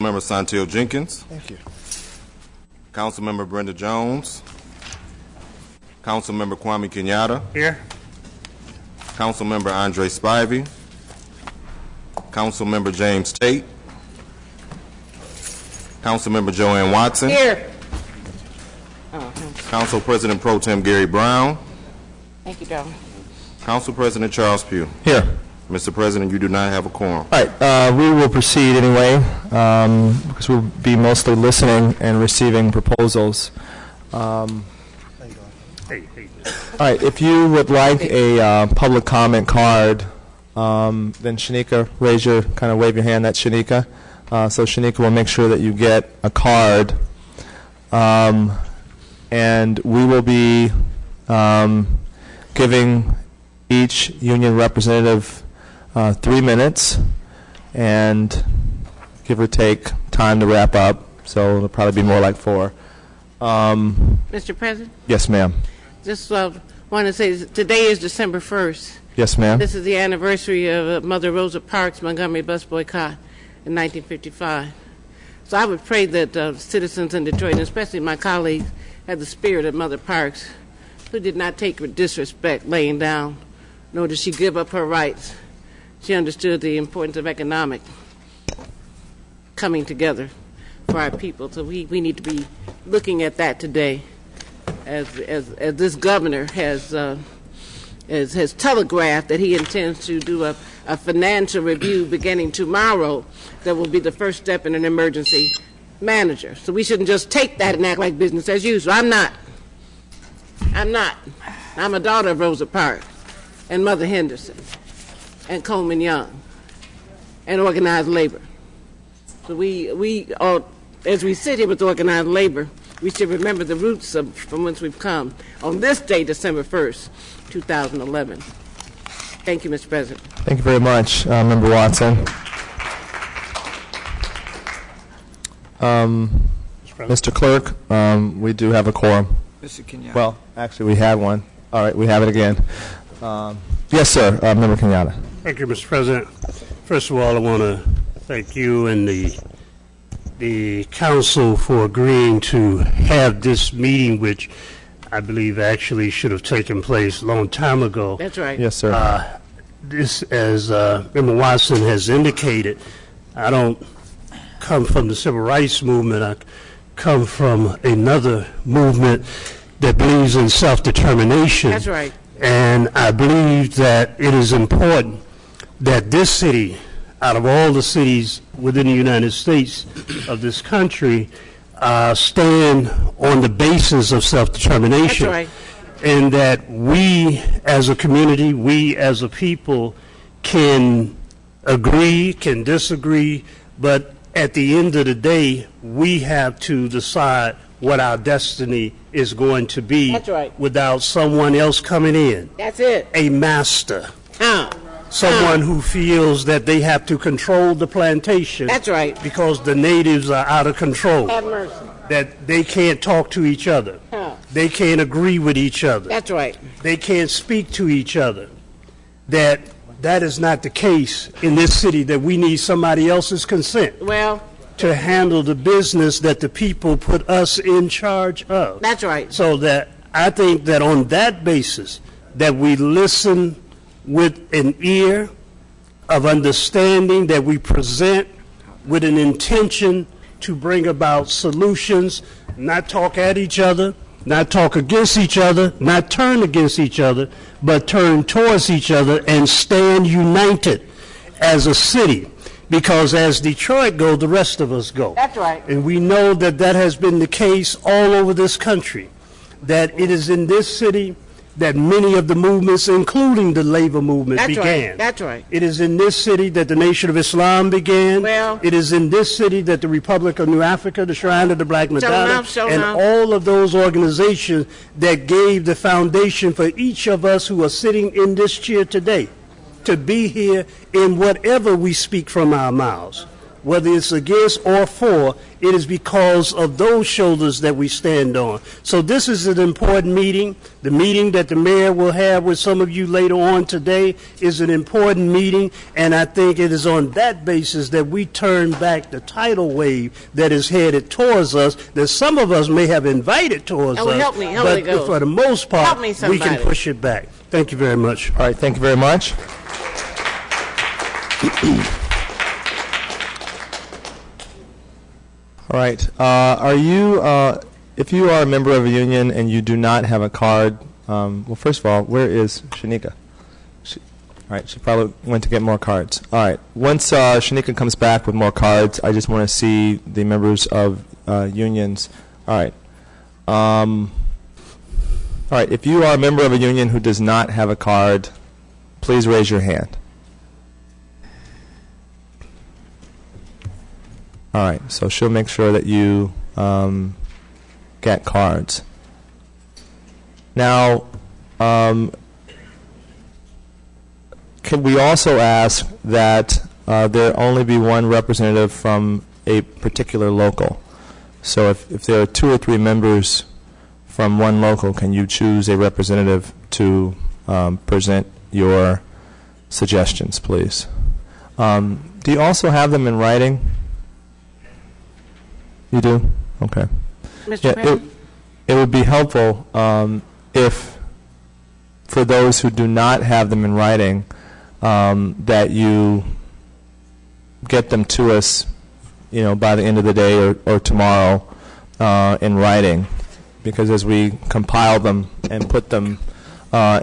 Councilmember Santil Jenkins. Thank you. Councilmember Brenda Jones. Councilmember Kwame Kenyatta. Here. Councilmember Andre Spivey. Councilmember James Tate. Councilmember Joanne Watson. Here. Council President Pro Tem Gary Brown. Thank you, Joe. Council President Charles Pugh. Here. Mr. President, you do not have a quorum. All right, we will proceed anyway, because we'll be mostly listening and receiving proposals. All right, if you would like a public comment card, then Shanika, wave your hand. That's Shanika. So Shanika will make sure that you get a card. And we will be giving each union representative 3 minutes, and give or take time to wrap up. So it'll probably be more like 4. Mr. President? Yes, ma'am. Just want to say today is December 1st. Yes, ma'am. This is the anniversary of Mother Rosa Parks' Montgomery bus boycott in 1955. So I would pray that citizens in Detroit, and especially my colleagues, have the spirit of Mother Parks, who did not take with disrespect laying down, nor did she give up her rights. She understood the importance of economic coming together for our people. So we need to be looking at that today, as this governor has telegraphed that he intends to do a financial review beginning tomorrow that will be the first step in an emergency manager. So we shouldn't just take that and act like business as usual. I'm not. I'm a daughter of Rosa Parks and Mother Henderson and Coleman Young and organized labor. So we as we sit here with organized labor, we should remember the roots from whence we've come on this day, December 1st, 2011. Thank you, Mr. President. Thank you very much, Member Watson. Mr. Clerk, we do have a quorum. Mr. Kenyatta. Well, actually, we had one. All right, we have it again. Yes, sir, Member Kenyatta. Thank you, Mr. President. First of all, I want to thank you and the council for agreeing to have this meeting, which I believe actually should have taken place a long time ago. That's right. Yes, sir. This, as Member Watson has indicated, I don't come from the civil rights movement. I come from another movement that believes in self-determination. That's right. And I believe that it is important that this city, out of all the cities within the United States of this country, stand on the basis of self-determination. That's right. And that we as a community, we as a people can agree, can disagree, but at the end of the day, we have to decide what our destiny is going to be. That's right. Without someone else coming in. That's it. A master. Someone who feels that they have to control the plantation. That's right. Because the natives are out of control. Have mercy. That they can't talk to each other. They can't agree with each other. That's right. They can't speak to each other. That is not the case in this city, that we need somebody else's consent. Well, to handle the business that the people put us in charge of. That's right. So that I think that on that basis, that we listen with an ear of understanding, that we present with an intention to bring about solutions, not talk at each other, not talk against each other, not turn against each other, but turn towards each other and stand united as a city. Because as Detroit go, the rest of us go. That's right. And we know that that has been the case all over this country, that it is in this city that many of the movements, including the labor movement, That's began. Right. That's right. It is in this city that the Nation of Islam began. Well, it is in this city that the Republic of New Africa, the Shrine of the Black Madonna, and enough. all of those organizations that gave the foundation for each of us who are sitting in this chair today to be here in whatever we speak from our mouths. whether it's against or for, it is because of those shoulders that we stand on. So this is an important meeting. The meeting that the mayor will have with some of you later on today is an important meeting, and I think it is on that basis that we turn back the tidal wave that is headed towards us, that some of us may have invited towards us, help me but go. for the most part, Help me, we somebody. can push it back. Thank you very much. All right, thank you very much. All right. If you are a member of a union and you do not have a card, well, first of all, where is Shanika? All right, she probably went to get more cards. All right. Once Shanika comes back with more cards, I just want to see the members of unions. All right. All right. If you are a member of a union who does not have a card, please raise your hand. All right, so she'll make sure that you get cards. Now, can we also ask that there only be one representative from a particular local? So if there are 2 or 3 members from one local, can you choose a representative to present your suggestions, please? Do you also have them in writing? You do? Okay. Mr. President? It would be helpful if, for those who do not have them in writing, that you get them to us, by the end of the day or tomorrow in writing, because as we compile them and put them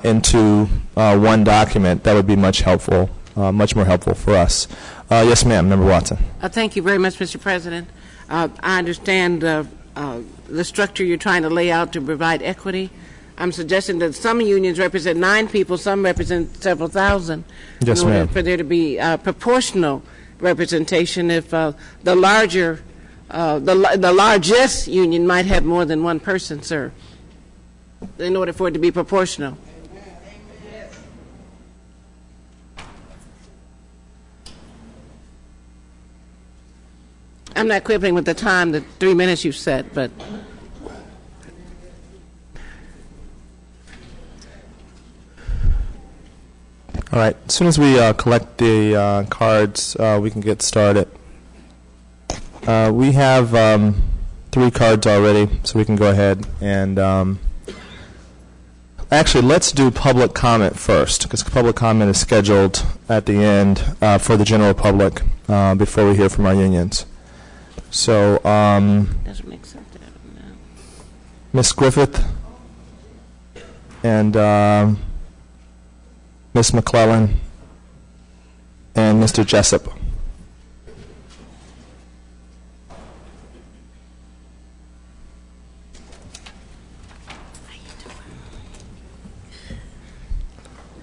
into one document, that would be much more helpful for us. Yes, ma'am. Member Watson. Thank you very much, Mr. President. I understand the structure you're trying to lay out to provide equity. I'm suggesting that some unions represent 9 people, some represent several thousand. Yes, in order ma'am. for there to be proportional representation. If the largest union might have more than one person, sir, in order for it to be proportional. I'm not quibbling with the time, the 3 minutes you set, but All right. As soon as we collect the cards, we can get started. We have 3 cards already, so we can go ahead and actually, let's do public comment first, because public comment is scheduled at the end for the general public before we hear from our unions. So, doesn't make sense to have it now. Ms. Griffith and Ms. McClellan and Mr. Jessup.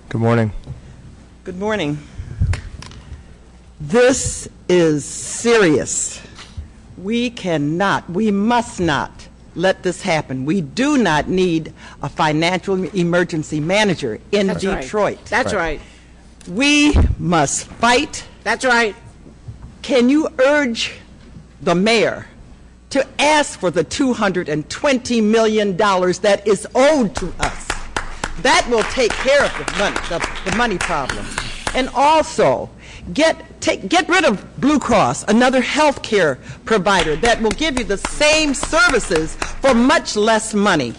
Good morning. Good morning. This is serious. We must not let this happen. We do not need a financial emergency manager in That's right. Detroit. That's right. We must fight. That's right. Can you urge the mayor to ask for the $220 million that is owed to us? That will take care of the money problem. And also, get rid of Blue Cross, another health care provider that will give you the same services for much less money.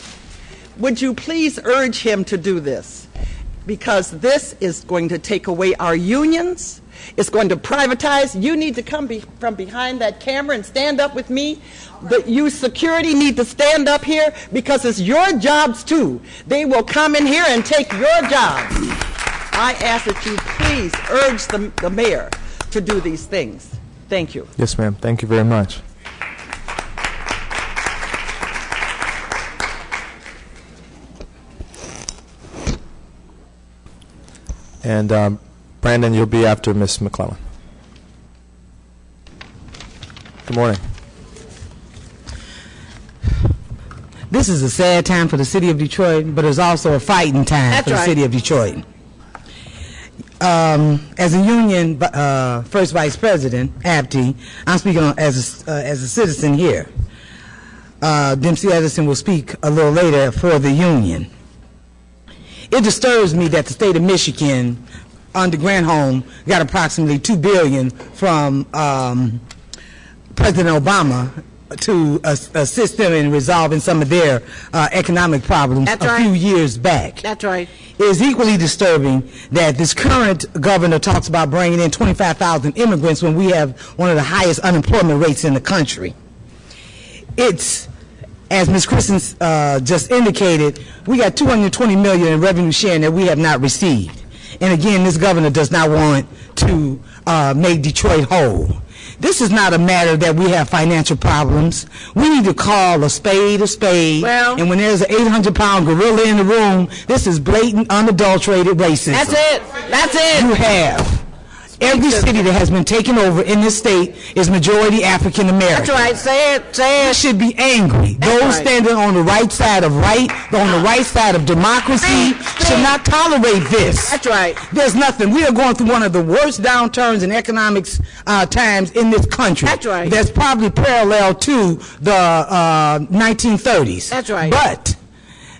Would you please urge him to do this? Because this is going to take away our unions. It's going to privatize. You need to come from behind that camera and stand up with me. You security need to stand up here, because it's your jobs too. They will come in here and take your jobs. I ask that you please urge the mayor to do these things. Thank you. Yes, ma'am. Thank you very much. And Brandon, you'll be after Ms. McClellan. Good morning. This is a sad time for the city of Detroit, but it's also a fighting time That's for the right. city of Detroit. as a union first vice president, ABTI, I'm speaking as a citizen here. Dempsey Edison will speak a little later for the union. It disturbs me that the state of Michigan, under Granholm, got approximately $2 billion from President Obama to assist them in resolving some of their economic problems few years back. That's right. It is equally disturbing that this current governor talks about bringing in 25,000 immigrants when we have one of the highest unemployment rates in the country. It's, as Ms. Christen just indicated, we got $220 million in revenue sharing that we have not received. And again, this governor does not want to make Detroit whole. This is not a matter that we have financial problems. We need to call a spade a spade. Well, and when there's an 800-pound gorilla in the room, this is blatant, unadulterated racism. That's it. That's it. You have. Every city that has been taken over in this state is majority African American. That's right. Say it. Say You it. should be angry. That's Those right. standing on the right side of right, on the right side of democracy, should not tolerate this. That's right. There's nothing. We are going through one of the worst downturns in economics times in this country. That's right. That's probably parallel to the 1930s. That's right. But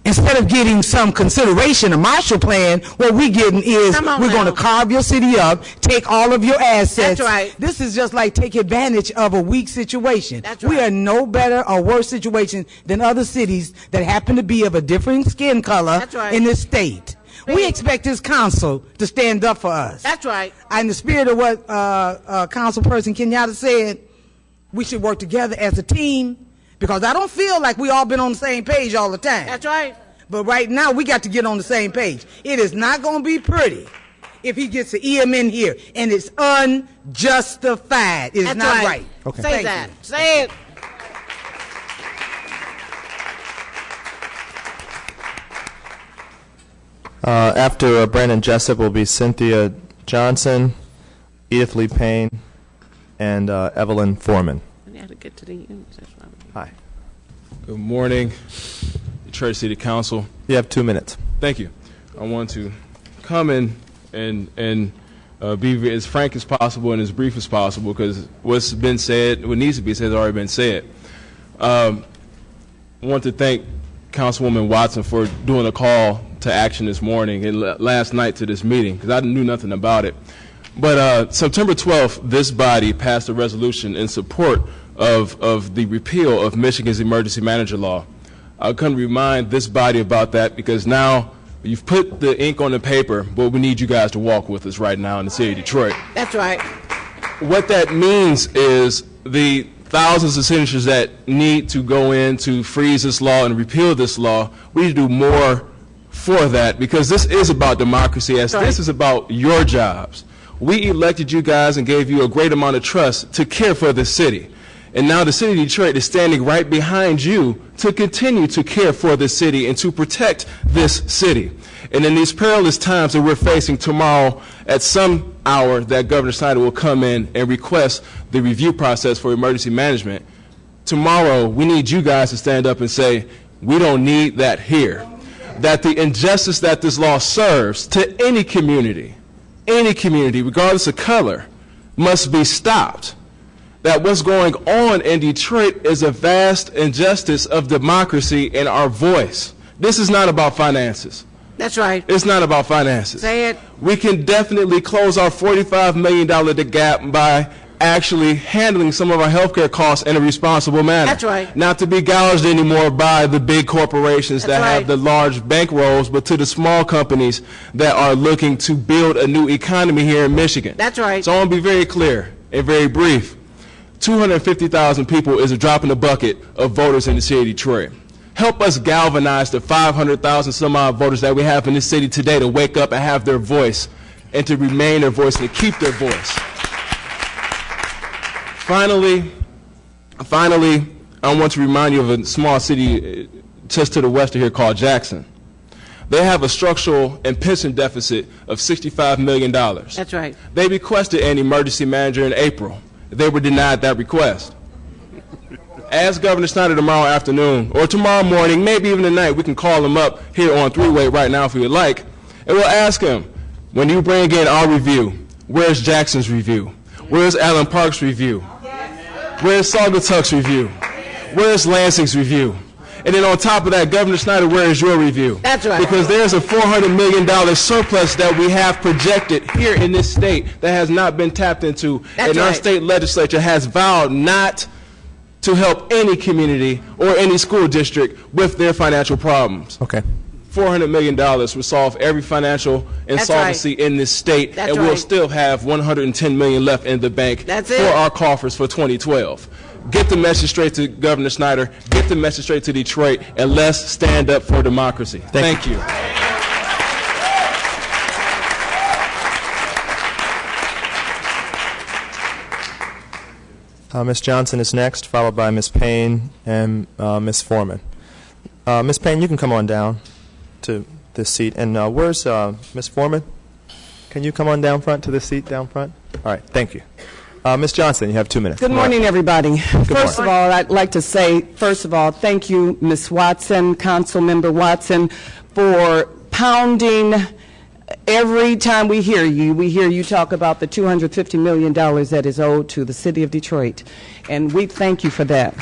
instead of getting some consideration, a Marshall Plan, what we're getting is Come on we're going to now. carve your city up, take all of your assets. That's right. This is just like take advantage of a weak situation. That's We right. are no better or worse situation than other cities that happen to be of a different skin color That's right. in this state. We expect this council to stand up for us. That's right. In the spirit of what Councilperson Kenyatta said, we should work together as a team, because I don't feel like we all been on the same page all the time. That's right. But right now, we got to get on the same page. It is not going to be pretty if he gets to EM in here, and it's unjustified. It is That's not right. right. Okay. Say Thank that. you. Say it. After Brandon Jessup will be Cynthia Johnson, Edith Lee Payne, and Evelyn Foreman. We got to get to the units. That's why. Hi. Good morning, Detroit City Council. You have 2 minutes. Thank you. I want to come in and be as frank as possible and as brief as possible, because what's been said, what needs to be said, has already been said. I want to thank Councilwoman Watson for doing a call to action this morning and last night to this meeting, because I knew nothing about it. But September 12th, this body passed a resolution in support of the repeal of Michigan's emergency manager law. I couldn't remind this body about that, because now you've put the ink on the paper, but we need you guys to walk with us right now in the city of Detroit. That's right. What that means is the thousands of signatures that need to go in to freeze this law and repeal this law, we need to do more for that, because this is about democracy, as Right. this is about your jobs. We elected you guys and gave you a great amount of trust to care for the city. And now the city of Detroit is standing right behind you to continue to care for the city and to protect this city. And in these perilous times that we're facing, tomorrow at some hour that Governor Snyder will come in and request the review process for emergency management, tomorrow we need you guys to stand up and say, we don't need that here. That the injustice that this law serves to any community, regardless of color, must be stopped. That what's going on in Detroit is a vast injustice of democracy and our voice. This is not about finances. That's right. It's not about finances. Say it. We can definitely close our $45 million gap by actually handling some of our healthcare costs in a responsible manner. That's right. Not to be gouged anymore by the big corporations That's that have right. the large bankrolls, but to the small companies that are looking to build a new economy here in Michigan. That's right. So I want to be very clear and very brief. 250,000 people is a drop in the bucket of voters in the city of Detroit. Help us galvanize the 500,000 some odd voters that we have in this city today to wake up and have their voice, and to remain their voice and to keep their voice. Finally, I want to remind you of a small city just to the west of here called Jackson. They have a structural and pension deficit of $65 million. That's right. They requested an emergency manager in April. They were denied that request. Ask Governor Snyder tomorrow afternoon or tomorrow morning, maybe even tonight. We can call him up here on three-way right now if you would like, and we'll ask him, When you bring in our review, where's Jackson's review? Where's Allen Park's review? Where's Saugatuck's review? Where's Lansing's review? And then on top of that, Governor Snyder, where is your review? That's right. Because there's a $400 million surplus that we have projected here in this state that has not been tapped into. That's and our right. state legislature has vowed not to help any community or any school district with their financial problems. Okay. $400 million will solve every financial insolvency in this state, That's and we'll right. still have $110 million left in the bank That's for it. our coffers for 2012. Get the message straight to Governor Snyder, get the message straight to Detroit, and let's stand up for democracy. Thank you. Ms. Johnson is next, followed by Ms. Payne and Ms. Foreman. Ms. Payne, you can come on down to this seat. And where's Ms. Foreman? Can you come on down front to this seat down front? All right, thank you. Ms. Johnson, you have 2 minutes. Good morning, everybody. First of morning. all, I'd like to say, first of all, thank you, Ms. Watson, Councilmember Watson, for pounding every time we hear you talk about the $250 million that is owed to the city of Detroit, and we thank you for that.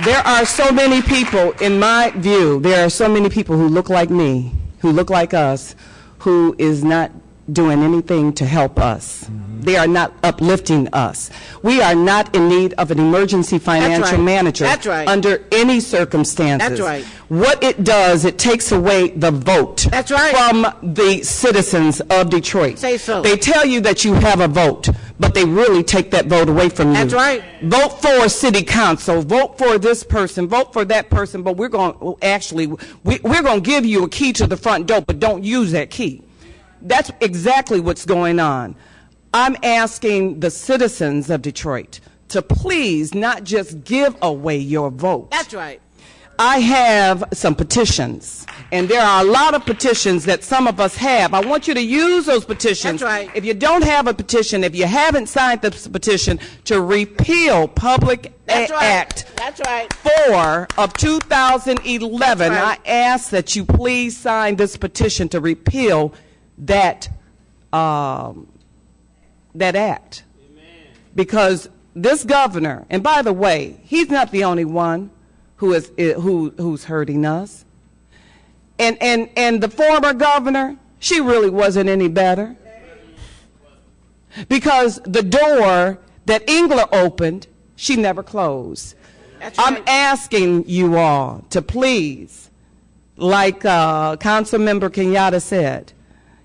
There are so many people, in my view, there are so many people who look like me, who look like us, who is not doing anything to help us. They are not uplifting us. We are not in need of an emergency financial right. manager That's right. under any circumstances. That's right. What it does, it takes away the vote That's right. from the citizens of Detroit. Say so. They tell you that you have a vote, but they really take that vote away from you. That's right. Vote for city council, vote for this person, vote for that person, but we're going to give you a key to the front door, but don't use that key. That's exactly what's going on. I'm asking the citizens of Detroit to please not just give away your vote. That's right. I have some petitions, and there are a lot of petitions that some of us have. I want you to use those petitions. That's right. If you don't have a petition, if you haven't signed the petition to repeal Public That's right. Act That's right. 4 of 2011, That's right. I ask that you please sign this petition to repeal that that act. Amen. Because this governor, and by the way, he's not the only one who's hurting us. And the former governor, she really wasn't any better. Because the door that Engler opened, she never closed. That's right. I'm asking you all to please, like Councilmember Kenyatta said,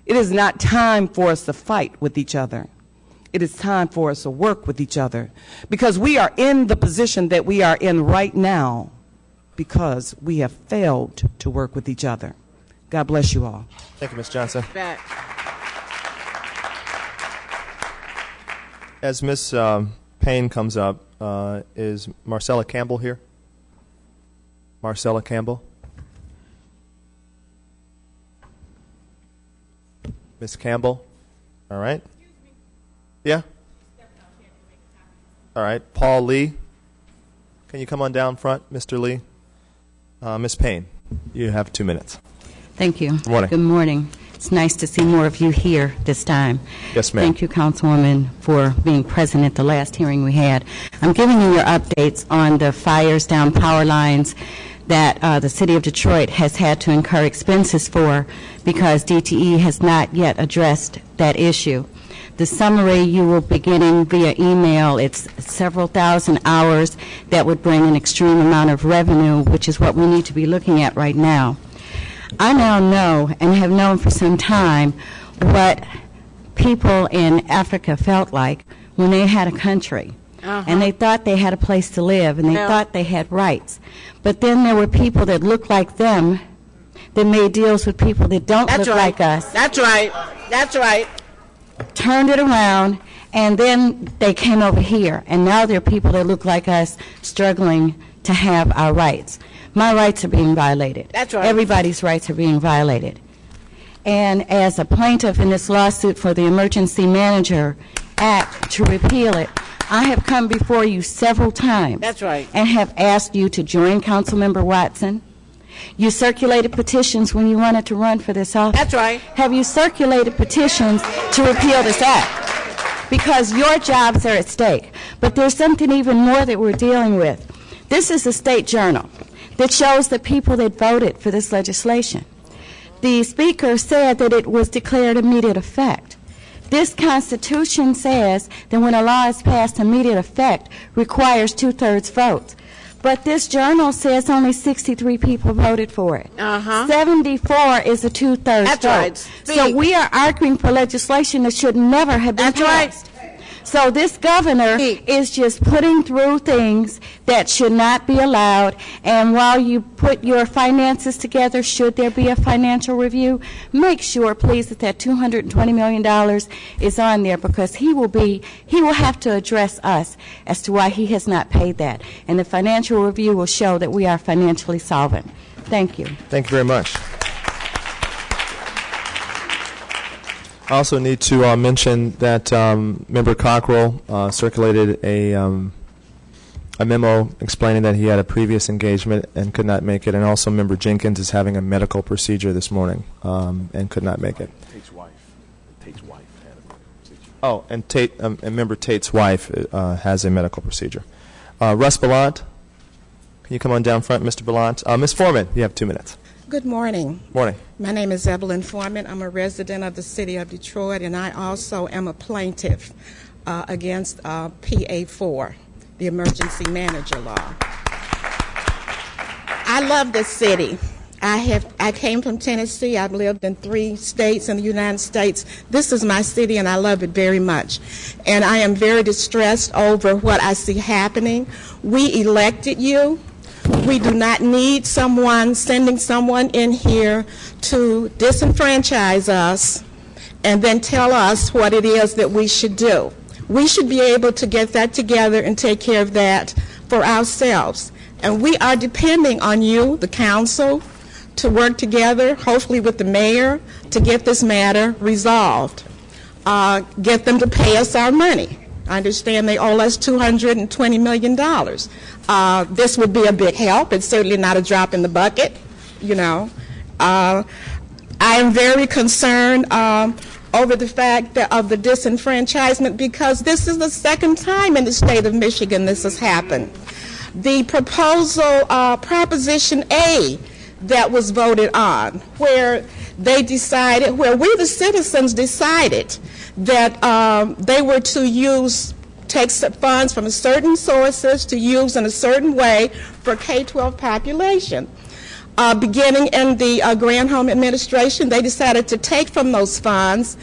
it is not time for us to fight with each other. It is time for us to work with each other, because we are in the position that we are in right now because we have failed to work with each other. God bless you all. Thank you, Ms. Johnson. Back. As Ms. Payne comes up, is Marcella Campbell here? Marcella Campbell? Ms. Campbell? All right. Yeah? All right. Paul Lee? Can you come on down front, Mr. Lee? Ms. Payne, you have 2 minutes. Thank you. Good morning. Good morning. It's nice to see more of you here this time. Yes, ma'am. Thank you, Councilwoman, for being present at the last hearing we had. I'm giving you your updates on the fires down power lines that the City of Detroit has had to incur expenses for because DTE has not yet addressed that issue. The summary you will be getting via email, it's several thousand hours that would bring an extreme amount of revenue, which is what we need to be looking at right now. I now know, and have known for some time, what people in Africa felt like when they had a country. And they thought they had a place to live, and they thought they had rights. But then there were people that looked like them that made deals with people that don't That's look right. like us, That's right. That's right. turned it around, and then they came over here. And now there are people that look like us struggling to have our rights. My rights are being violated. That's right. Everybody's rights are being violated. And as a plaintiff in this lawsuit for the Emergency Manager Act to repeal it, I have come before you several times. That's right. And have asked you to join Councilmember Watson You circulated petitions when you wanted to run for this office. That's right. Have you circulated petitions to repeal this act? Because your jobs are at stake. But there's something even more that we're dealing with. This is a state journal that shows the people that voted for this legislation. The Speaker said that it was declared immediate effect. This Constitution says that when a law is passed, immediate effect requires 2/3 votes. But this journal says only 63 people voted for it. 74 is a 2/3 That's vote. right. So Speak. we are arguing for legislation that should never have been That's right. passed. So this governor Speak. is just putting through things that should not be allowed. And while you put your finances together, should there be a financial review, make sure, please, that that $220 million is on there, because he will have to address us as to why he has not paid that. And the financial review will show that we are financially solvent. Thank you. Thank you very much. I also need to mention that Member Cockrell circulated a memo explaining that he had a previous engagement and could not make it, and also Member Jenkins is having a medical procedure this morning and could not make it. Tate's wife had a procedure. Oh, and Member Tate's wife has a medical procedure. Russ Ballant, can you come on down front, Mr. Ballant? Ms. Foreman, you have 2 minutes. Good morning. Morning. My name is Evelyn Foreman. I'm a resident of the city of Detroit, and I also am a plaintiff against PA4, the emergency manager law. I love this city. I came from Tennessee. I've lived in 3 states in the United States. This is my city, and I love it very much. And I am very distressed over what I see happening. We elected you. We do not need sending someone in here to disenfranchise us and then tell us what it is that we should do. We should be able to get that together and take care of that for ourselves. And we are depending on you, the council, to work together, hopefully with the mayor, to get this matter resolved. Get them to pay us our money. I understand they owe us $220 million. This would be a big help. It's certainly not a drop in the bucket, you know. I am very concerned over the fact of the disenfranchisement, because this is the second time in the state of Michigan this has happened. The proposal, Proposition A, that was voted on, where we the citizens decided that they were to take funds from certain sources to use in a certain way for K-12 population. Beginning in the Granholm administration, they decided to take from those funds.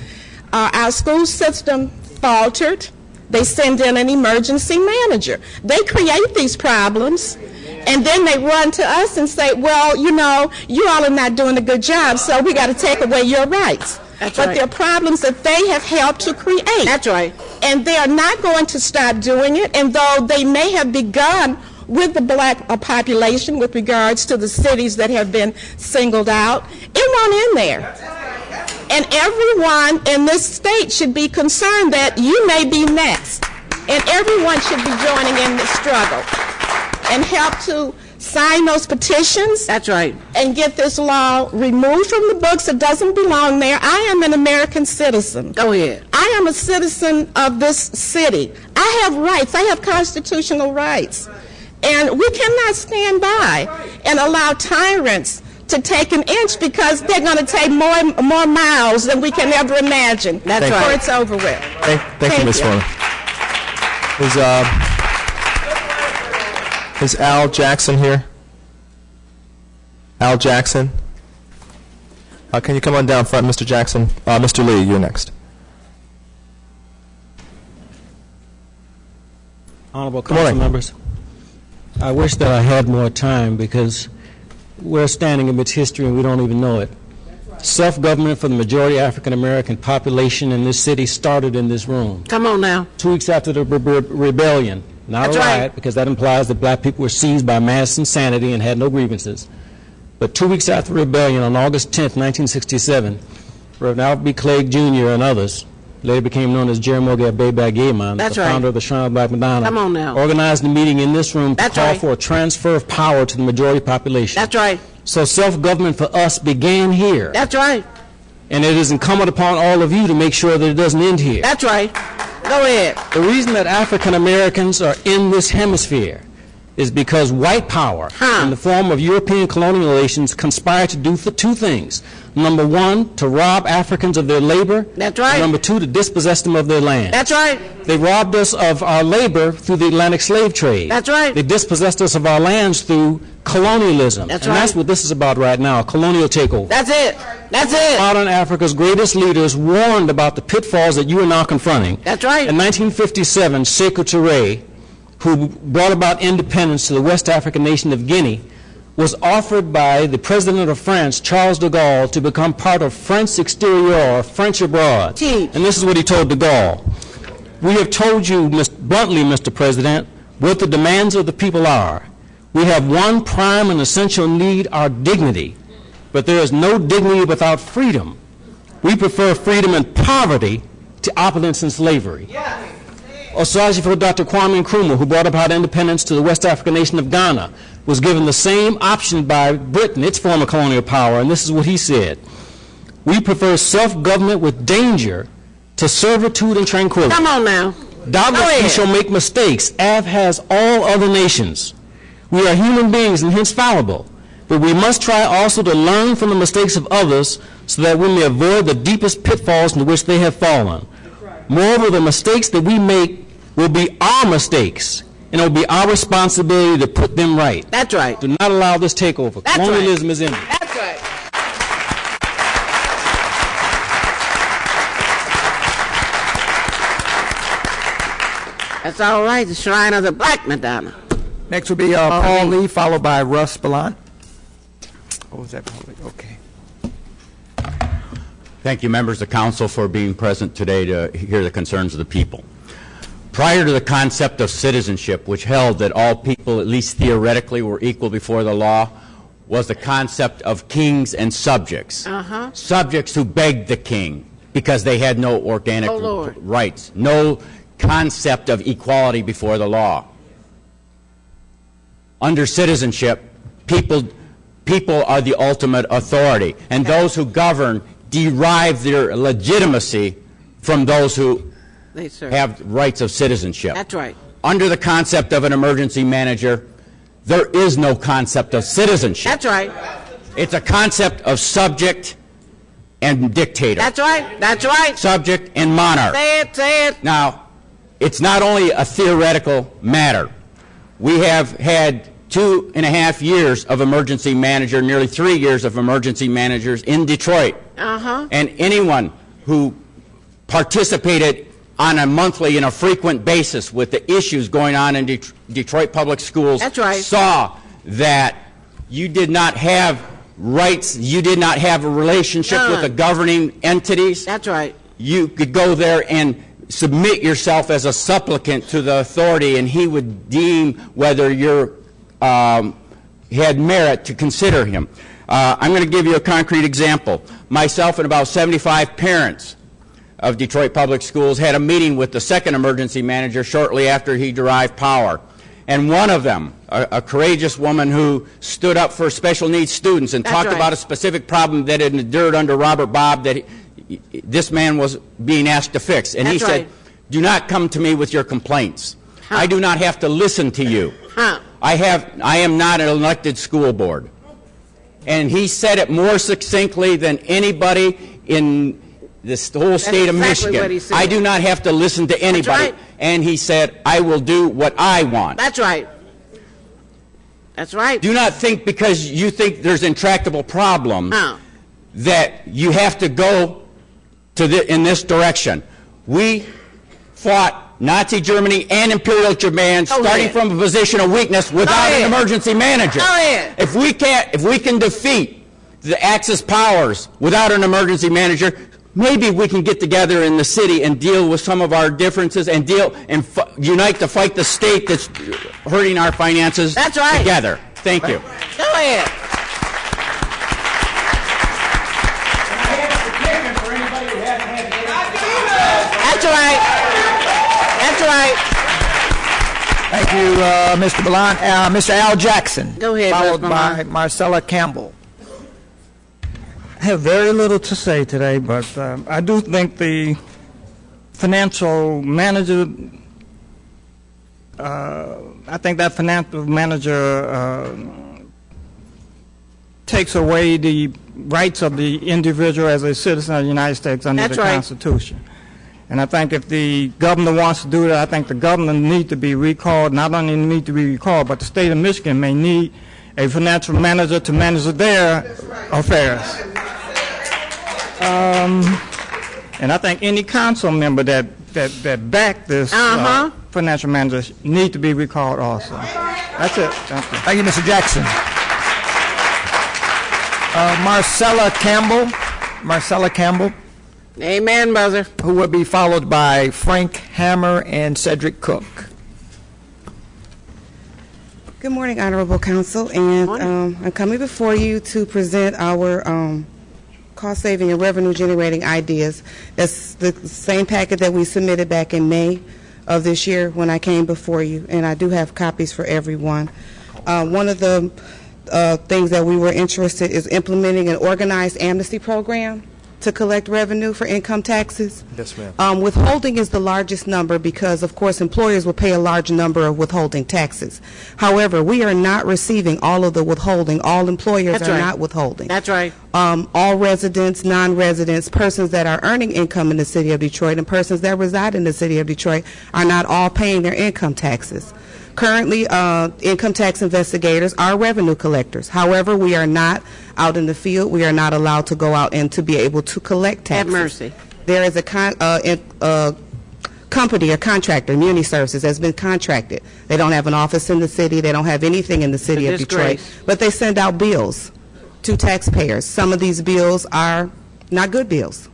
Our school system faltered. They send in an emergency manager. They create these problems, and then they run to us and say, well, you know, you all are not doing a good job, so we got to take away your rights. That's but right. they're problems that they have helped to create. That's right. And they are not going to stop doing it, and though they may have begun with the black population with regards to the cities that have been singled out, it won't end there. And everyone in this state should be concerned that you may be next, and everyone should be joining in the struggle and help to sign those petitions. That's right. And get this law removed from the books. It doesn't belong there. I am an American citizen. Go ahead. I am a citizen of this city. I have rights. I have constitutional rights. And we cannot stand by and allow tyrants to take an inch, because they're going to take more miles than we can ever imagine. That's Thank right. Before it's over with. Thank you, Ms. Foreman. Is Al Jackson here? Al Jackson? Can you come on down front, Mr. Jackson? Mr. Lee, you're next. Honorable Good morning. council members, I wish that I had more time, because we're standing amidst history and we don't even know it. Self-government for the majority African American population in this city started in this room. Come on now. 2 weeks after the rebellion. Not That's a riot, right. because that implies that black people were seized by mass insanity and had no grievances. But 2 weeks after the rebellion, on August 10th, 1967, Reverend Albert B. Clegg Jr. and others later became known as Jaramogi Abebe Gaiman, That's the right. founder of the Shrine of Black Madonna, Come on now. organized a meeting in this room to That's call right. for a transfer of power to the majority population. That's right. So self-government for us began here. That's right. And it is incumbent upon all of you to make sure that it doesn't end here. That's right. Go ahead. The reason that African Americans are in this hemisphere is because white power, in the form of European colonial relations, conspired to do two things. Number one, to rob Africans of their labor. That's right. And number two, to dispossess them of their land. That's right. They robbed us of our labor through the Atlantic slave trade. That's right. They dispossessed us of our lands through colonialism. That's and right. that's what this is about right now, a colonial takeover. That's it. That's it. Modern Africa's greatest leaders warned about the pitfalls that you are now confronting. That's right. In 1957, Sekou Touré, who brought about independence to the West African nation of Guinea, was offered by the President of France, Charles de Gaulle, to become part of France Extérieure, or French abroad. Teach. And this is what he told de Gaulle. We have told you bluntly, Mr. President, what the demands of the people are. We have one prime and essential need, our dignity. But there is no dignity without freedom. We prefer freedom and poverty to opulence and slavery. Osaji for Dr. Kwame Nkrumah, who brought about independence to the West African nation of Ghana, was given the same option by Britain, its former colonial power, and this is what he said. We prefer self-government with danger to servitude and tranquility. Come on now. Doubtless we shall make mistakes, as has all other nations. We are human beings and hence fallible, but we must try also to learn from the mistakes of others so that we may avoid the deepest pitfalls into which they have fallen. Moreover, the mistakes that we make will be our mistakes, and it will be our responsibility to put them right. That's right. Do not allow this takeover. That's Colonialism right. is ended. That's right. That's all right. The Shrine of the Black Madonna. Next will be Paul Lee, followed by Russ Ballant. What was that, Paul Lee? Okay. Thank you, members of council, for being present today to hear the concerns of the people. Prior to the concept of citizenship, which held that all people, at least theoretically, were equal before the law, was the concept of kings and subjects. Subjects who begged the king because they had no organic rights, no concept of equality before the law. Under citizenship, people are the ultimate authority, and those who govern derive their legitimacy from those who have rights of citizenship. That's right. Under the concept of an emergency manager, there is no concept of citizenship. That's right. It's a concept of subject and dictator. That's right. That's right. Subject and monarch. Say it. Say it. Now, it's not only a theoretical matter. We have had 2.5 years of emergency manager, nearly 3 years of emergency managers in Detroit. And anyone who participated on a monthly and a frequent basis with the issues going on in Detroit public schools saw that you did not have rights, you did not have a relationship with the governing entities. That's right. You could go there and submit yourself as a supplicant to the authority, and he would deem whether you had merit to consider him. I'm going to give you a concrete example. Myself and about 75 parents of Detroit Public Schools had a meeting with the second emergency manager shortly after he derived power. And one of them, a courageous woman who stood up for special needs students and talked about a specific problem that had endured under Robert Bob that this man was being asked to fix. And he said, do not come to me with your complaints. I do not have to listen to you. I am not an elected school board. And he said it more succinctly than anybody in this whole state of Michigan. I do not have to listen to anybody. And he said, I will do what I want. That's right. That's right. Do not think because you think there's intractable problems that you have to go to in this direction. We fought Nazi Germany and Imperial Japan starting from a position of weakness without an emergency manager. If we can defeat the Axis powers without an emergency manager, maybe we can get together in the city and deal with some of our differences and unite to fight the state that's hurting our finances together. Thank you. Go ahead. right. That's right. Thank you, Mr. Ballant. Mr. Al Jackson. Go ahead, Followed Mr. by Marcella Campbell. I have very little to say today, but I do think the financial manager, I think that financial manager takes away the rights of the individual as a citizen of the United States under That's the right. Constitution. And I think if the governor wants to do that, I think the governor needs to be recalled. Not only need to be recalled, but the state of Michigan may need a financial manager to manage their affairs. And I think any council member that backed this financial manager need to be recalled also. That's it. Thank you. Thank you, Mr. Jackson. Marcella Campbell, Amen, brother. who will be followed by Frank Hammer and Cedric Cook. Good morning, Honorable Council, and I'm coming before you to present our cost-saving and revenue-generating ideas. That's the same packet that we submitted back in May of this year when I came before you, and I do have copies for everyone. One of the things that we were interested is implementing an organized amnesty program to collect revenue for income taxes. Yes, ma'am. Withholding is the largest number because, of course, employers will pay a large number of withholding taxes. However, we are not receiving all of the withholding. All employers That's are right. not withholding. That's right. All residents, non-residents, persons that are earning income in the city of Detroit, and persons that reside in the city of Detroit are not all paying their income taxes. Currently, income tax investigators are revenue collectors. However, we are not out in the field. We are not allowed to go out and to be able to collect taxes. Have mercy. There is a company, a contractor, Muni Services, has been contracted. They don't have an office in the city. They don't have anything in the city of Detroit. Disgrace. But they send out bills to taxpayers. Some of these bills are not good bills.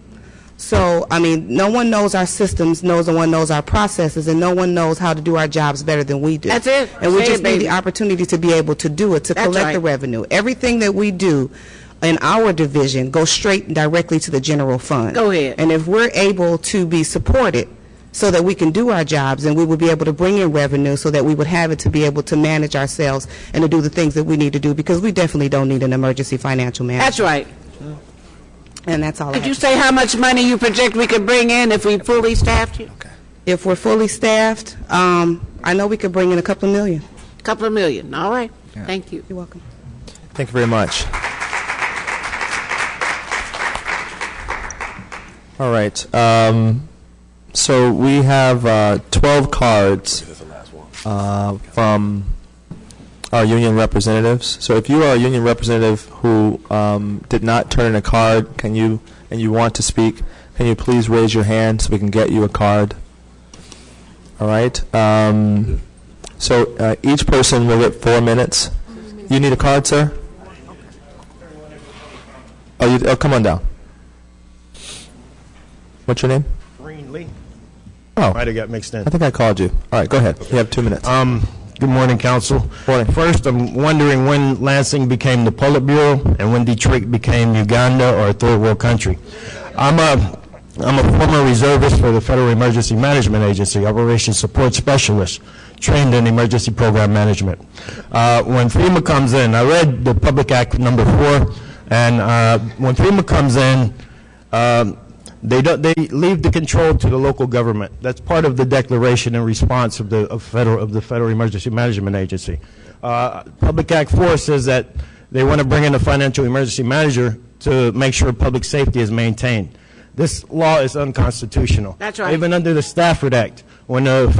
So, I mean, no one knows our systems, no one knows our processes, and no one knows how to do our jobs better than we do. That's it. And we Say just it, need baby. the opportunity to be able to do it, to That's collect the right. revenue. Everything that we do in our division goes straight and directly to the general fund. Go ahead. And if we're able to be supported so that we can do our jobs and we will be able to bring in revenue so that we would have it to be able to manage ourselves and to do the things that we need to do, because we definitely don't need an emergency financial manager. That's right. And that's all I Could have you to say how much money you project we could bring in if we fully staffed you? If we're fully staffed, I know we could bring in a couple of million. A couple of million. All right. Thank you. You're welcome. Thank you very much. All right. So we have 12 cards from our union representatives. So if you are a union representative who did not turn in a card, and you want to speak, can you please raise your hand so we can get you a card? All right. So each person will get 4 minutes. You need a card, sir? Oh, come on down. What's your name? Green Lee. Oh, Might have got mixed in. I think I called you. All right, go ahead. You have 2 minutes. Good morning, Council. Morning. First, I'm wondering when Lansing became the Politburo and when Detroit became Uganda or a third world country. I'm a former reservist for the Federal Emergency Management Agency, Operations Support Specialist, trained in emergency program management. When FEMA comes in, I read the Public Act number 4, and when FEMA comes in, they leave the control to the local government. That's part of the declaration and response of the Federal Emergency Management Agency. Public Act 4 says that they want to bring in a financial emergency manager to make sure public safety is maintained. This law is unconstitutional. That's right. Even under the Stafford Act, when the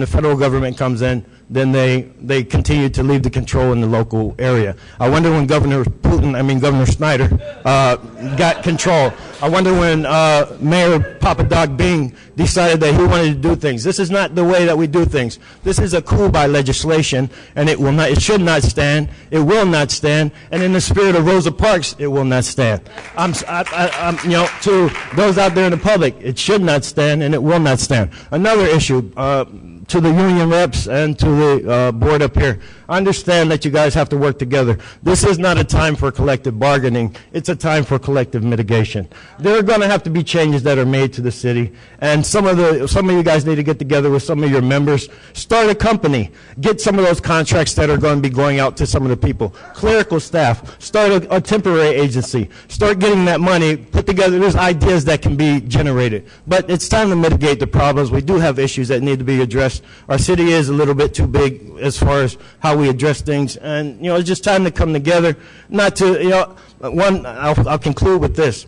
federal government comes in, then they continue to leave the control in the local area. I wonder when Governor Snyder got control. I wonder when Mayor Papa Doc Bing decided that he wanted to do things. This is not the way that we do things. This is a coup by legislation, and it should not stand. It will not stand. And in the spirit of Rosa Parks, it will not stand. To those out there in the public, it should not stand, and it will not stand. Another issue. to the union reps and to the board up here, I understand that you guys have to work together. This is not a time for collective bargaining. It's a time for collective mitigation. There are going to have to be changes that are made to the city, and some of you guys need to get together with some of your members, start a company, get some of those contracts that are going to be going out to some of the people, clerical staff, start a temporary agency, start getting that money put together. There's ideas that can be generated, but it's time to mitigate the problems. We do have issues that need to be addressed. Our city is a little bit too big as far as how we address things, and it's just time to come together. Not to I'll conclude with this.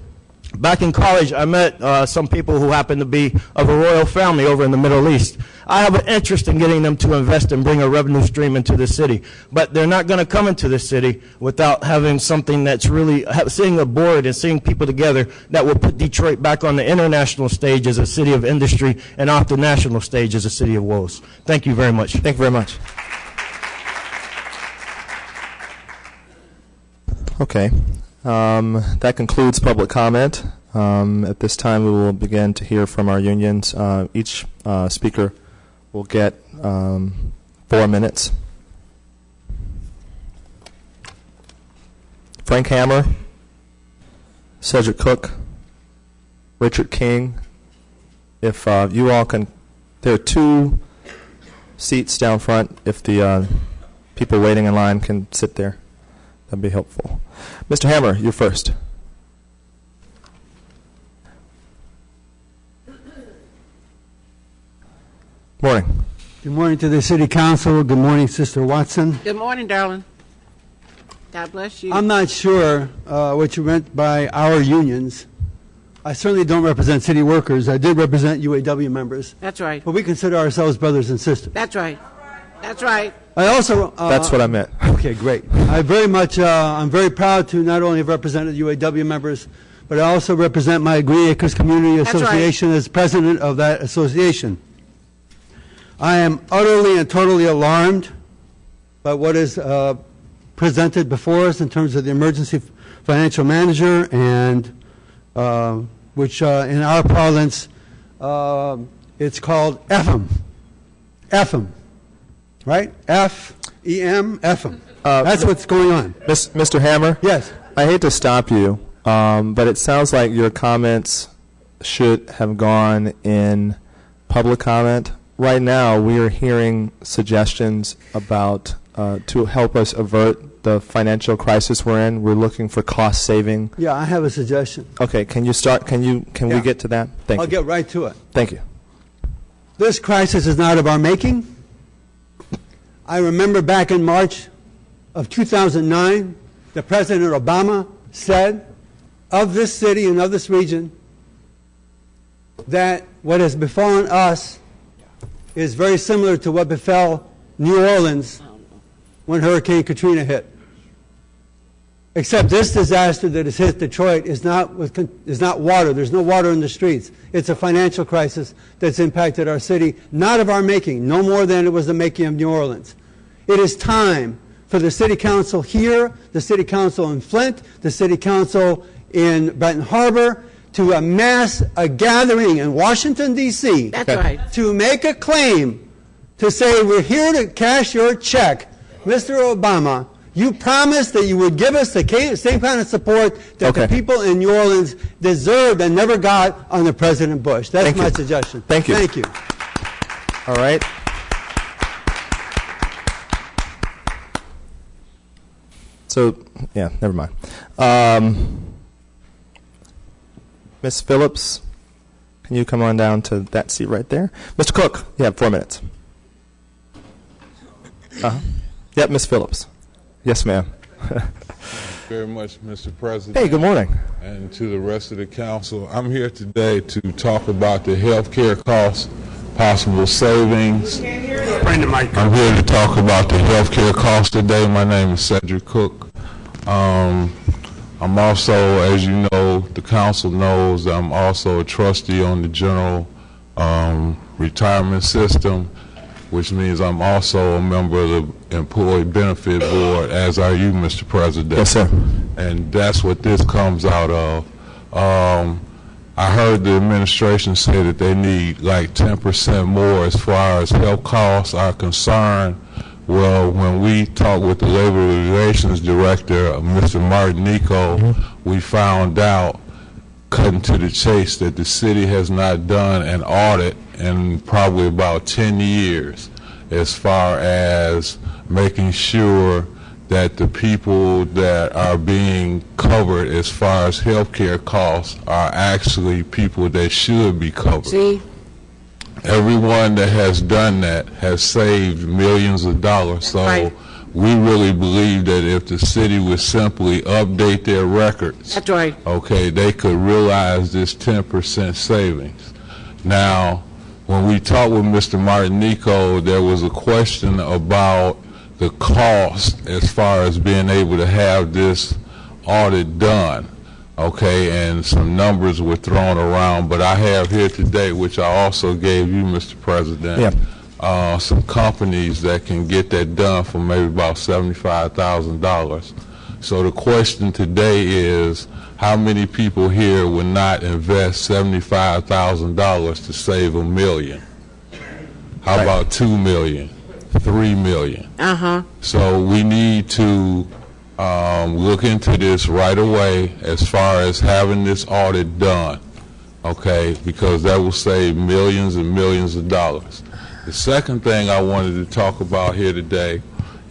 Back in college, I met some people who happen to be of a royal family over in the Middle East. I have an interest in getting them to invest and bring a revenue stream into the city, but they're not going to come into the city without having something that's really seeing a board and seeing people together that will put Detroit back on the international stage as a city of industry and off the national stage as a city of woes. Thank you very much. Thank you very much. Okay. That concludes public comment. At this time, we will begin to hear from our unions. Each speaker will get 4 minutes. Frank Hammer, Cedric Cook, Richard King. If you all can, there are 2 seats down front. If the people waiting in line can sit there, that'd be helpful. Mr. Hammer, you're first. Morning. Good morning to the City Council. Good morning, Sister Watson. Good morning, darling. God bless you. I'm not sure what you meant by our unions. I certainly don't represent city workers. I did represent UAW members. That's right. But we consider ourselves brothers and sisters. That's right. That's right. I also... That's what I meant. Okay, great. I'm very proud to not only have represented UAW members, but I also represent my Green Acres Community Association as president of that association. I am utterly and totally alarmed by what is presented before us in terms of the emergency financial manager, and which in our parlance it's called EFM. EFM. Right? F-E-M, EFM. That's what's going on. Mr. Hammer? Yes. I hate to stop you, but it sounds like your comments should have gone in public comment. Right now, we are hearing suggestions about to help us avert the financial crisis we're in. We're looking for cost saving. Yeah, I have a suggestion. Okay, can you start? Can we get to that? Thank you. I'll get right to it. Thank you. This crisis is not of our making. I remember back in March of 2009, the President Obama said of this city and of this region that what has befallen us is very similar to what befell New Orleans when Hurricane Katrina hit. Except this disaster that has hit Detroit is not water. There's no water in the streets. It's a financial crisis that's impacted our city, not of our making, no more than it was the making of New Orleans. It is time for the City Council here, the City Council in Flint, the City Council in Benton Harbor, to amass a gathering in Washington, D.C. That's right. To make a claim to say, we're here to cash your check. Mr. Obama, you promised that you would give us the same kind of support that the people in New Orleans deserved and never got under President Bush. That's my suggestion. Thank you. Thank you. All right. So, yeah, never mind. Ms. Phillips, can you come on down to that seat right there? Mr. Cook, you have 4 minutes. Yep, Ms. Phillips. Yes, ma'am. Thank you very much, Mr. President. Hey, good morning. And to the rest of the council, I'm here today to talk about the health care costs, possible savings. Bring the mic. I'm here to talk about the health care costs today. My name is Cedric Cook. I'm also, as you know, the council knows, I'm also a trustee on the general retirement system, which means I'm also a member of the Employee Benefit Board, as are you, Mr. President. Yes, sir. And that's what this comes out of. I heard the administration say that they need like 10% more as far as health costs are concerned. Well, when we talked with the Labor Relations Director, Mr. Martinico, we found out, cutting to the chase, that the city has not done an audit in probably about 10 years as far as making sure that the people that are being covered as far as health care costs are actually people that should be covered. See? Everyone that has done that has saved millions of dollars. So right. We really believe that if the city would simply update their records, that's right, okay, they could realize this 10% savings. Now, when we talked with Mr. Martinico, there was a question about the cost as far as being able to have this audit done, okay, and some numbers were thrown around, but I have here today, which I also gave you, Mr. President, some companies that can get that done for maybe about $75,000. So the question today is, how many people here would not invest $75,000 to save $1 million? How about $2 million? $3 million. So we need to look into this right away as far as having this audit done, okay, because that will save millions and millions of dollars. The second thing I wanted to talk about here today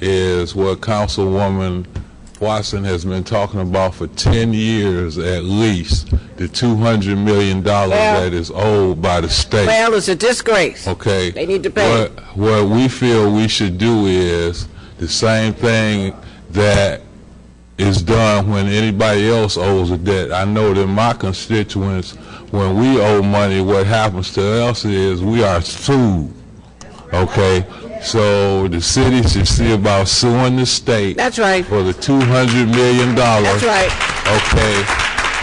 is what Councilwoman Watson has been talking about for 10 years at least, the $200 million that is owed by the state. Well, it's a disgrace. Okay. They need to pay. What we feel we should do is the same thing that is done when anybody else owes a debt. I know that my constituents, when we owe money, what happens to us is we are sued. Okay? So the city should see about suing the state. That's right. For the $200 million. That's right. Okay,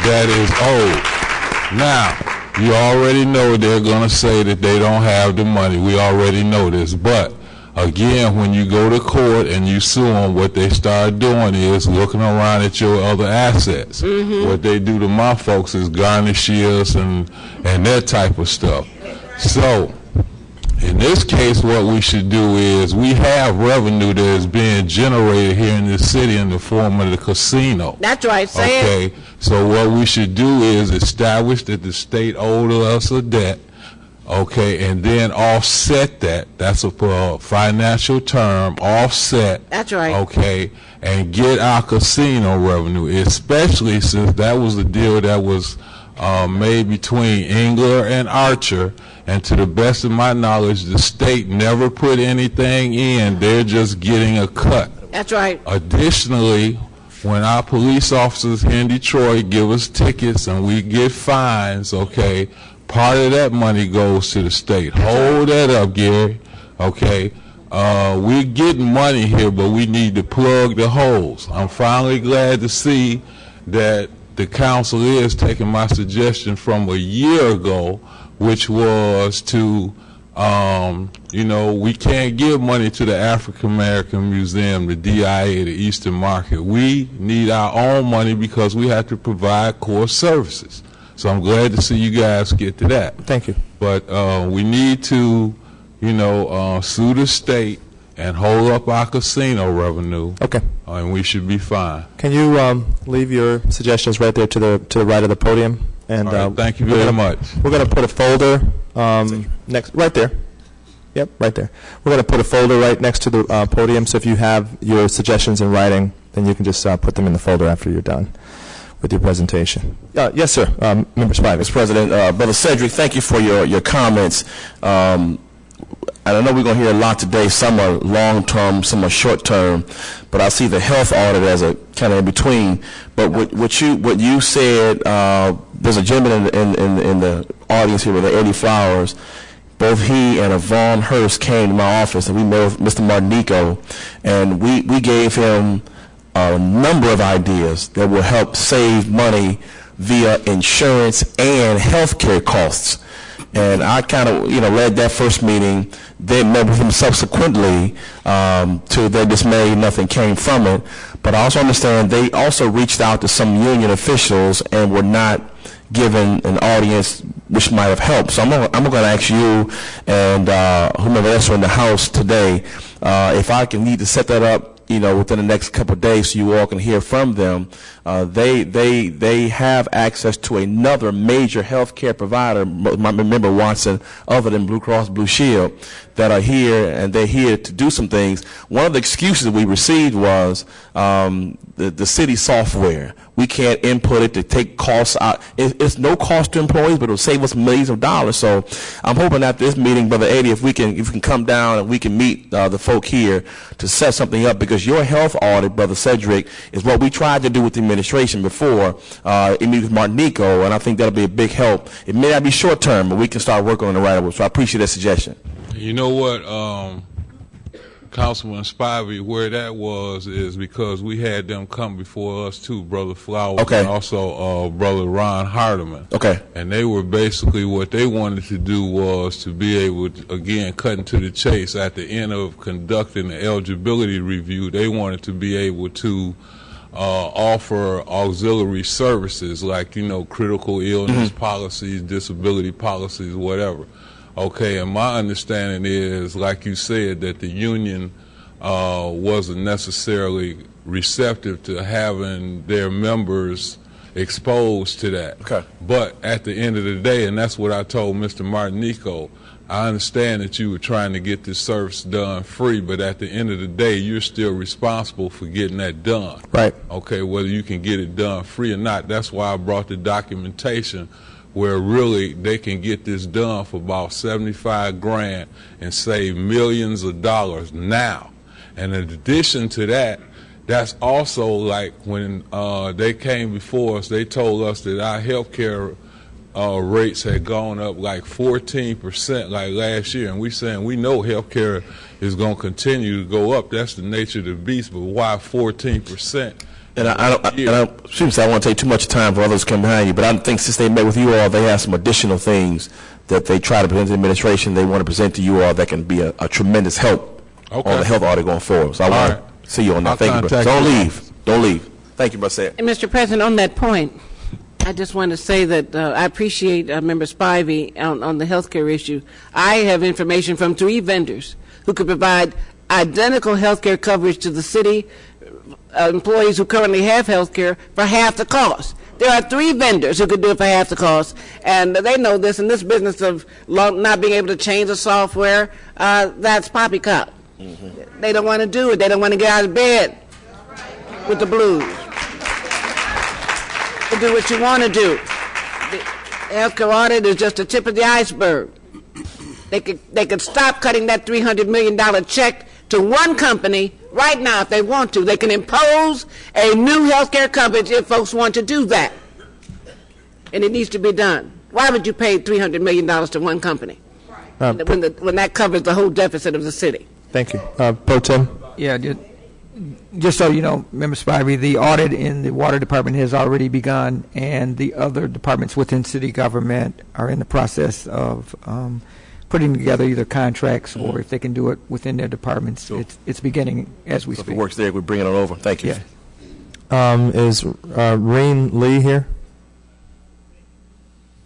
that is owed. Now, you already know they're going to say that they don't have the money. We already know this. But, again, when you go to court and you sue them, what they start doing is looking around at your other assets. What they do to my folks is garnish us and that type of stuff. So, in this case, what we should do is we have revenue that is being generated here in this city in the form of the casino. That's right, say okay, so what we should do is establish that the state owed us a debt, okay, and then offset that. That's a financial term, offset. That's right. Okay, and get our casino revenue, especially since that was the deal that was made between Engler and Archer. And to the best of my knowledge, the state never put anything in. They're just getting a cut. That's right. Additionally, when our police officers here in Detroit give us tickets and we get fines, okay, part of that money goes to the state. Hold that up, Gary. Okay. We're getting money here, but we need to plug the holes. I'm finally glad to see that the council is taking my suggestion from a year ago, which was to, you know, we can't give money to the African American Museum, the DIA, the Eastern Market. We need our own money because we have to provide core services. So I'm glad to see you guys get to that. Thank you. But we need to, you know, sue the state and hold up our casino revenue. Okay. And we should be fine. Can you leave your suggestions right there to the right of the podium? And right, thank you very much. We're going to put a folder next, right there. Yep, right there. We're going to put a folder right next to the podium. So if you have your suggestions in writing, then you can just put them in the folder after you're done with your presentation. Yes, sir. Member Spivey. Mr. President, Brother Cedric, thank you for your comments. And I know we're going to hear a lot today. Some are long-term, some are short-term, but I see the health audit as a kind of in between. But what you said, there's a gentleman in the audience here with Eddie Flowers. Both he and Yvonne Hurst came to my office, and we met with Mr. Martinico, and we gave him a number of ideas that will help save money via insurance and health care costs. And I kind of, led that first meeting, then met with him subsequently. To their dismay, nothing came from it. But I also understand they also reached out to some union officials and were not given an audience which might have helped. So I'm going to ask you and whomever else are in the House today, if I can need to set that up, within the next couple of days, so you all can hear from them. They have access to another major health care provider, Member Watson, other than Blue Cross Blue Shield, that are here, and they're here to do some things. One of the excuses we received was the city software. We can't input it to take costs out. It's no cost to employees, but it'll save us millions of dollars. So I'm hoping after this meeting, Brother Eddie, if we can come down and we can meet the folk here to set something up, because your health audit, Brother Cedric, is what we tried to do with the administration before, with Martinico, and I think that'll be a big help. It may not be short term, but we can start working on it right away. So I appreciate that suggestion. You know what, Councilman Spivey, where that was is because we had them come before us too, Brother Flowers, okay, and also Brother Ron Hardiman. Okay. And they were basically, what they wanted to do was to be able to, again, cutting to the chase, at the end of conducting the eligibility review, they wanted to be able to offer auxiliary services like, critical illness policies, disability policies, whatever. Okay, and my understanding is, like you said, that the union wasn't necessarily receptive to having their members exposed to that. Okay. But at the end of the day, and that's what I told Mr. Martinico, I understand that you were trying to get this service done free, but at the end of the day, you're still responsible for getting that done. Right. Okay, whether you can get it done free or not. That's why I brought the documentation where really they can get this done for about $75,000 and save millions of dollars now. And in addition to that, that's also like when they came before us, they told us that our health care rates had gone up like 14% like last year, and we saying we know health care is going to continue to go up. That's the nature of the beast, but why 14%? And I want to take too much time for others to come behind you, but I think since they met with you all, they have some additional things that they try to present to the administration, they want to present to you all that can be a tremendous help on the health audit going forward. So I want to see you on that. Thank you, brother. Don't leave. Don't leave. Thank you, brother. And Mr. President, on that point, I just want to say that I appreciate Member Spivey on the health care issue. I have information from 3 vendors who could provide identical health care coverage to the city employees who currently have health care for half the cost. There are 3 vendors who could do it for half the cost, and they know this. And this business of not being able to change the software, that's poppycock. They don't want to do it. They don't want to get out of bed with the blues to do what you want to do. The health care audit is just the tip of the iceberg. They could stop cutting that $300 million check to one company right now if they want to. They can impose a new health care coverage if folks want to do that. And it needs to be done. Why would you pay $300 million to one company when that covers the whole deficit of the city? Thank you. Pro Tem? Yeah, just so you know, Member Spivey, the audit in the Water Department has already begun, and the other departments within city government are in the process of putting together either contracts or if they can do it within their departments. So it's beginning as we speak. If it works there, we bring it on over. Thank you. Yeah. Is Reen Lee here?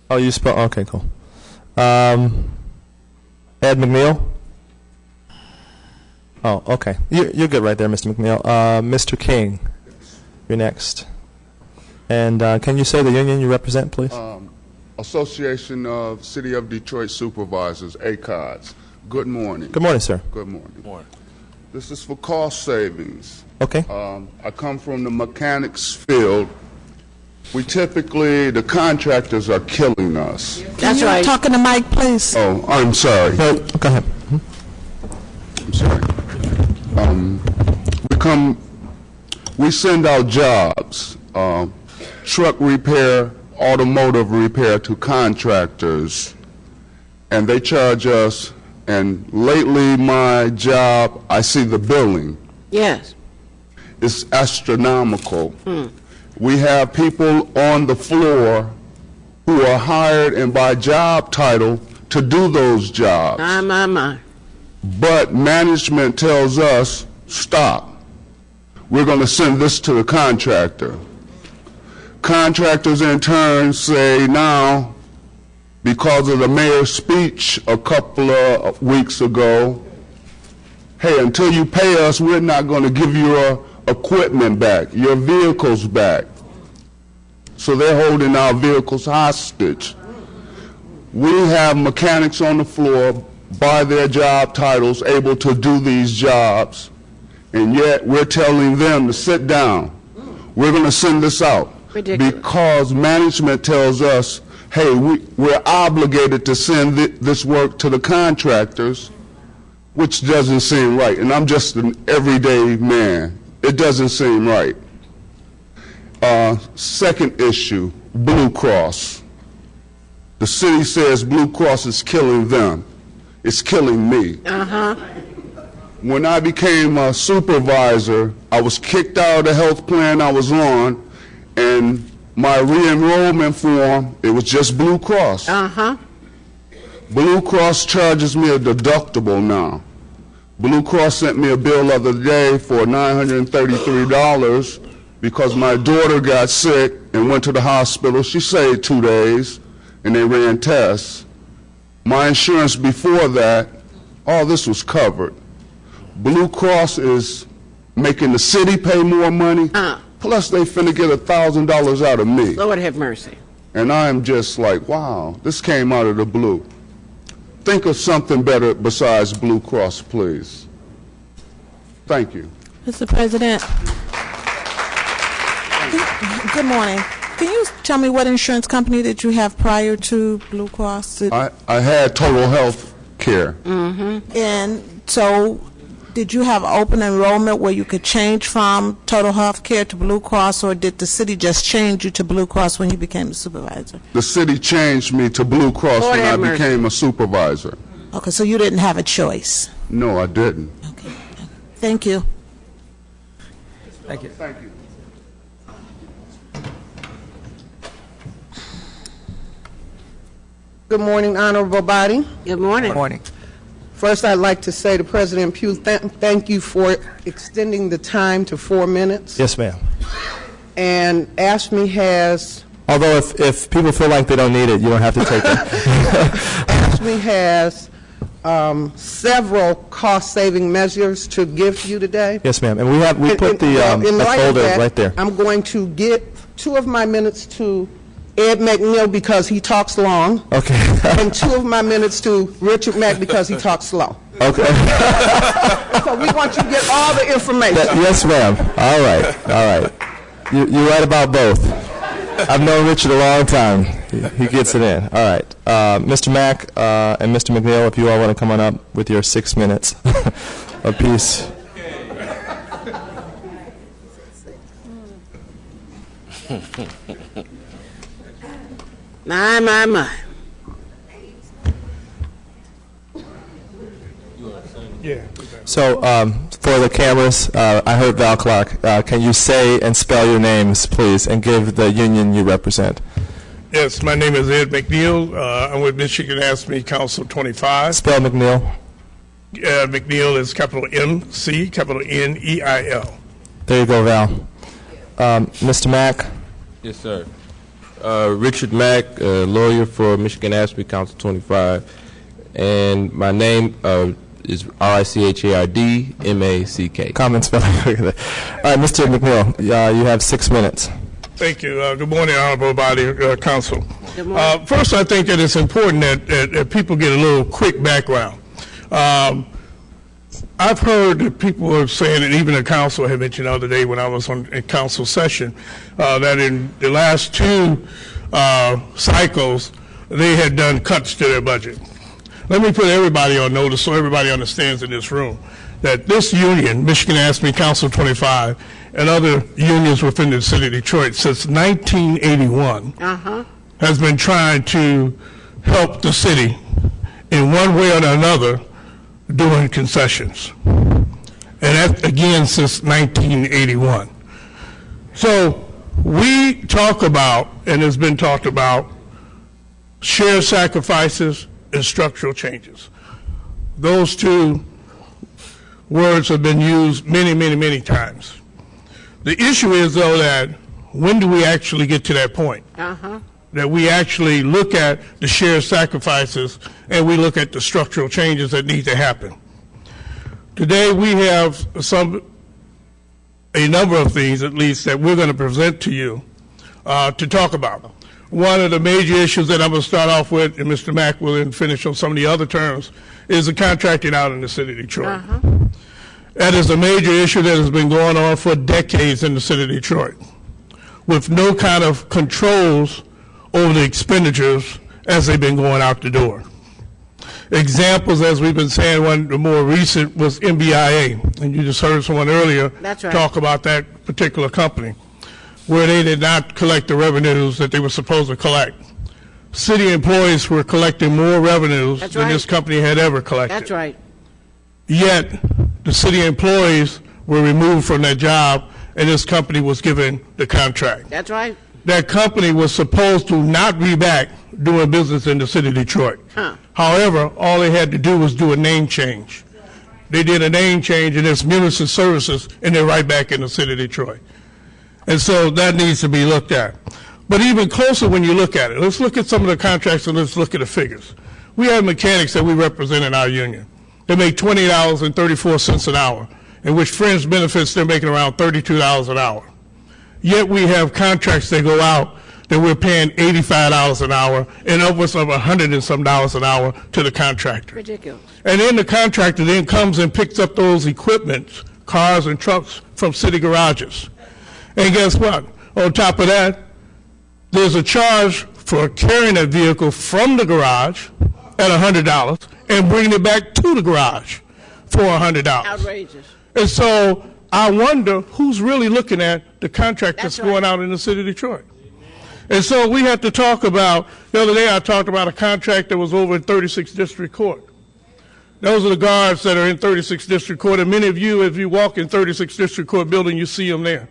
Oh, you spoke. Okay, cool. Ed McNeil? Oh, okay. You're good right there, Mr. McNeil. Mr. King, you're next. And can you say the union you represent, please? Association of City of Detroit Supervisors, ACODS. Good morning. Good morning, sir. Good morning. Good morning. This is for cost savings. Okay. I come from the mechanics field. We typically, the contractors are killing us. That's right. Talking to Mike, please. Oh, I'm sorry. Go ahead. I'm sorry. We send out jobs, truck repair, automotive repair to contractors, and they charge us, and lately my job, I see the billing. Yes. It's astronomical. We have people on the floor who are hired and by job title to do those jobs. My. But management tells us, stop. We're going to send this to the contractor. Contractors in turn say now, because of the mayor's speech a couple of weeks ago, hey, until you pay us, we're not going to give your equipment back, your vehicles back. So they're holding our vehicles hostage. We have mechanics on the floor by their job titles able to do these jobs, and yet we're telling them to sit down. We're going to send this out. Ridiculous. Because management tells us, hey, we're obligated to send this work to the contractors, which doesn't seem right. And I'm just an everyday man. It doesn't seem right. Second issue, Blue Cross. The city says Blue Cross is killing them. It's killing me. When I became a supervisor, I was kicked out of the health plan I was on, and my re-enrollment form, it was just Blue Cross. Blue Cross charges me a deductible now. Blue Cross sent me a bill the other day for $933 because my daughter got sick and went to the hospital. She stayed 2 days, and they ran tests. My insurance before that, all this was covered. Blue Cross is making the city pay more money, plus they finna get $1,000 out of me. Lord have mercy. And I am just like, wow, this came out of the blue. Think of something better besides Blue Cross, please. Thank you. Mr. President. Good morning. Can you tell me what insurance company did you have prior to Blue Cross? I had Total Health Care. And so did you have open enrollment where you could change from Total Health Care to Blue Cross, or did the city just change you to Blue Cross when you became a supervisor? The city changed me to Blue Cross Lord when I have mercy. became a supervisor. Okay, so you didn't have a choice. No, I didn't. Thank you. Thank you. Thank you. Good morning, honorable body. Good morning. Good morning. First, I'd like to say to President Pugh, thank you for extending the time to 4 minutes. Yes, ma'am. And AFSCME has Although if people feel like they don't need it, you don't have to take it. AFSCME has several cost-saving measures to give to you today. Yes, ma'am. And we put the light of folder that, right there. I'm going to get 2 of my minutes to Ed McNeil because he talks long. Okay. And 2 of my minutes to Richard Mack because he talks slow. Okay. So we want you to get all the information. Yes, ma'am. All right. All right. You're right about both. I've known Richard a long time. He gets it in. All right. Mr. Mack and Mr. McNeil, if you all want to come on up with your 6 minutes apiece. My. Yeah. So for the cameras, I heard Val Clark. Can you say and spell your names, please, and give the union you represent? Yes, my name is Ed McNeil. I'm with Michigan AFSCME Council 25. Spell McNeil. McNeil is capital M-C, capital N-E-I-L. There you go, Val. Mr. Mack. Yes, sir. Richard Mack, lawyer for Michigan AFSCME Council 25. And my name is R-I-C-H-A-R-D-M-A-C-K. Common spelling. All right, Mr. McNeil, you have 6 minutes. Thank you. Good morning, honorable body, council. Good morning. First, I think that it's important that people get a little quick background. I've heard that people are saying, and even the council had mentioned the other day when I was on a council session, that in the last 2 cycles, they had done cuts to their budget. Let me put everybody on notice so everybody understands in this room that this union, Michigan AFSCME Council 25, and other unions within the city of Detroit since 1981 has been trying to help the city in one way or another doing concessions. And that, again, since 1981. So we talk about, and has been talked about, shared sacrifices and structural changes. Those 2 words have been used many, many, many times. The issue is, though, that when do we actually get to that point? That we actually look at the shared sacrifices and we look at the structural changes that need to happen. Today we have a number of things, at least, that we're going to present to you to talk about. One of the major issues that I'm going to start off with, and Mr. Mack will then finish on some of the other terms, is the contracting out in the city of Detroit. That is a major issue that has been going on for decades in the city of Detroit, with no kind of controls over the expenditures as they've been going out the door. Examples, as we've been saying, one the more recent was MBIA, and you just heard someone earlier talk about that particular company, where they did not collect the revenues that they were supposed to collect. City employees were collecting more revenues than this company had ever collected. That's right. Yet, the city employees were removed from their job, and this company was given the contract. That's right. That company was supposed to not be back doing business in the city of Detroit. However, all they had to do was do a name change. They did a name change, and it's Municipal Services, and they're right back in the city of Detroit. And so that needs to be looked at. But even closer when you look at it, let's look at some of the contracts and let's look at the figures. We have mechanics that we represent in our union. They make $20.34 an hour, in which fringe benefits they're making around $32 an hour. Yet we have contracts that go out that we're paying $85 an hour and upwards of $100 and some dollars an hour to the contractor. Ridiculous. And then the contractor then comes and picks up those equipment, cars and trucks from city garages. And guess what? On top of that, there's a charge for carrying a vehicle from the garage at $100 and bringing it back to the garage for $100. Outrageous. And so I wonder who's really looking at the contract that's going out in the city of Detroit. And so we have to talk about, the other day I talked about a contract that was over in 36th District Court. Those are the guards that are in 36th District Court, and many of you, if you walk in 36th District Court building, you see them there.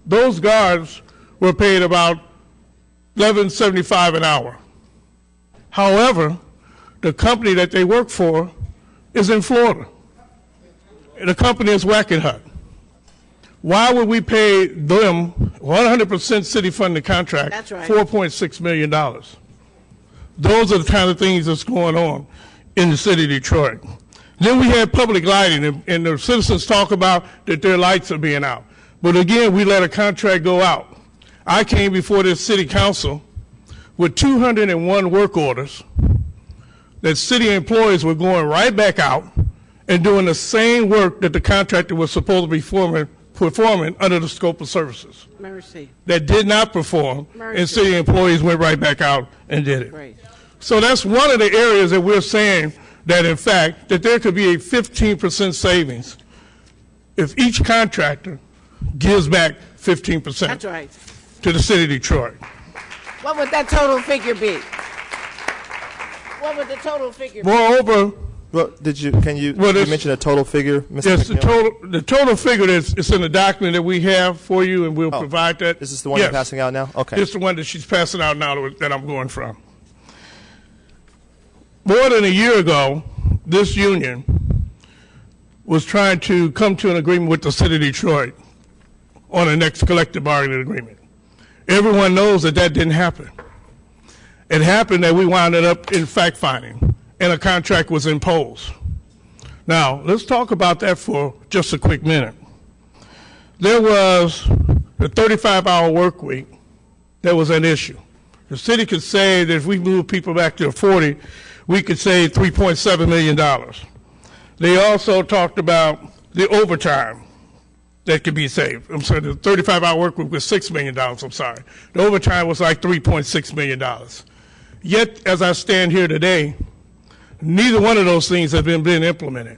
Those guards were paid about $11.75 an hour. However, the company that they work for is in Florida. The company is Wackenhut. Why would we pay them 100% city-funded contract, That's right. $4.6 million? Those are the kind of things that's going on in the city of Detroit. Then we had public lighting, and the citizens talk about that their lights are being out. But again, we let a contract go out. I came before this city council with 201 work orders that city employees were going right back out and doing the same work that the contractor was supposed to be performing under the scope of services. Mercy. That did not perform, and city employees went right back out and did it. Great. So that's one of the areas that we're saying that, in fact, that there could be a 15% savings if each contractor gives back 15% That's right. to the city of Detroit. What would that total figure be? What would the total figure be? Moreover, you mention a total figure, Mr. yes, McNeil? the total figure is in the document that we have for you, and we'll provide that. Is this the one you're passing out now? Okay. This is the one that she's passing out now that I'm going from. More than a year ago, this union was trying to come to an agreement with the city of Detroit on the next collective bargaining agreement. Everyone knows that that didn't happen. It happened that we wound up in fact-finding, and a contract was imposed. Now, let's talk about that for just a quick minute. There was the 35-hour work week that was an issue. The city could say that if we move people back to 40, we could save $3.7 million. They also talked about the overtime that could be saved. I'm sorry, the 35-hour work week was $6 million, I'm sorry. The overtime was like $3.6 million. Yet, as I stand here today, neither one of those things have been implemented.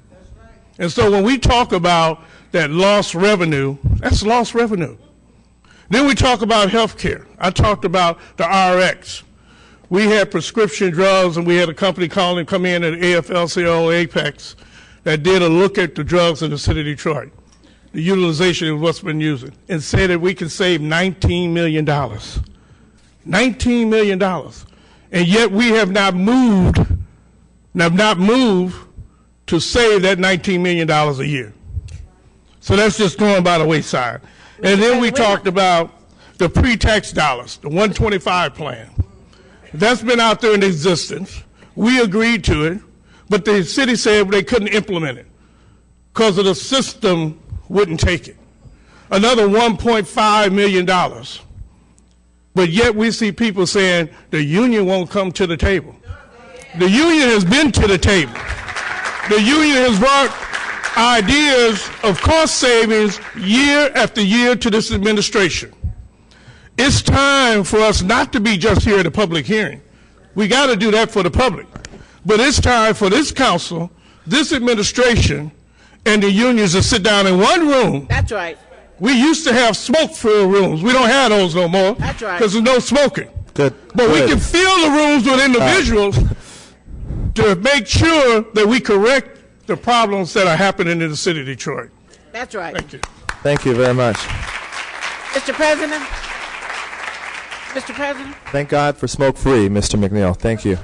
And so when we talk about that lost revenue, that's lost revenue. Then we talk about health care. I talked about the RX. We had prescription drugs, and we had a company come in at AFL-CIO Apex that did a look at the drugs in the city of Detroit, the utilization of what's been used, and said that we can save $19 million. $19 million. And yet we have not moved to save that $19 million a year. So that's just going by the wayside. And then we talked about the pre-tax dollars, the 125 plan. That's been out there in existence. We agreed to it, but the city said they couldn't implement it because of the system wouldn't take it. Another $1.5 million. But yet we see people saying the union won't come to the table. The union has been to the table. The union has brought ideas of cost savings year after year to this administration. It's time for us not to be just here at a public hearing. We got to do that for the public. But it's time for this council, this administration, and the unions to sit down in one room. That's right. We used to have smoke-filled rooms. We don't have those no more. That's right. Because there's no smoking. Good. But we can fill the rooms with individuals to make sure that we correct the problems that are happening in the city of Detroit. That's right. Thank you. Thank you very much. Mr. President? Mr. President? Thank God for smoke-free, Mr. McNeil. Thank you.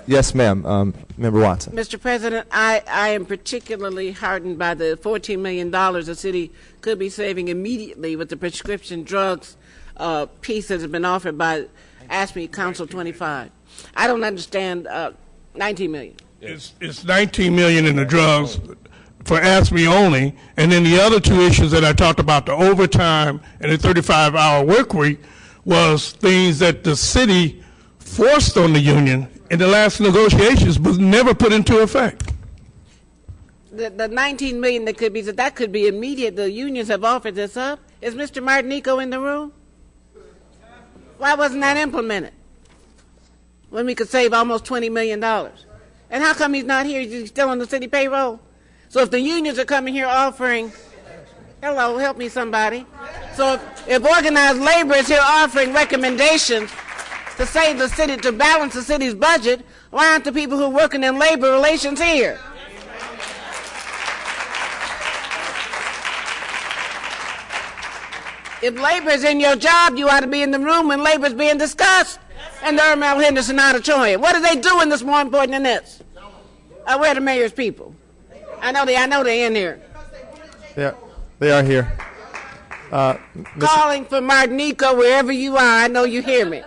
Yes, ma'am. Member Watson. Mr. President, I am particularly heartened by the $14 million the city could be saving immediately with the prescription drugs piece that has been offered by ASME Council 25. I don't understand $19 million. It's $19 million in the drugs for ASME only, and then the other two issues that I talked about, the overtime and the 35-hour work week, was things that the city forced on the union in the last negotiations but never put into effect. The $19 million that could be immediate. The unions have offered this up. Is Mr. Martinico in the room? Why wasn't that implemented when we could save almost $20 million? And how come he's not here? He's still on the city payroll? So if the unions are coming here offering, hello, help me somebody. So if organized labor is here offering recommendations to save the city, to balance the city's budget, why aren't the people who are working in labor relations here? If labor is in your job, you ought to be in the room when labor is being discussed in the Irma L. Henderson Auditorium. What are they doing that's more important than this? Where are the mayor's people? I know they're in here. They are here. Calling for Martinico wherever you are. I know you hear me.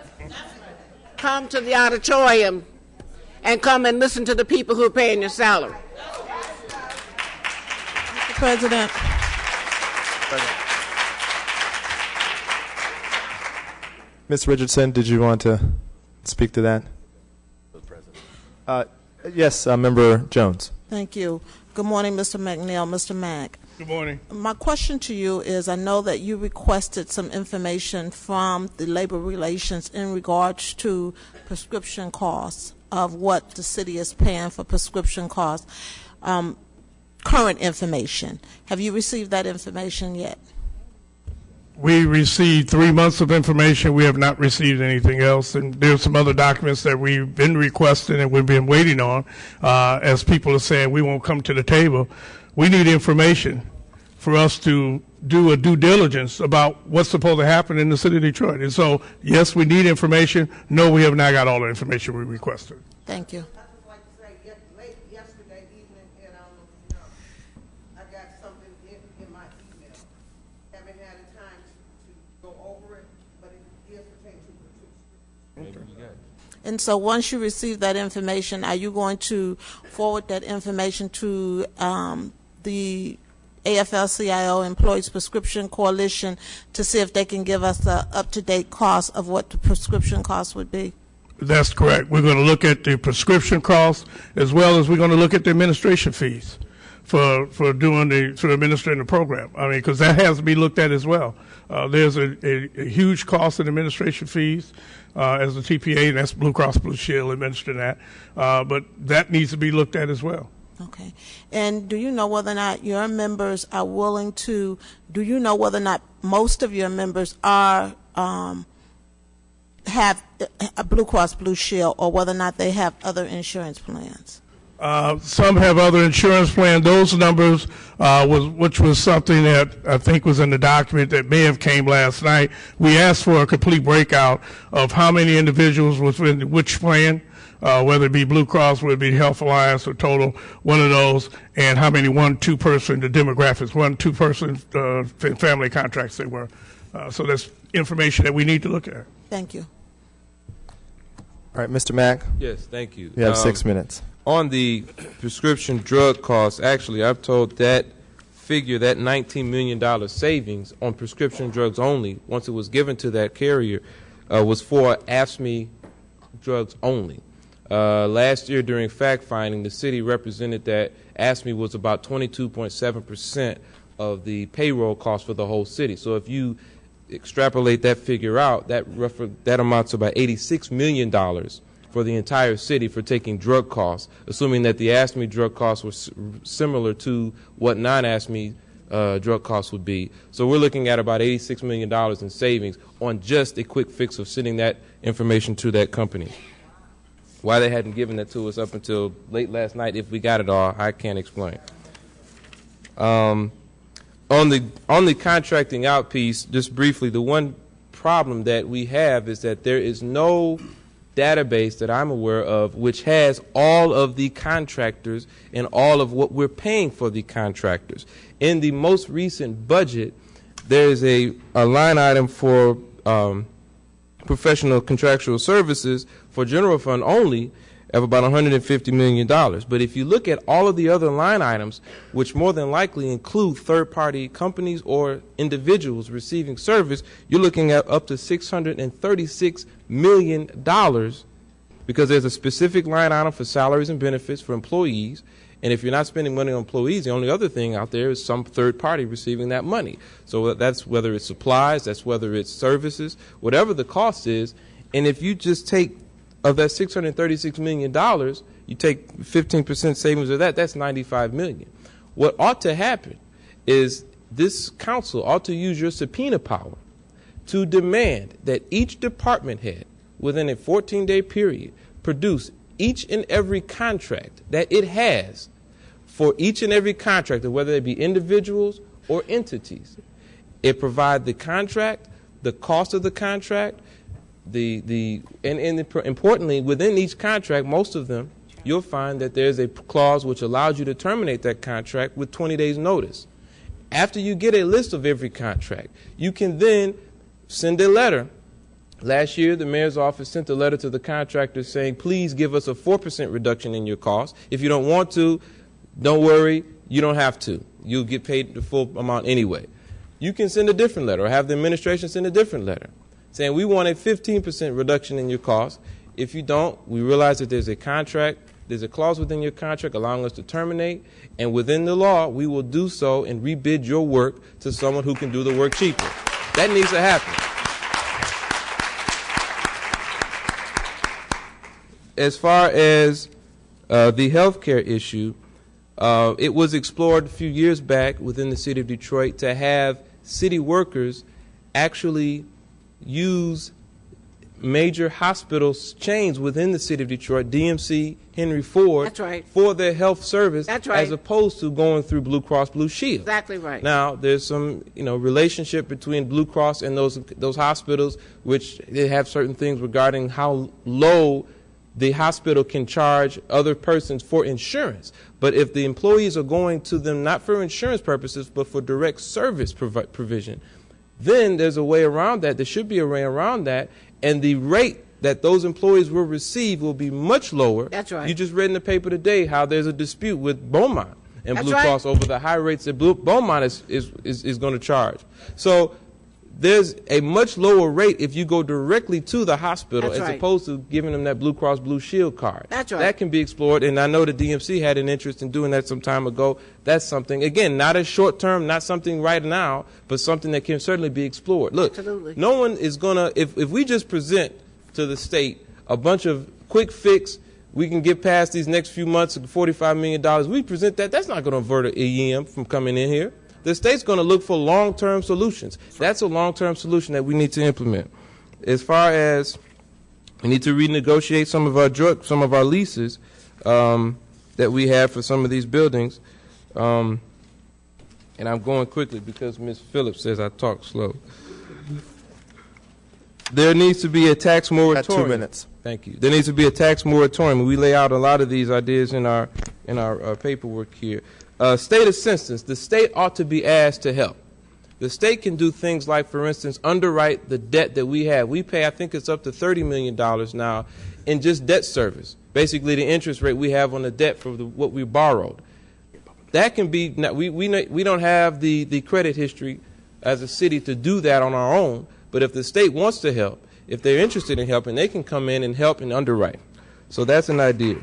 Come to the auditorium and come and listen to the people who are paying your salary. Mr. President. Ms. Richardson, did you want to speak to that? Yes, Member Jones. Thank you. Good morning, Mr. McNeil. Mr. Mack. Good morning. My question to you is, I know that you requested some information from the labor relations in regards to prescription costs of what the city is paying for prescription costs. Current information. Have you received that information yet? We received 3 months of information. We have not received anything else. And there's some other documents that we've been requesting and we've been waiting on. As people are saying, we won't come to the table. We need information for us to do a due diligence about what's supposed to happen in the city of Detroit. And so, yes, we need information. No, we have not got all the information we requested. Thank you. Yesterday evening, and I got something in my email. Haven't had a time to go over it, but it is pertaining to the And so once you receive that information, are you going to forward that information to the AFL-CIO Employees Prescription Coalition to see if they can give us the up-to-date cost of what the prescription cost would be? That's correct. We're going to look at the prescription costs as well as we're going to look at the administration fees for administering the program. I mean, because that has to be looked at as well. There's a huge cost in administration fees as the TPA, and that's Blue Cross Blue Shield administering that. But that needs to be looked at as well. Okay. And do you know whether or not your members are willing to, do you know whether or not most of your members are have a Blue Cross Blue Shield, or whether or not they have other insurance plans? Some have other insurance plans. Those numbers, which was something that I think was in the document that may have came last night. We asked for a complete breakout of how many individuals was in which plan, whether it be Blue Cross, whether it be Health Alliance, or Total, one of those, and how many 1-2 person, the demographics, 1-2 person family contracts they were. So that's information that we need to look at. Thank you. All right, Mr. Mack. Yes, thank you. You have 6 minutes. On the prescription drug costs, actually, I've told that figure, that $19 million savings on prescription drugs only, once it was given to that carrier, was for AFSCME drugs only. Last year during fact-finding, the city represented that AFSCME was about 22.7% of the payroll cost for the whole city. So if you extrapolate that figure out, that amounts to about $86 million for the entire city for taking drug costs, assuming that the AFSCME drug costs were similar to what non-AFSCME drug costs would be. So we're looking at about $86 million in savings on just a quick fix of sending that information to that company. Why they hadn't given that to us up until late last night, if we got it all, I can't explain. On the contracting out piece, just briefly, the one problem that we have is that there is no database that I'm aware of which has all of the contractors and all of what we're paying for the contractors. In the most recent budget, there is a line item for professional contractual services for general fund only of about $150 million. But if you look at all of the other line items, which more than likely include third-party companies or individuals receiving service, you're looking at up to $636 million, because there's a specific line item for salaries and benefits for employees. And if you're not spending money on employees, the only other thing out there is some third party receiving that money. So that's whether it's supplies, that's whether it's services, whatever the cost is. And if you just take of that $636 million, you take 15% savings of that, that's $95 million. What ought to happen is this council ought to use your subpoena power to demand that each department head within a 14-day period produce each and every contract that it has for each and every contractor, whether they be individuals or entities. It provides the contract, the cost of the contract, importantly, within each contract, most of them, you'll find that there's a clause which allows you to terminate that contract with 20 days notice. After you get a list of every contract, you can then send a letter. Last year, the mayor's office sent a letter to the contractors saying, please give us a 4% reduction in your costs. If you don't want to, don't worry, you don't have to. You'll get paid the full amount anyway. You can send a different letter or have the administration send a different letter saying we want a 15% reduction in your costs. If you don't, we realize that there's a contract, there's a clause within your contract allowing us to terminate, and within the law, we will do so and rebid your work to someone who can do the work cheaper. That needs to happen. As far as the health care issue, it was explored a few years back within the city of Detroit to have city workers actually use major hospital chains within the city of Detroit, DMC, Henry Ford, That's right. for their health service, That's right. as opposed to going through Blue Cross Blue Shield. Exactly right. Now, there's some relationship between Blue Cross and those hospitals, which they have certain things regarding how low the hospital can charge other persons for insurance. But if the employees are going to them not for insurance purposes, but for direct service provision, then there's a way around that. There should be a way around that, and the rate that those employees will receive will be much lower. That's right. You just read in the paper today how there's a dispute with Beaumont and That's Blue right. Cross over the high rates that Beaumont is going to charge. So there's a much lower rate if you go directly to the hospital That's as right. opposed to giving them that Blue Cross Blue Shield card. That's right. That can be explored, and I know the DMC had an interest in doing that some time ago. That's something, again, not as short term, not something right now, but something that can certainly be explored. Look, Absolutely. no one is going to, if we just present to the state a bunch of quick fix, we can get past these next few months of $45 million, we present that, that's not going to avert an EM from coming in here. The state's going to look for long-term solutions. That's a long-term solution that we need to implement. As far as we need to renegotiate some of our leases that we have for some of these buildings, and I'm going quickly because Ms. Phillips says I talk slow. There needs to be a tax moratorium. 2 minutes. Thank you. There needs to be a tax moratorium. We lay out a lot of these ideas in our paperwork here. State assistance. The state ought to be asked to help. The state can do things like, for instance, underwrite the debt that we have. We pay, I think it's up to $30 million now in just debt service, basically the interest rate we have on the debt for what we borrowed. That can be, we don't have the credit history as a city to do that on our own, but if the state wants to help, if they're interested in helping, they can come in and help and underwrite. So that's an idea.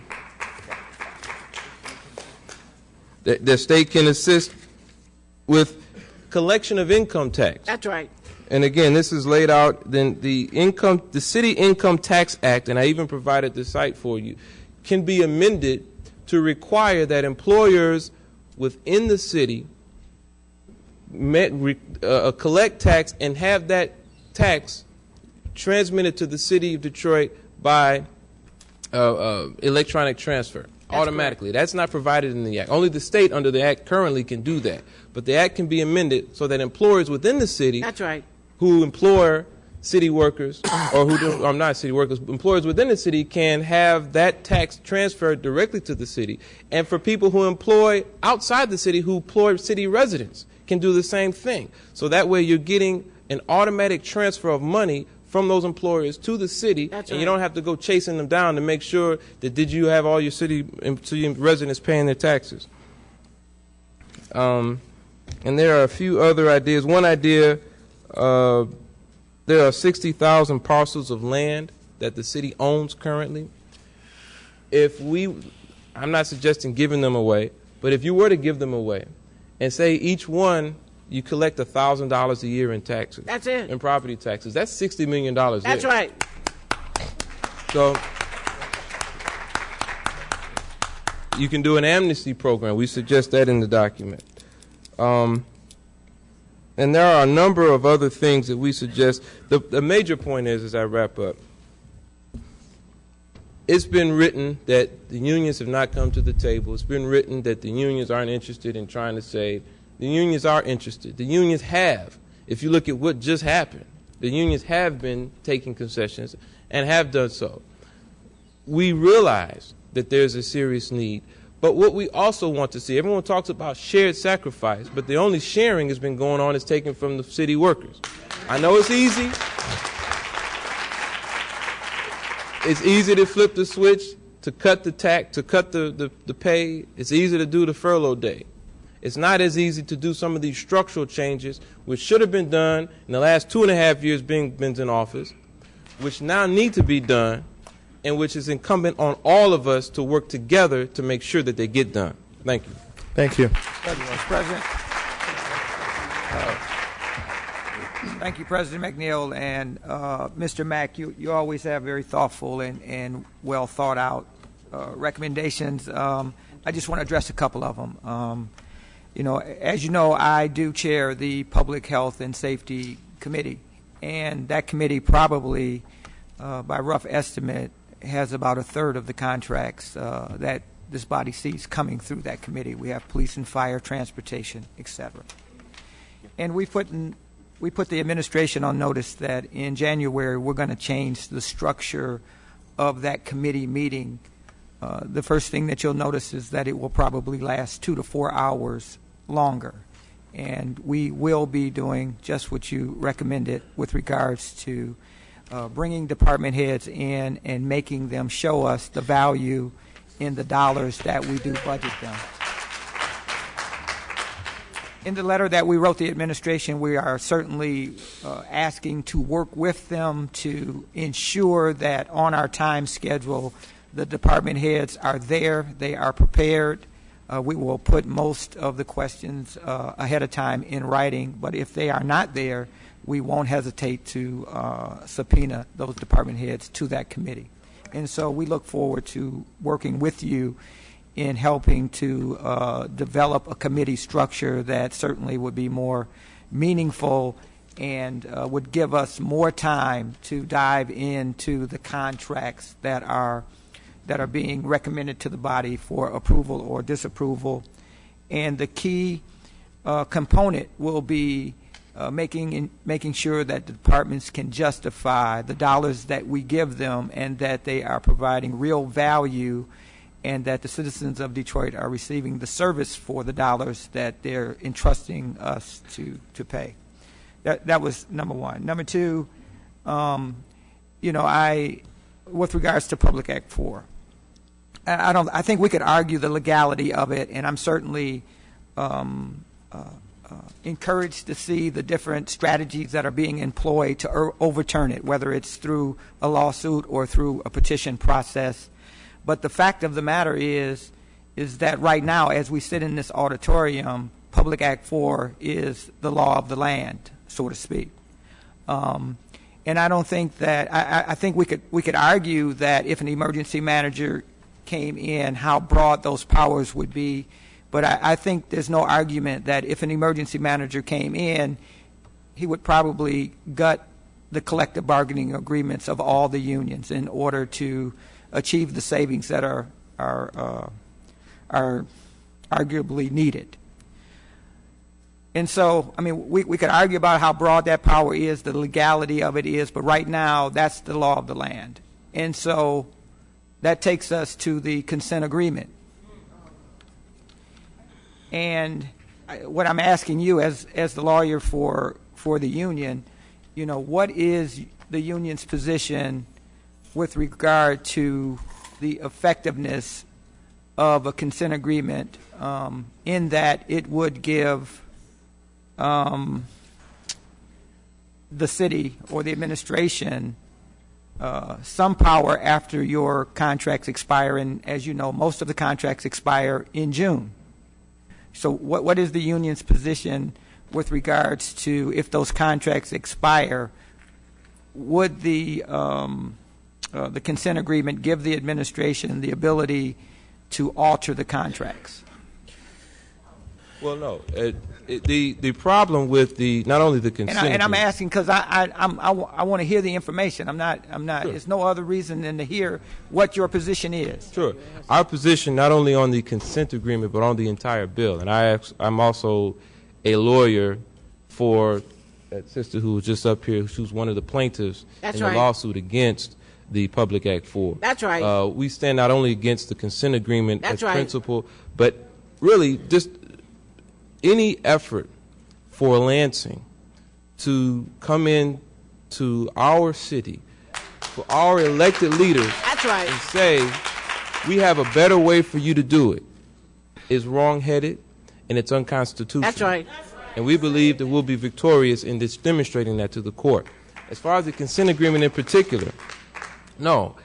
The state can assist with collection of income tax. That's right. And again, this is laid out. Then the City Income Tax Act, and I even provided the site for you, can be amended to require that employers within the city collect tax and have that tax transmitted to the city of Detroit by electronic transfer. Automatically. Correct. That's not provided in the Act. Only the state under the Act currently can do that. But the Act can be amended so that employers within the city That's right. who employ city workers, or who are not city workers, employers within the city can have that tax transferred directly to the city. And for people who employ outside the city, who employ city residents, can do the same thing. So that way you're getting an automatic transfer of money from those employers to the city, That's and right. you don't have to go chasing them down to make sure that did you have all your city residents paying their taxes. And there are a few other ideas. One idea, there are 60,000 parcels of land that the city owns currently. I'm not suggesting giving them away, but if you were to give them away and say each one you collect $1,000 a year in taxes. That's it. In property taxes. That's $60 million. That's right. So you can do an amnesty program. We suggest that in the document. And there are a number of other things that we suggest. The major point is, as I wrap up, it's been written that the unions have not come to the table. It's been written that the unions aren't interested in trying to save. The unions are interested. The unions have. If you look at what just happened, the unions have been taking concessions and have done so. We realize that there's a serious need. But what we also want to see, everyone talks about shared sacrifice, but the only sharing has been going on is taken from the city workers. I know it's easy. It's easy to flip the switch, to cut the tax, to cut the pay. It's easy to do the furlough day. It's not as easy to do some of these structural changes, which should have been done in the last 2.5 years Ben's in office, which now need to be done, and which is incumbent on all of us to work together to make sure that they get done. Thank you. Thank you. Thank you, Mr. President. Thank you, President McNeil. And Mr. Mack, you always have very thoughtful and well thought out recommendations. I just want to address a couple of them. As you know, I do chair the Public Health and Safety Committee, and that committee probably, by rough estimate, has about a third of the contracts that this body sees coming through that committee. We have police and fire, transportation, etc. And we put the administration on notice that in January we're going to change the structure of that committee meeting. The first thing that you'll notice is that it will probably last 2 to 4 hours longer. And we will be doing just what you recommended with regards to bringing department heads in and making them show us the value in the dollars that we do budget them. In the letter that we wrote the administration, we are certainly asking to work with them to ensure that on our time schedule, the department heads are there, they are prepared. We will put most of the questions ahead of time in writing, but if they are not there, we won't hesitate to subpoena those department heads to that committee. And so we look forward to working with you in helping to develop a committee structure that certainly would be more meaningful and would give us more time to dive into the contracts that are being recommended to the body for approval or disapproval. And the key component will be making sure that the departments can justify the dollars that we give them and that they are providing real value and that the citizens of Detroit are receiving the service for the dollars that they're entrusting us to pay. That was number one. Number two, with regards to Public Act 4, I think we could argue the legality of it, and I'm certainly encouraged to see the different strategies that are being employed to overturn it, whether it's through a lawsuit or through a petition process. But the fact of the matter is that right now, as we sit in this auditorium, Public Act 4 is the law of the land, so to speak. And I don't think that I think we could argue that if an emergency manager came in, how broad those powers would be. But I think there's no argument that if an emergency manager came in, he would probably gut the collective bargaining agreements of all the unions in order to achieve the savings that are arguably needed. And so, I mean, we could argue about how broad that power is, the legality of it is, but right now, that's the law of the land. And so that takes us to the consent agreement. And what I'm asking you as the lawyer for the union, what is the union's position with regard to the effectiveness of a consent agreement in that it would give the city or the administration some power after your contracts expire, and as you know, most of the contracts expire in June. So what is the union's position with regards to if those contracts expire, would the consent agreement give the administration the ability to alter the contracts? Well, no. The problem with not only the consent and I'm asking because I want to hear the information. I'm not. Sure. There's no other reason than to hear what your position is. Sure. Our position not only on the consent agreement but on the entire bill. And I'm also a lawyer for that sister who was just up here, who's one of the plaintiffs in the lawsuit against the Public Act 4. That's right. We stand not only against the consent agreement as principle, but really just any effort for Lansing to come in to our city, for our elected leaders and say, we have a better way for you to do it, is wrong-headed and it's unconstitutional. That's right. And we believe that we'll be victorious in this demonstrating that to the court. As far as the consent agreement in particular, no.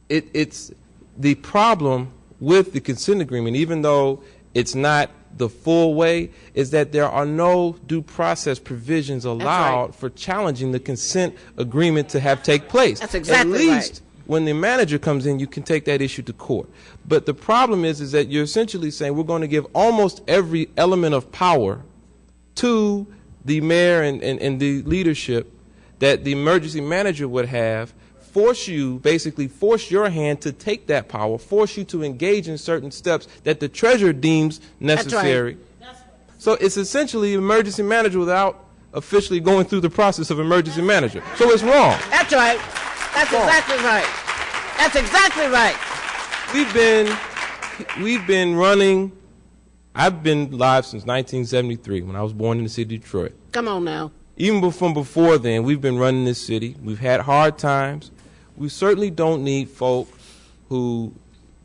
It's the problem with the consent agreement, even though it's not the full way, is that there are no due process provisions allowed for challenging the consent agreement to have take place. That's exactly At least when the manager comes in, you can take that issue to court. But the problem is that you're essentially saying we're going to give almost every element of power to the mayor and the leadership that the emergency manager would have, force your hand to take that power, force you to engage in certain steps that the treasurer deems necessary. That's right. So it's essentially emergency manager without officially going through the process of emergency manager. So it's wrong. That's right. That's exactly right. That's exactly right. We've been running. I've been live since 1973 when I was born in the city of Detroit. Come on now. Even before then, we've been running this city. We've had hard times. We certainly don't need folk who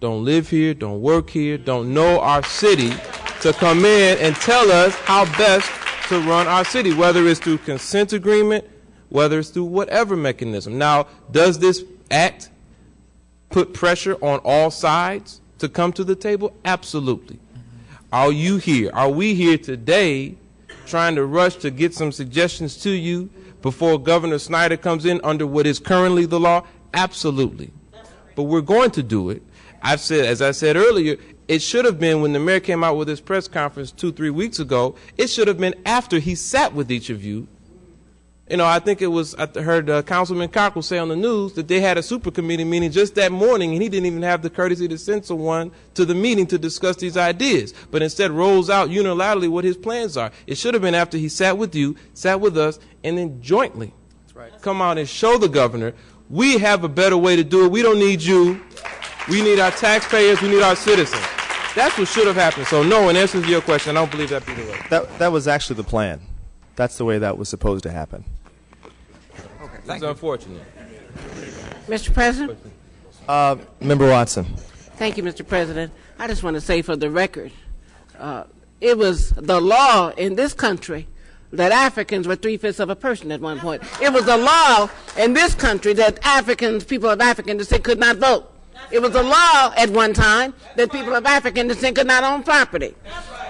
don't live here, don't work here, don't know our city to come in and tell us how best to run our city, whether it's through consent agreement, whether it's through whatever mechanism. Now, does this act put pressure on all sides to come to the table? Absolutely. Are you here? Are we here today trying to rush to get some suggestions to you before Governor Snyder comes in under what is currently the law? Absolutely. But we're going to do it. As I said earlier, it should have been when the mayor came out with his press conference 2-3 weeks ago, it should have been after he sat with each of you. I think I heard Councilman Cockrell say on the news that they had a super committee meeting just that morning, and he didn't even have the courtesy to send someone to the meeting to discuss these ideas, but instead rolls out unilaterally what his plans are. It should have been after he sat with you, sat with us, and then jointly come out and show the governor, we have a better way to do it. We don't need you. We need our taxpayers. We need our citizens. That's what should have happened. So, no, in answer to your question, I don't believe that'd be the way. That was actually the plan. That's the way that was supposed to happen. It's unfortunate. Mr. President? Member Watson. Thank you, Mr. President. I just want to say for the record, it was the law in this country that Africans were 3/5 of a person at one point. It was the law in this country that Africans, people of African descent, could not vote. It was a law at one time that people of African descent could not own property.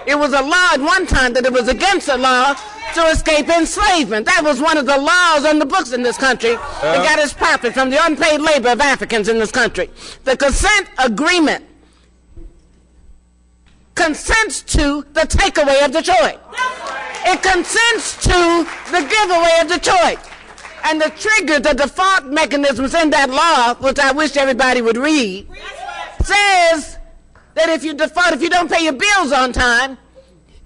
It was a law at one time that it was against the law to escape enslavement. That was one of the laws on the books in this country that got its profit from the unpaid labor of Africans in this country. The consent agreement consents to the takeaway of Detroit. It consents to the giveaway of Detroit. And the trigger, the default mechanisms in that law, which I wish everybody would read, says that if you default, if you don't pay your bills on time,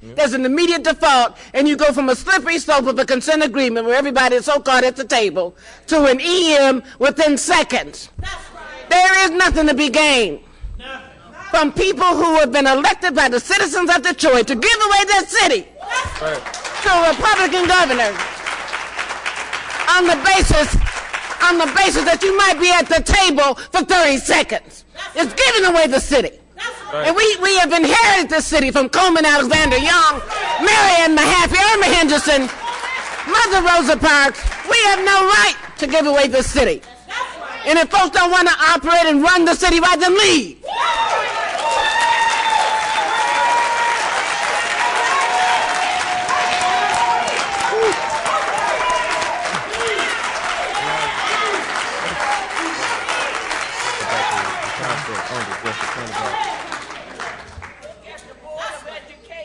there's an immediate default, and you go from a slippery slope of a consent agreement where everybody is so-called at the table to an EM within seconds. There is nothing to be gained from people who have been elected by the citizens of Detroit to give away their city to a Republican governor on the basis that you might be at the table for 30 seconds. It's giving away the city. And we have inherited this city from Coleman Alexander Young, Marion Mahaffey, Irma Henderson, Mother Rosa Parks. We have no right to give away this city. And if folks don't want to operate and run the city right, then leave.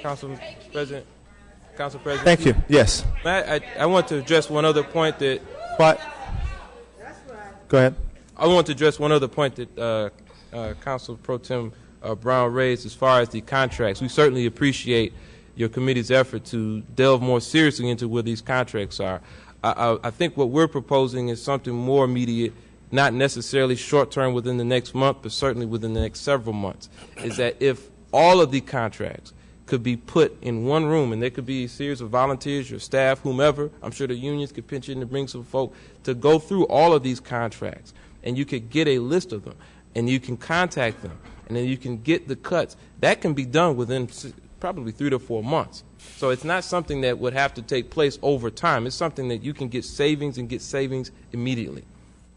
Council President. Thank you. Yes. I want to address one other point that. What? Go ahead. I want to address one other point that Council Pro Tem Brown raised as far as the contracts. We certainly appreciate your committee's effort to delve more seriously into where these contracts are. I think what we're proposing is something more immediate, not necessarily short-term within the next month, but certainly within the next several months, is that if all of the contracts could be put in one room, and there could be a series of volunteers, your staff, whomever, I'm sure the unions could pinch in to bring some folk to go through all of these contracts, and you could get a list of them, and you can contact them, and then you can get the cuts. That can be done within probably 3 to 4 months. So it's not something that would have to take place over time. It's something that you can get savings and get savings immediately.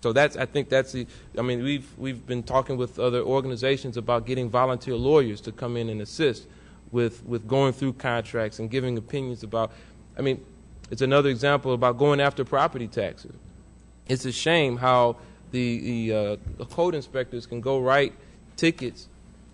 So I think that's the. I mean, we've been talking with other organizations about getting volunteer lawyers to come in and assist with going through contracts and giving opinions about. I mean, it's another example about going after property taxes. It's a shame how the code inspectors can go write tickets,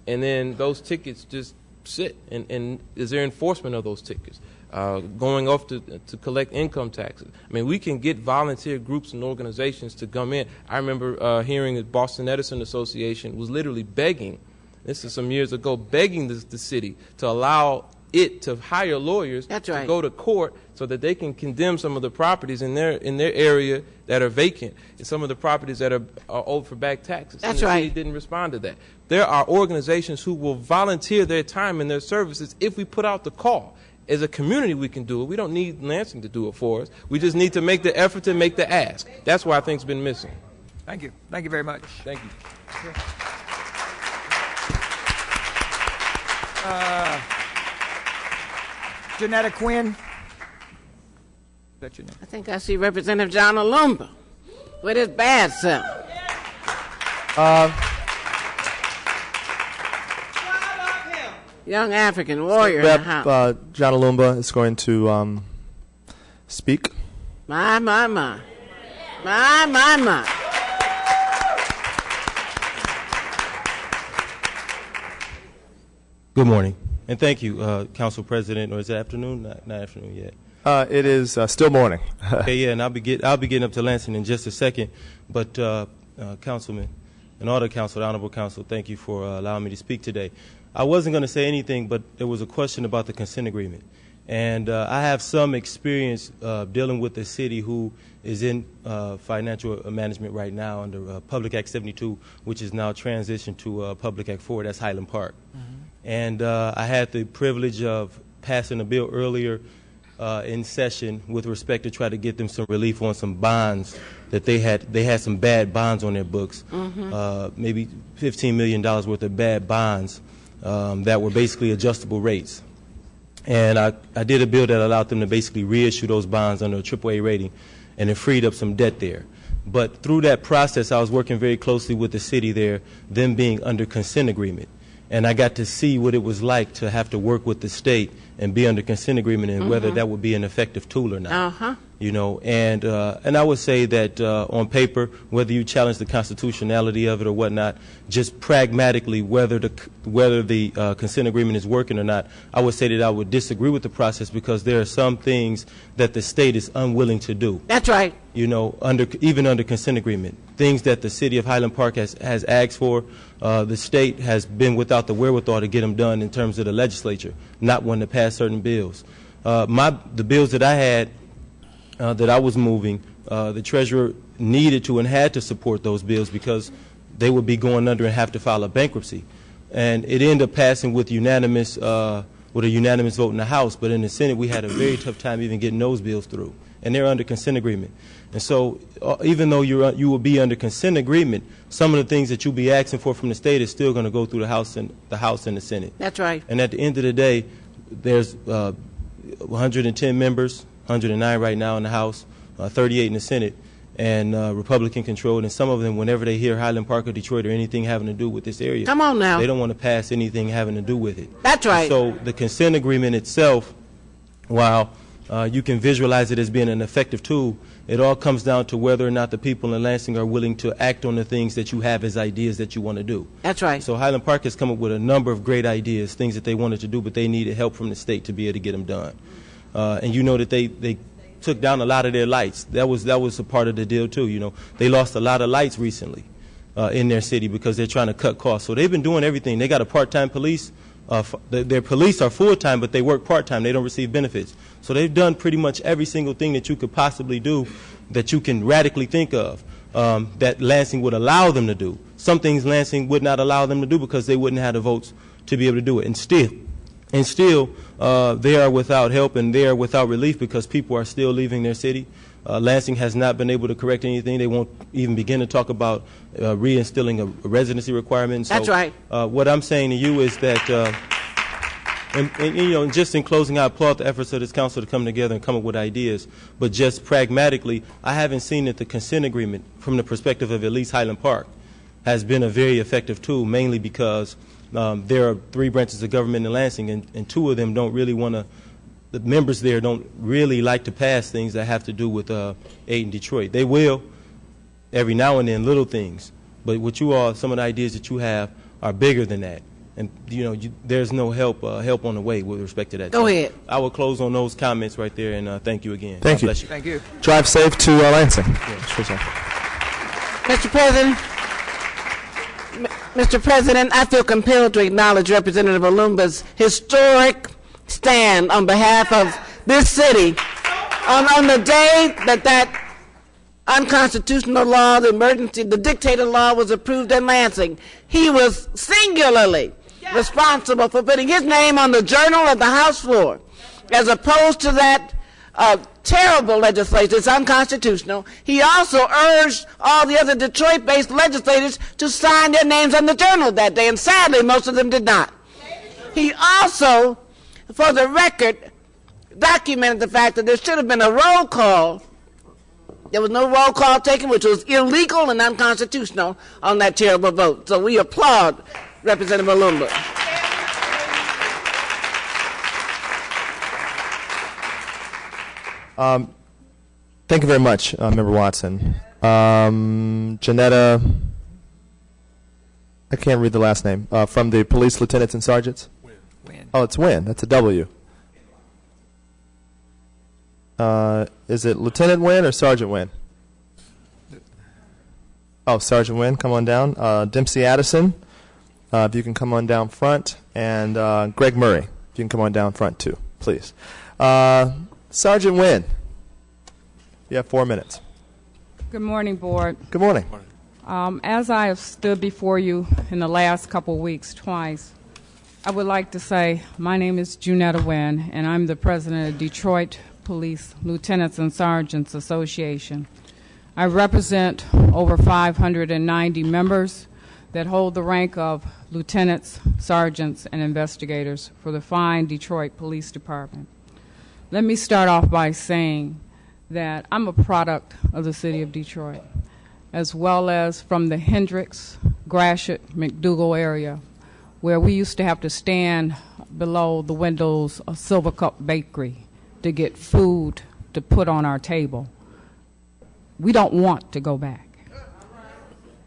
and then those tickets just sit. And is there enforcement of those tickets? Going off to collect income taxes. I mean, we can get volunteer groups and organizations to come in. I remember hearing that Boston Edison Association was literally begging, this is some years ago, begging the city to allow it to hire lawyers to go to court so that they can condemn some of the properties in their area that are vacant and some of the properties that are owed for back taxes. That's and the right. city didn't respond to that. There are organizations who will volunteer their time and their services if we put out the call. As a community, we can do it. We don't need Lansing to do it for us. We just need to make the effort to make the ask. That's why I think it's been missing. Thank you. Thank you very much. Thank you. Janetta Quinn. Is that your name? I think I see Representative John Olumba with his bad self. Young African warrior in the house. John Olumba is going to speak. My. Good morning, and thank you, Council President. Or is it afternoon? Not afternoon yet. It is still morning. Okay, yeah, and I'll be getting up to Lansing in just a second. But Councilman and all the council, the Honorable Council, thank you for allowing me to speak today. I wasn't going to say anything, but there was a question about the consent agreement. And I have some experience dealing with a city who is in financial management right now under Public Act 72, which is now transitioned to Public Act 4, that's Highland Park. Mm-hmm. And I had the privilege of passing a bill earlier in session with respect to try to get them some relief on some bonds that they had some bad bonds on their books, maybe $15 million worth of bad bonds that were basically adjustable rates. And I did a bill that allowed them to basically reissue those bonds under a AAA rating, and it freed up some debt there. But through that process, I was working very closely with the city there, them being under consent agreement. And I got to see what it was like to have to work with the state and be under consent agreement, and whether that would be an effective tool or not. You know, and I would say that on paper, whether you challenge the constitutionality of it or whatnot, just pragmatically, whether the consent agreement is working or not, I would say that I would disagree with the process, because there are some things that the state is unwilling to do. That's right. You know, even under consent agreement, things that the city of Highland Park has asked for, the state has been without the wherewithal to get them done in terms of the legislature, not wanting to pass certain bills. The bills that I had, that I was moving, the treasurer needed to and had to support those bills because they would be going under and have to file a bankruptcy. And it ended up passing with a unanimous vote in the House, but in the Senate we had a very tough time even getting those bills through. And they're under consent agreement. And so even though you will be under consent agreement, some of the things that you'll be asking for from the state is still going to go through the House and the Senate. That's right. And at the end of the day, there's 110 members, 109 right now in the House, 38 in the Senate, and Republican controlled. And some of them, whenever they hear Highland Park or Detroit or anything having to do with this area, come on now, they don't want to pass anything having to do with it. That's right. So the consent agreement itself, while you can visualize it as being an effective tool, it all comes down to whether or not the people in Lansing are willing to act on the things that you have as ideas that you want to do. That's right. So Highland Park has come up with a number of great ideas, things that they wanted to do, but they needed help from the state to be able to get them done. And you know that they took down a lot of their lights. That was a part of the deal too. You know, they lost a lot of lights recently in their city because they're trying to cut costs. So they've been doing everything. They got a part-time police. Their police are full-time, but they work part-time. They don't receive benefits. So they've done pretty much every single thing that you could possibly do that you can radically think of that Lansing would allow them to do. Some things Lansing would not allow them to do because they wouldn't have the votes to be able to do it. And still, they are without help and they are without relief because people are still leaving their city. Lansing has not been able to correct anything. They won't even begin to talk about reinstilling a residency requirement. So, that's right. What I'm saying to you is that, and you know, just in closing, I applaud the efforts of this council to come together and come up with ideas. But just pragmatically, I haven't seen that the consent agreement, from the perspective of at least Highland Park, has been a very effective tool, mainly because there are 3 branches of government in Lansing, and 2 of them don't really want to. The members there don't really like to pass things that have to do with aid in Detroit. They will every now and then, little things. But what some of the ideas that you have are bigger than that. And you know, there's no help on the way with respect to that. Go ahead. I will close on those comments right there, and thank you again. Thank you. Bless you. Thank you. Drive safe to Lansing. Mr. President, I feel compelled to acknowledge Representative Olumba's historic stand on behalf of this city on the day that unconstitutional law, the dictator law, was approved in Lansing. He was singularly responsible for putting his name on the journal of the House floor, as opposed to that terrible legislation. It's unconstitutional. He also urged all the other Detroit-based legislators to sign their names on the journal that day, and sadly, most of them did not. He also, for the record, documented the fact that there should have been a roll call. There was no roll call taken, which was illegal and unconstitutional on that terrible vote. So we applaud Representative Olumba. Thank you very much, Member Watson. Janetta, I can't read the last name, from the Police Lieutenants and Sergeants? Wynn. Oh, it's Wynn. That's a W. Is it Lieutenant Wynn or Sergeant Wynn? Oh, Sergeant Wynn, come on down. Dempsey Addison, if you can come on down front. And Greg Murray, if you can come on down front too, please. Sergeant Wynn, you have 4 minutes. Good morning, Board. Good morning. As I have stood before you in the last couple of weeks twice, I would like to say my name is Junetta Wynn, and I'm the president of Detroit Police Lieutenants and Sergeants Association. I represent over 590 members that hold the rank of lieutenants, sergeants, and investigators for the fine Detroit Police Department. Let me start off by saying that I'm a product of the city of Detroit, as well as from the Hendricks, Gratiot, McDougal area, where we used to have to stand below the windows of Silver Cup Bakery to get food to put on our table. We don't want to go back.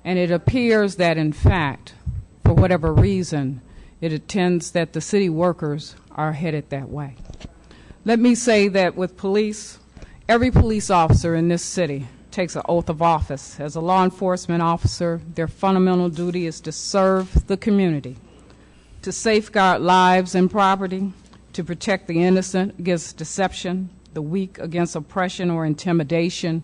And it appears that, in fact, for whatever reason, it intends that the city workers are headed that way. Let me say that with police, every police officer in this city takes an oath of office. As a law enforcement officer, their fundamental duty is to serve the community, to safeguard lives and property, to protect the innocent against deception, the weak against oppression or intimidation,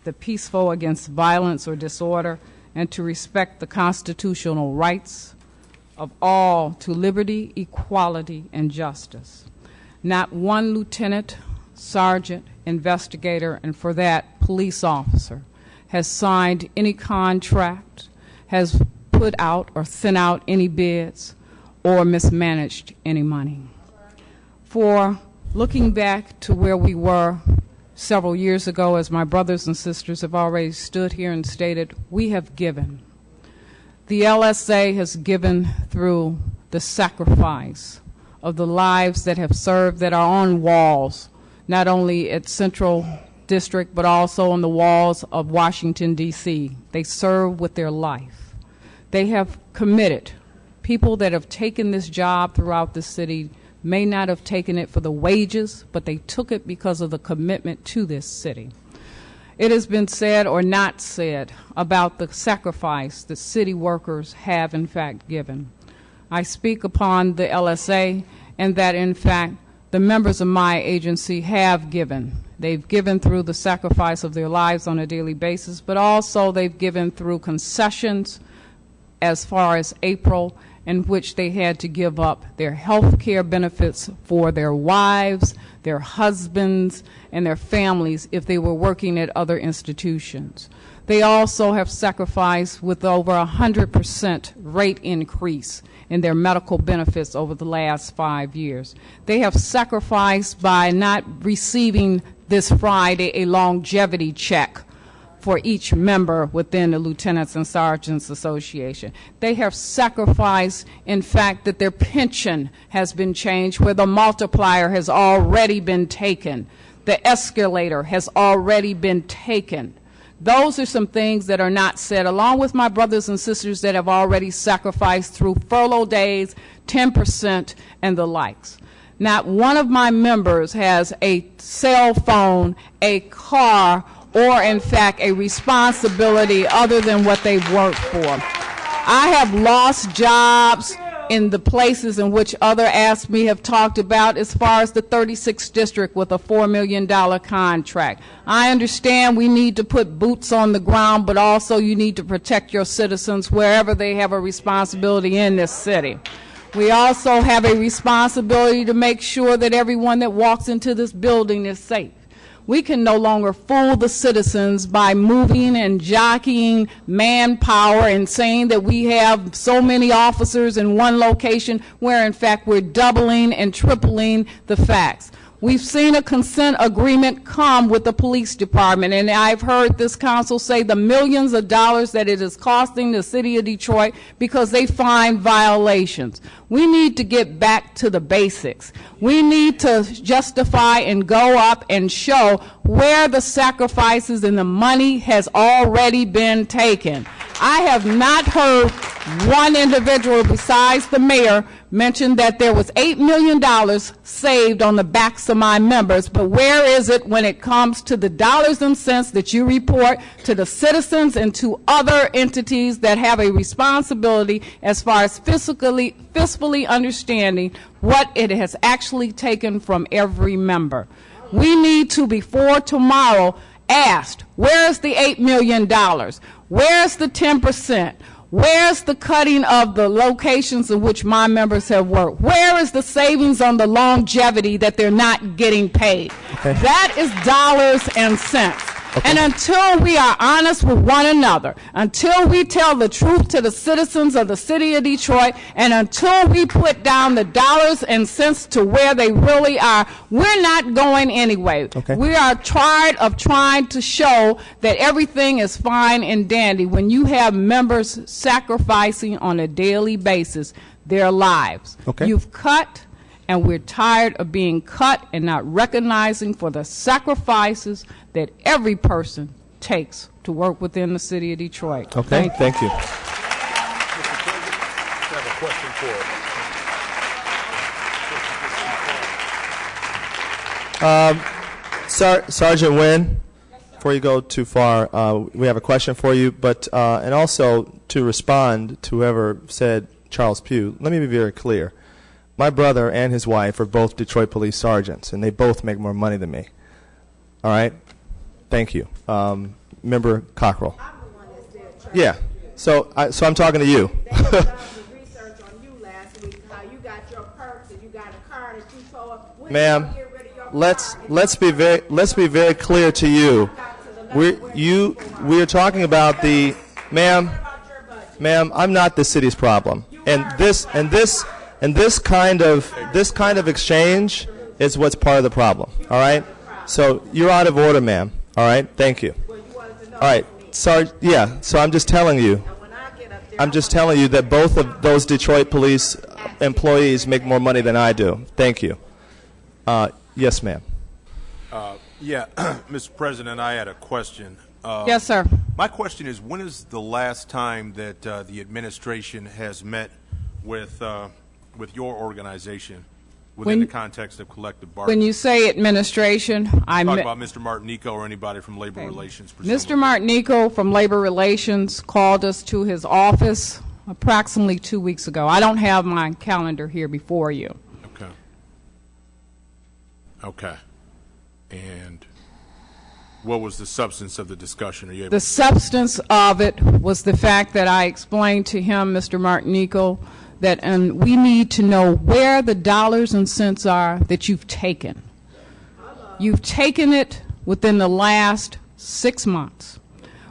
the peaceful against violence or disorder, and to respect the constitutional rights of all to liberty, equality, and justice. Not one lieutenant, sergeant, investigator, and for that, police officer has signed any contract, has put out or sent out any bids, or mismanaged any money. For looking back to where we were several years ago, as my brothers and sisters have already stood here and stated, we have given. The LSA has given through the sacrifice of the lives that have served, that are on walls, not only at Central District, but also on the walls of Washington, D.C. They serve with their life. They have committed. People that have taken this job throughout the city may not have taken it for the wages, but they took it because of the commitment to this city. It has been said or not said about the sacrifice that city workers have in fact given. I speak upon the LSA and that in fact the members of my agency have given. They've given through the sacrifice of their lives on a daily basis, but also they've given through concessions as far as April, in which they had to give up their health care benefits for their wives, their husbands, and their families if they were working at other institutions. They also have sacrificed with over 100% rate increase in their medical benefits over the last 5 years. They have sacrificed by not receiving this Friday a longevity check for each member within the Lieutenants and Sergeants Association. They have sacrificed, in fact, that their pension has been changed, where the multiplier has already been taken. The escalator has already been taken. Those are some things that are not said, along with my brothers and sisters that have already sacrificed through furlough days, 10%, and the likes. Not one of my members has a cell phone, a car, or in fact a responsibility other than what they've worked for. I have lost jobs in the places in which other ASME have talked about, as far as the 36th district with a $4 million contract. I understand we need to put boots on the ground, but also you need to protect your citizens wherever they have a responsibility in this city. We also have a responsibility to make sure that everyone that walks into this building is safe. We can no longer fool the citizens by moving and jockeying manpower and saying that we have so many officers in one location, where in fact we're doubling and tripling the facts. We've seen a consent agreement come with the police department, and I've heard this council say the millions of dollars that it is costing the city of Detroit because they find violations. We need to get back to the basics. We need to justify and go up and show where the sacrifices and the money has already been taken. I have not heard one individual besides the mayor mention that there was $8 million saved on the backs of my members, but where is it when it comes to the dollars and cents that you report to the citizens and to other entities that have a responsibility as far as fiscally understanding what it has actually taken from every member? We need to, before tomorrow, ask, where is the $8 million? Where's the 10%? Where's the cutting of the locations in which my members have worked? Where is the savings on the longevity that they're not getting paid? Okay. That is dollars and cents. Okay. And until we are honest with one another, until we tell the truth to the citizens of the city of Detroit, and until we put down the dollars and cents to where they really are, we're not going anyway. Okay. We are tired of trying to show that everything is fine and dandy when you have members sacrificing on a daily basis their lives. Okay. You've cut, and we're tired of being cut and not recognizing for the sacrifices that every person takes to work within the city of Detroit. Okay, thank you. Sergeant Wynn, before you go too far, we have a question for you, but and also to respond to whoever said Charles Pugh, let me be very clear. My brother and his wife are both Detroit police sergeants, and they both make more money than me. All right? Thank you. Member Cockrell. Yeah. So I'm talking to you. Ma'am, let's be very clear to you. We are talking about the ma'am, I'm not the city's problem. And this kind of exchange is what's part of the problem. All right? So you're out of order, ma'am. All right? Thank you. All right. So I'm just telling you that both of those Detroit police employees make more money than I do. Thank you. Yes, ma'am. Mr. President, I had a question. Yes, sir. My question is, when is the last time that the administration has met with your organization within the context of collective bargaining? When you say administration, I talk about Mr. Martinico or anybody from Labor Relations. Mr. Martinico from Labor Relations called us to his office approximately 2 weeks ago. I don't have my calendar here before you. Okay. And what was the substance of the discussion? Are you able The substance of it was the fact that I explained to him, Mr. Martinico, that we need to know where the dollars and cents are that you've taken. You've taken it within the last 6 months.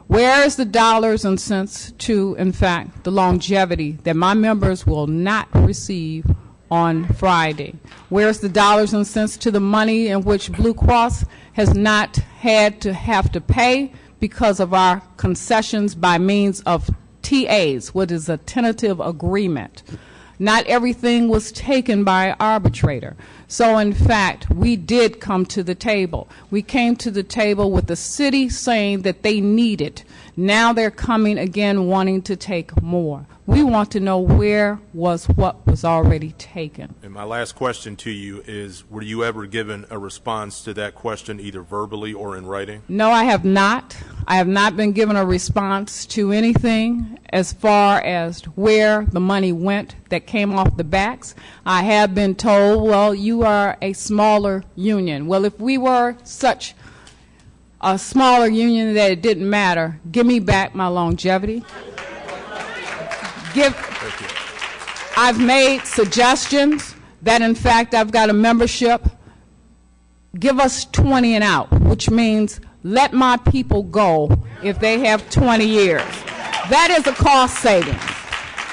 Where is the dollars and cents to, in fact, the longevity that my members will not receive on Friday? Where's the dollars and cents to the money in which Blue Cross has not had to have to pay because of our concessions by means of TAs, what is a tentative agreement? Not everything was taken by arbitrator. So in fact, we did come to the table. We came to the table with the city saying that they need it. Now they're coming again wanting to take more. We want to know where was what was already taken. And my last question to you is, were you ever given a response to that question, either verbally or in writing? No, I have not. I have not been given a response to anything as far as where the money went that came off the backs. I have been told, well, you are a smaller union. Well, if we were such a smaller union that it didn't matter, give me back my longevity. I've made suggestions that, in fact, I've got a membership. Give us 20 and out, which means let my people go if they have 20 years. That is a cost saving,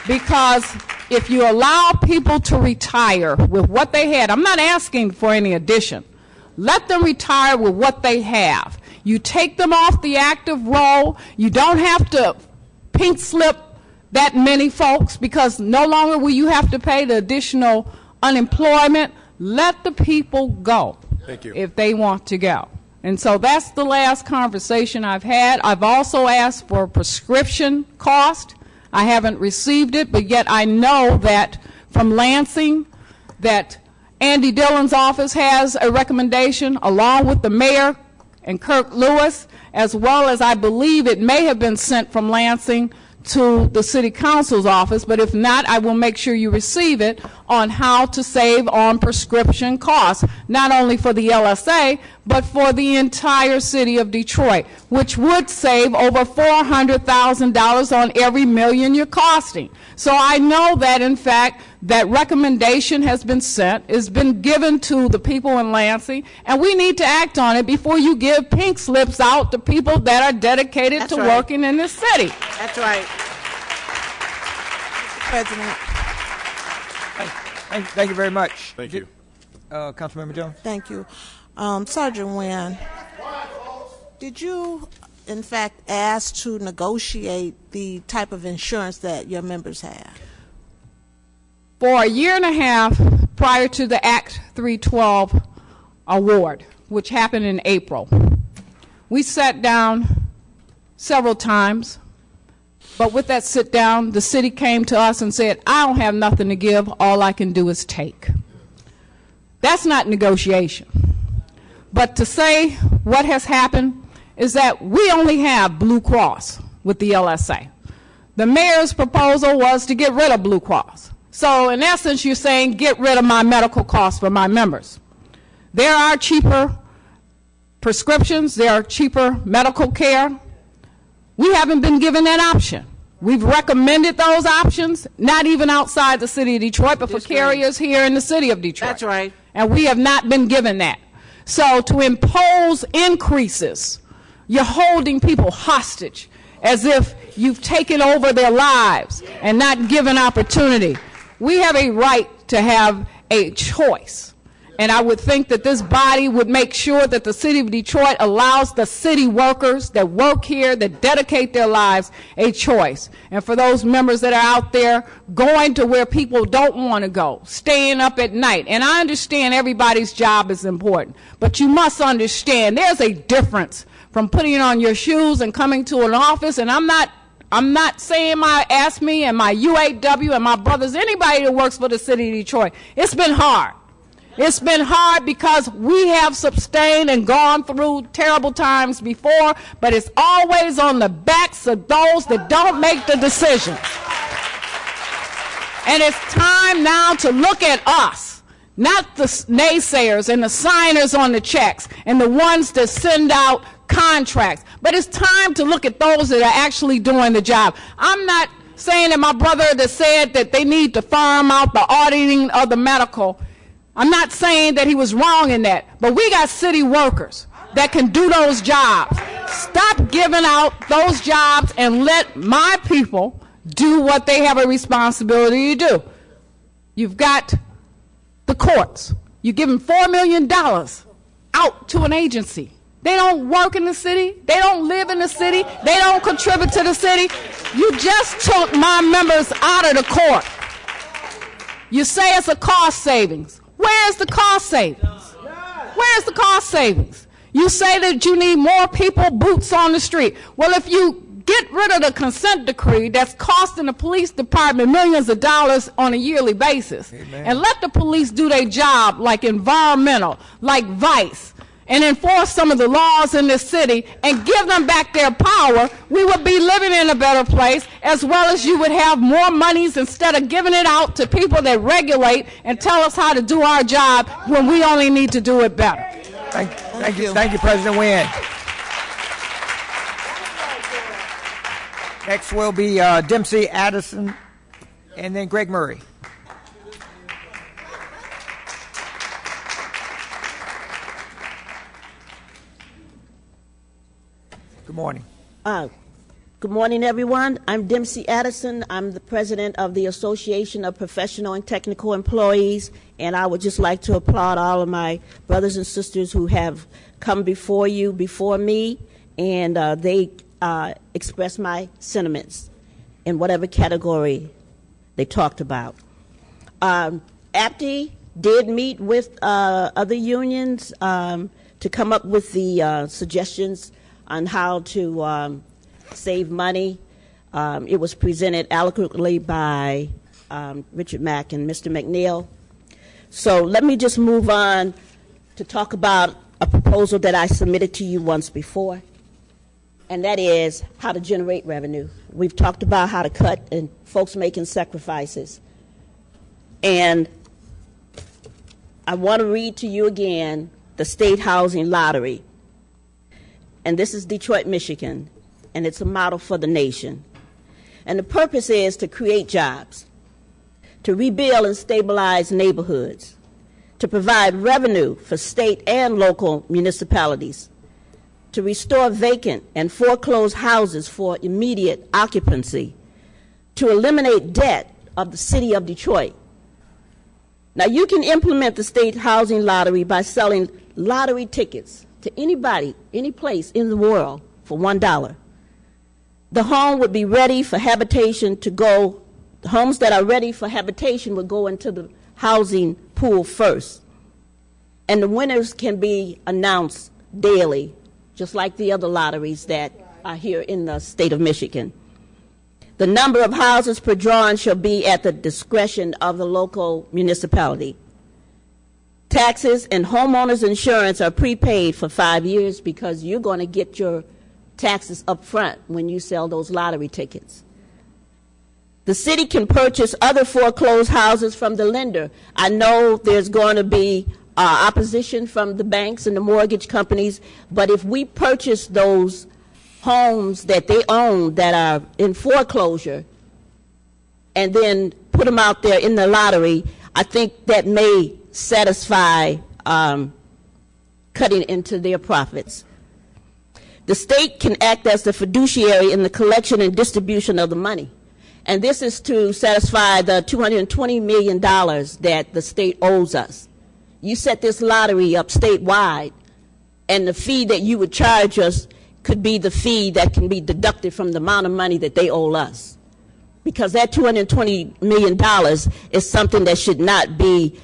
because if you allow people to retire with what they had, I'm not asking for any addition. Let them retire with what they have. You take them off the active roll. You don't have to pink slip that many folks, because no longer will you have to pay the additional unemployment. Let the people go. Thank you. If they want to go. And so that's the last conversation I've had. I've also asked for prescription cost. I haven't received it, but yet I know that from Lansing that Andy Dillon's office has a recommendation along with the mayor and Kirk Lewis, as well as I believe it may have been sent from Lansing to the City Council's office, but if not, I will make sure you receive it on how to save on prescription costs, not only for the LSA, but for the entire city of Detroit, which would save over $400,000 on every million you're costing. So I know that, in fact, that recommendation has been sent, has been given to the people in Lansing, and we need to act on it before you give pink slips out to people that are dedicated to working in this city. That's right. President. Thank you very much. Thank you. Councilmember Jones. Thank you. Sergeant Nguyen, did you, in fact, ask to negotiate the type of insurance that your members have? For a year and a half prior to the Act 312 award, which happened in April, we sat down several times, but with that sit down, the city came to us and said, I don't have nothing to give, all I can do is take. That's not negotiation. But to say what has happened is that we only have Blue Cross with the LSA. The mayor's proposal was to get rid of Blue Cross. So in essence, you're saying get rid of my medical costs for my members. There are cheaper prescriptions, there are cheaper medical care. We haven't been given that option. We've recommended those options, not even outside the city of Detroit, but for carriers here in the city of Detroit. That's right. And we have not been given that. So to impose increases, you're holding people hostage as if you've taken over their lives and not given opportunity. We have a right to have a choice. And I would think that this body would make sure that the city of Detroit allows the city workers that work here, that dedicate their lives, a choice. And for those members that are out there going to where people don't want to go, staying up at night, and I understand everybody's job is important, but you must understand there's a difference from putting on your shoes and coming to an office, and I'm not saying my ASME and my UAW and my brothers, anybody that works for the city of Detroit. It's been hard. It's been hard because we have sustained and gone through terrible times before, but it's always on the backs of those that don't make the decisions. And it's time now to look at us, not the naysayers and the signers on the checks and the ones that send out contracts, but it's time to look at those that are actually doing the job. I'm not saying that my brother that said that they need to farm out the auditing of the medical, I'm not saying that he was wrong in that, but we got city workers that can do those jobs. Stop giving out those jobs and let my people do what they have a responsibility to do. You've got the courts. You give them $4 million out to an agency. They don't work in the city. They don't live in the city. They don't contribute to the city. You just took my members out of the court. You say it's a cost savings. Where's the cost savings? Where's the cost savings? You say that you need more people, boots on the street. Well, if you get rid of the consent decree that's costing the police department millions of dollars on a yearly basis, and let the police do their job like environmental, like vice, and enforce some of the laws in this city and give them back their power, we would be living in a better place, as well as you would have more monies instead of giving it out to people that regulate and tell us how to do our job when we only need to do it better. Thank you, President Nguyen. Next will be Dempsey Addison and then Greg Murray. Good morning. Good morning, everyone. I'm Dempsey Addison. I'm the president of the Association of Professional and Technical Employees, and I would just like to applaud all of my brothers and sisters who have come before you, before me, and they express my sentiments in whatever category they talked about. APTI did meet with other unions to come up with the suggestions on how to save money. It was presented eloquently by Richard Mack and Mr. McNeil. So let me just move on to talk about a proposal that I submitted to you once before. and that is how to generate revenue. We've talked about how to cut and folks making sacrifices. And I want to read to you again the state housing lottery. And this is Detroit, Michigan, and it's a model for the nation. And the purpose is to create jobs, to rebuild and stabilize neighborhoods, to provide revenue for state and local municipalities, to restore vacant and foreclosed houses for immediate occupancy, to eliminate debt of the city of Detroit. Now, you can implement the state housing lottery by selling lottery tickets to anybody, any place in the world for $1. The home would be ready for habitation to go, the homes that are ready for habitation would go into the housing pool first. And the winners can be announced daily, just like the other lotteries that are here in the state of Michigan. The number of houses per drawing shall be at the discretion of the local municipality. Taxes and homeowners insurance are prepaid for 5 years because you're going to get your taxes up front when you sell those lottery tickets. The city can purchase other foreclosed houses from the lender. I know there's going to be opposition from the banks and the mortgage companies, but if we purchase those homes that they own that are in foreclosure and then put them out there in the lottery, I think that may satisfy cutting into their profits. The state can act as the fiduciary in the collection and distribution of the money. And this is to satisfy the $220 million that the state owes us. You set this lottery up statewide, and the fee that you would charge us could be the fee that can be deducted from the amount of money that they owe us. Because that $220 million is something that should not be,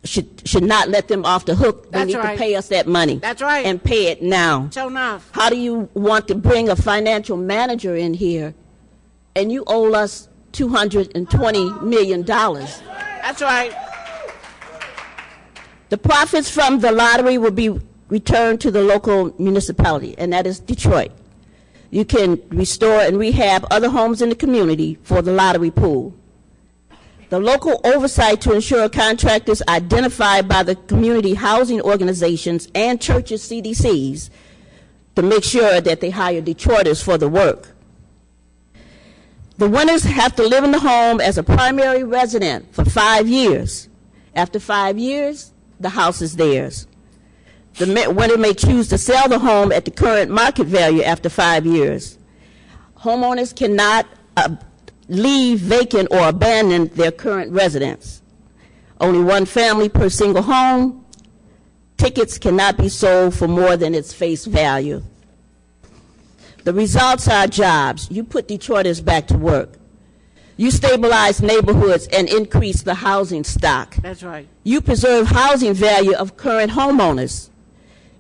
should not let them off the hook. They need to pay us that money. That's right. And pay it now. Show enough. How do you want to bring a financial manager in here and you owe us $220 million? That's right. The profits from the lottery will be returned to the local municipality, and that is Detroit. You can restore and rehab other homes in the community for the lottery pool. The local oversight to ensure contractors identified by the community housing organizations and churches, CDCs, to make sure that they hire Detroiters for the work. The winners have to live in the home as a primary resident for 5 years. After 5 years, the house is theirs. The winner may choose to sell the home at the current market value after 5 years. Homeowners cannot leave vacant or abandon their current residence. Only one family per single home. Tickets cannot be sold for more than its face value. The results are jobs. You put Detroiters back to work. You stabilize neighborhoods and increase the housing stock. That's right. You preserve housing value of current homeowners.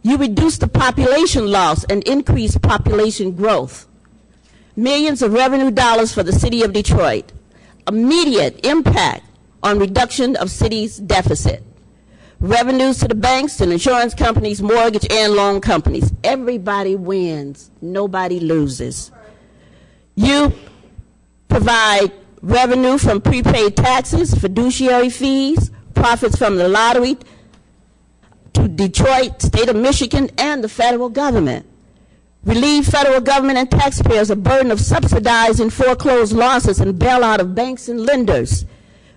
You reduce the population loss and increase population growth. Millions of revenue dollars for the city of Detroit. Immediate impact on reduction of city's deficit. Revenues to the banks and insurance companies, mortgage and loan companies. Everybody wins. Nobody loses. You provide revenue from prepaid taxes, fiduciary fees, profits from the lottery to Detroit, state of Michigan, and the federal government. Relieve federal government and taxpayers a burden of subsidizing foreclosed losses and bailout of banks and lenders.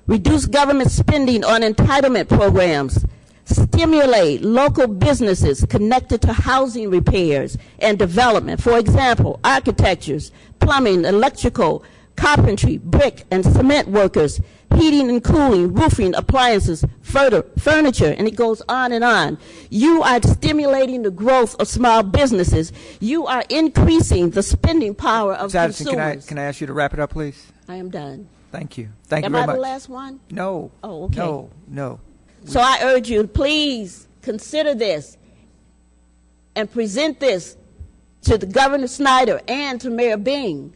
Reduce government spending on entitlement programs. Stimulate local businesses connected to housing repairs and development. For example, architectures, plumbing, electrical, carpentry, brick and cement workers, heating and cooling, roofing, appliances, furniture, and it goes on and on. You are stimulating the growth of small businesses. You are increasing the spending power of consumers. Can I ask you to wrap it up, please? I am done. Thank you. Thank you Am very I much. the last one? No. Oh, okay. No. So I urge you, please consider this and present this to the Governor Snyder and to Mayor Bing.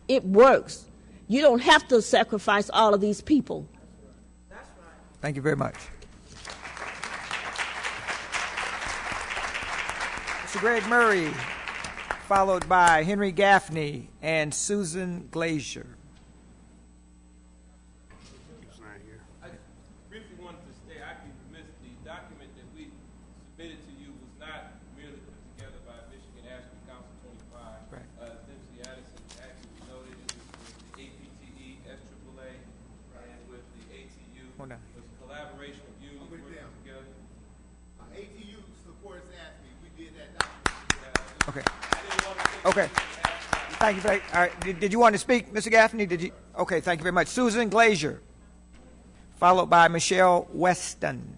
It works. You don't have to sacrifice all of these people. Thank you very much. Mr. Greg Murray, followed by Henry Gaffney and Susan Glazier. I briefly wanted to say, I can miss the document that we submitted to you was not merely put together by Michigan Ashby Council 25. Right. Dempsey Addison actually noted it was with the APTE, SAAA, and with the ATU. Hold on. It was a collaboration of unions working together. ATU supports ASME. We did that document. Okay. Okay. Thank you. All right. Did you want to speak, Mr. Gaffney? Did you? Okay. Thank you very much. Susan Glazier, followed by Michelle Weston.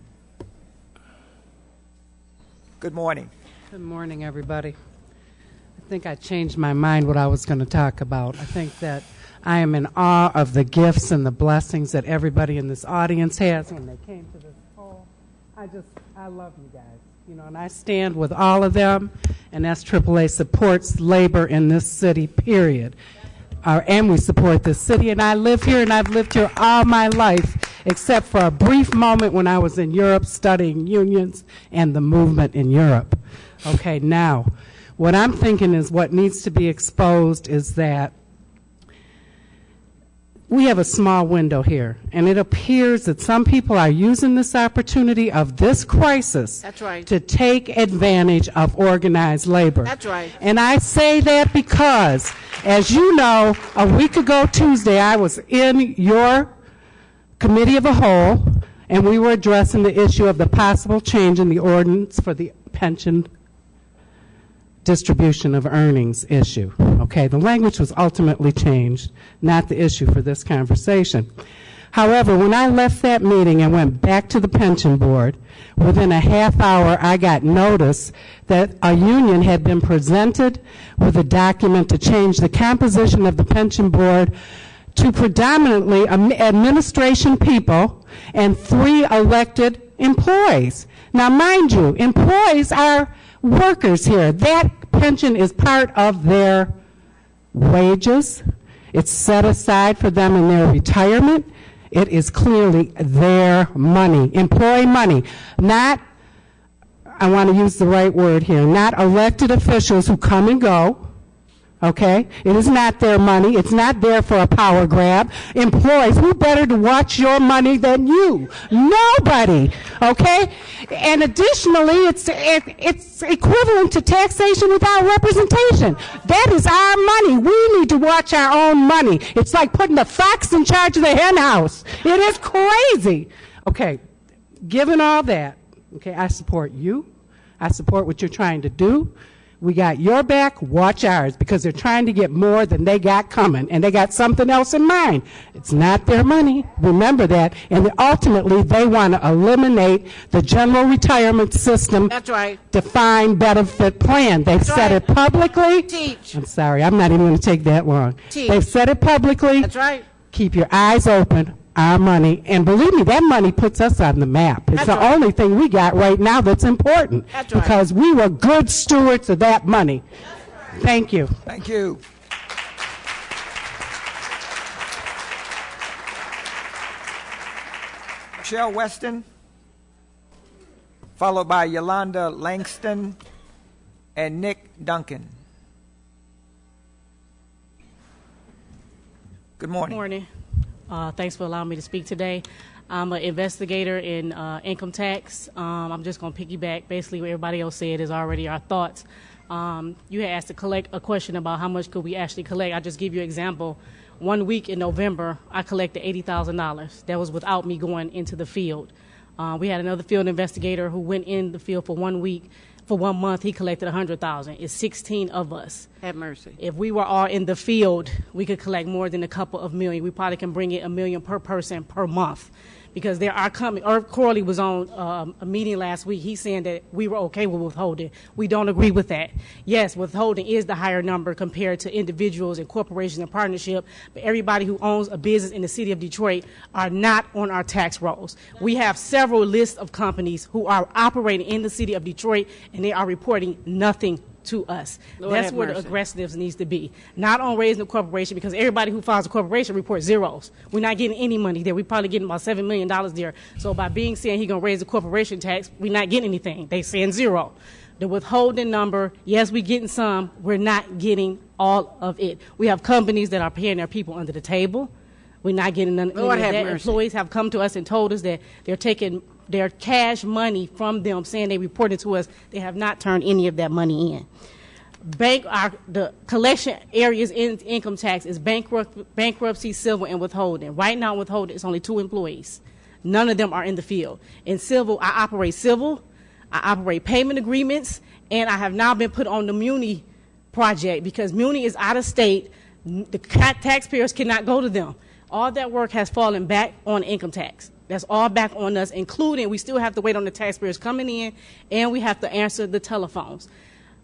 Good morning. Good morning, everybody. I think I changed my mind what I was going to talk about. I think that I am in awe of the gifts and the blessings that everybody in this audience has when they came to this hall. I love you guys. You know, and I stand with all of them, and SAAA supports labor in this city, period. And we support this city, and I live here, and I've lived here all my life, except for a brief moment when I was in Europe studying unions and the movement in Europe. Okay, now, what I'm thinking is what needs to be exposed is that we have a small window here, and it appears that some people are using this opportunity of this crisis That's right. to take advantage of organized labor. That's right. And I say that because, as you know, a week ago Tuesday, I was in your committee of the whole, and we were addressing the issue of the possible change in the ordinance for the pension distribution of earnings issue. Okay, the language was ultimately changed, not the issue for this conversation. However, when I left that meeting and went back to the pension board, within a half hour I got notice that a union had been presented with a document to change the composition of the pension board to predominantly administration people and 3 elected employees. Now, mind you, employees are workers here. That pension is part of their wages. It's set aside for them in their retirement. It is clearly their money, employee money, not, I want to use the right word here, not elected officials who come and go. Okay? It is not their money. It's not there for a power grab. Employees, who better to watch your money than you? Nobody. Okay? And additionally, it's equivalent to taxation without representation. That is our money. We need to watch our own money. It's like putting the fox in charge of the hen house. It is crazy. Okay. Given all that, okay, I support you. I support what you're trying to do. We got your back, watch ours, because they're trying to get more than they got coming, and they got something else in mind. It's not their money, remember that, and ultimately they want to eliminate the general retirement system. That's right. Defined benefit plan. They've said it publicly. Teach. I'm sorry, I'm not even going to take that long. Teach. They've said it publicly. That's right. Keep your eyes open. Our money, and believe me, that money puts us on the map. It's That's the right. only thing we got right now that's important. That's right. Because we were good stewards of that money. Thank you. Thank you. Michelle Weston, followed by Yolanda Langston and Nick Duncan. Good morning. Good morning. Thanks for allowing me to speak today. I'm an investigator in income tax. I'm just going to piggyback basically what everybody else said is already our thoughts. You had asked to collect a question about how much could we actually collect. I'll just give you an example. 1 week in November, I collected $80,000. That was without me going into the field. We had another field investigator who went in the field for 1 week. For 1 month, he collected $100,000. It's 16 of us. Have mercy. If we were all in the field, we could collect more than a couple of million. We probably can bring in $1 million per person per month. Because there are coming, Irv Corley was on a meeting last week. He's saying that we were okay with withholding. We don't agree with that. Yes, withholding is the higher number compared to individuals and corporations and partnership, but everybody who owns a business in the city of Detroit are not on our tax rolls. We have several lists of companies who are operating in the city of Detroit, and they are reporting nothing to us. Lord That's have where the mercy. aggressiveness needs to be. Not on raising the corporation, because everybody who files a corporation reports zeros. We're not getting any money there. We're probably getting about $7 million there. So by saying he's going to raise the corporation tax, we're not getting anything. They saying zero. The withholding number, yes, we're getting some. We're not getting all of it. We have companies that are paying their people under the table. We're not getting none of that. Employees have come to us and told us that they're taking their cash money from them, saying they reported to us. They have not turned any of that money in. The collection areas in income tax is bankruptcy, civil, and withholding. Right now, withholding is only 2 employees. None of them are in the field. In civil, I operate payment agreements, and I have now been put on the Muni project because Muni is out of state. The taxpayers cannot go to them. All that work has fallen back on income tax. That's all back on us, including we still have to wait on the taxpayers coming in, and we have to answer the telephones.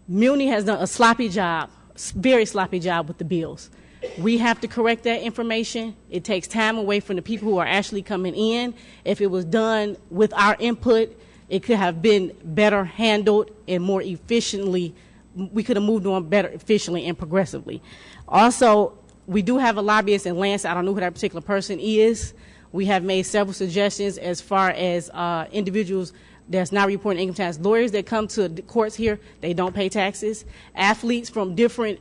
Muni has done a sloppy job, very sloppy job with the bills. We have to correct that information. It takes time away from the people who are actually coming in. If it was done with our input, it could have been better handled and more efficiently. We could have moved on better efficiently and progressively. Also, we do have a lobbyist in Lance. I don't know who that particular person is. We have made several suggestions as far as individuals that's not reporting income tax. Lawyers that come to the courts here, they don't pay taxes. Athletes from different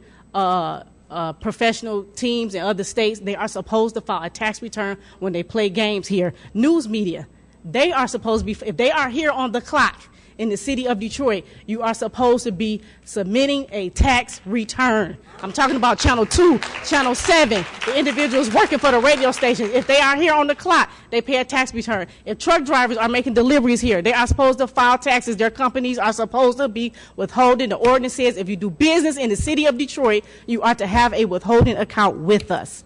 professional teams in other states, they are supposed to file a tax return when they play games here. News media, they are supposed to be, if they are here on the clock in the city of Detroit, you are supposed to be submitting a tax return. I'm talking about Channel 2, Channel 7, the individuals working for the radio stations. If they are here on the clock, they pay a tax return. If truck drivers are making deliveries here, they are supposed to file taxes. Their companies are supposed to be withholding. The ordinance says if you do business in the city of Detroit, you are to have a withholding account with us.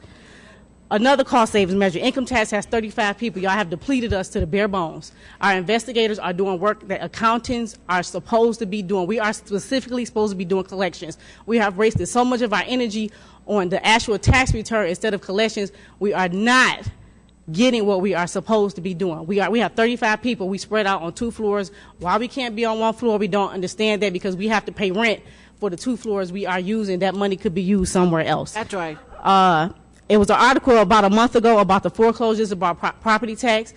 Another cost savings measure, income tax has 35 people. Y'all have depleted us to the bare bones. Our investigators are doing work that accountants are supposed to be doing. We are specifically supposed to be doing collections. We have wasted so much of our energy on the actual tax return instead of collections. We are not getting what we are supposed to be doing. We have 35 people. We spread out on 2 floors. Why we can't be on 1 floor, we don't understand that because we have to pay rent for the 2 floors we are using. That money could be used somewhere else. That's right. It was an article about a month ago about the foreclosures about property tax.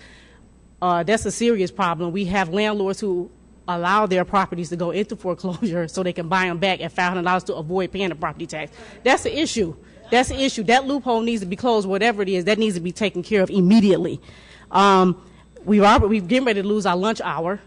That's a serious problem. We have landlords who allow their properties to go into foreclosure so they can buy them back at $500 to avoid paying the property tax. That's the issue. That's the issue. That loophole needs to be closed, whatever it is. That needs to be taken care of immediately. We're getting ready to lose our lunch hour.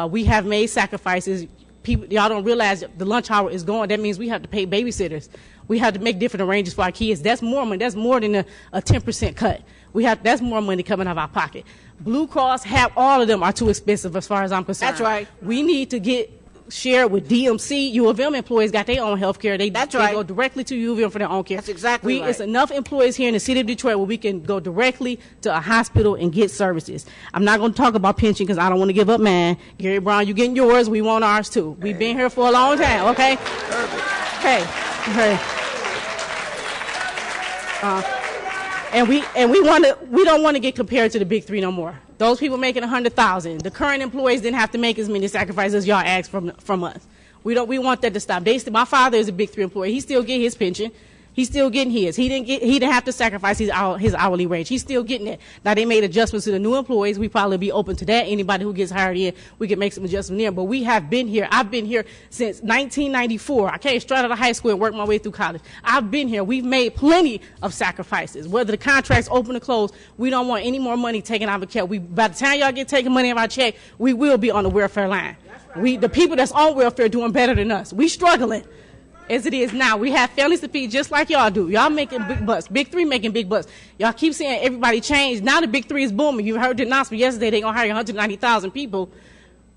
We have made sacrifices. Y'all don't realize the lunch hour is gone. That means we have to pay babysitters. We have to make different arrangements for our kids. That's more money. That's more than a 10% cut. That's more money coming out of our pocket. Blue Cross, all of them are too expensive as far as I'm concerned. That's right. We need to share with DMC. U of M employees got their own health care. They go directly to U of M for their own care. That's exactly right. It's enough employees here in the city of Detroit where we can go directly to a hospital and get services. I'm not going to talk about pension because I don't want to give up mine. Gary Brown, you getting yours. We want ours too. We've been here for a long time, okay? Okay. And we don't want to get compared to the big 3 no more. Those people making $100,000. The current employees didn't have to make as many sacrifices as y'all asked from us. We want that to stop. My father is a big 3 employee. He still get his pension. He's still getting his. He didn't have to sacrifice his hourly wage. He's still getting it. Now they made adjustments to the new employees. We probably be open to that. Anybody who gets hired in, we can make some adjustments there. But we have been here. I've been here since 1994. I came straight out of high school and worked my way through college. I've been here. We've made plenty of sacrifices. Whether the contract's open or closed, we don't want any more money taken out of account. By the time y'all get taking money out of our check, we will be on the welfare line. The people that's on welfare doing better than us. We struggling. As it is now, we have families to feed just like y'all do. Y'all making big bucks. Big 3 making big bucks. Y'all keep saying everybody changed. Now the big 3 is booming. You heard the announcement yesterday. They're going to hire 190,000 people.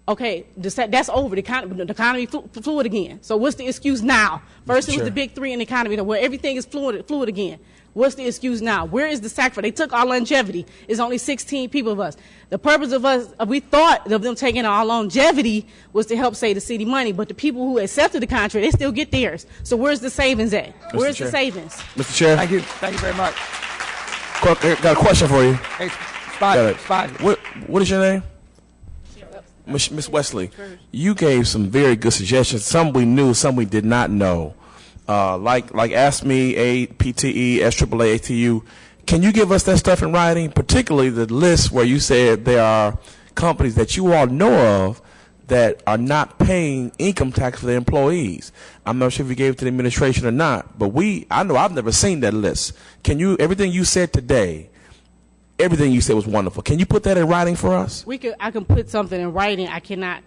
Okay, that's over. The economy fluid again. So what's the excuse now? First it was the big 3 in the economy where everything is fluid again. What's the excuse now? Where is the sacrifice? They took our longevity. It's only 16 people of us. The purpose of us, we thought of them taking our longevity was to help save the city money, but the people who accepted the contract, they still get theirs. So where's the savings at? Where's the savings? Mr. Chair. Thank you very much. Got a question for you. Hey, Spivey. What is your name? Miss Wesley. You gave some very good suggestions. Some we knew, some we did not know. Like ASME, APTE, SAAA, ATU. Can you give us that stuff in writing, particularly the list where you said there are companies that you all know of that are not paying income tax for their employees. I'm not sure if you gave it to the administration or not, but I know I've never seen that list. Everything you said today, everything you said was wonderful. Can you put that in writing for us? I can put something in writing. I cannot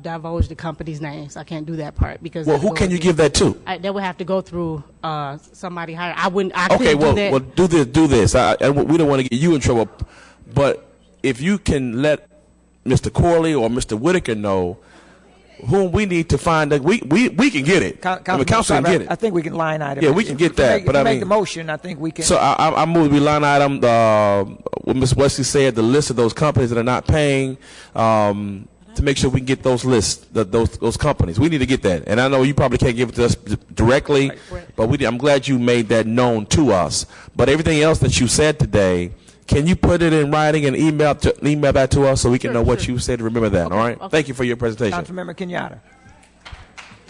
divulge the company's names. I can't do that part because. Well, who can you give that to? That would have to go through somebody higher. I wouldn't. I Okay, couldn't do that. well, do this. We don't want to get you in trouble, but if you can let Mr. Corley or Mr. Whitaker know whom we need to find, we can get it. Council can get it. I think we can line item. Yeah, we can get that. But make the motion. I think we can. So I move we line item. What Ms. Wesley said, the list of those companies that are not paying. To make sure we can get those lists, those companies. We need to get that. And I know you probably can't give it to us directly, but I'm glad you made that known to us. But everything else that you said today, can you put it in writing and email that to us so we can know what you said? Remember that, Okay, all right? okay. Thank you for your presentation. Councilmember Kenyatta.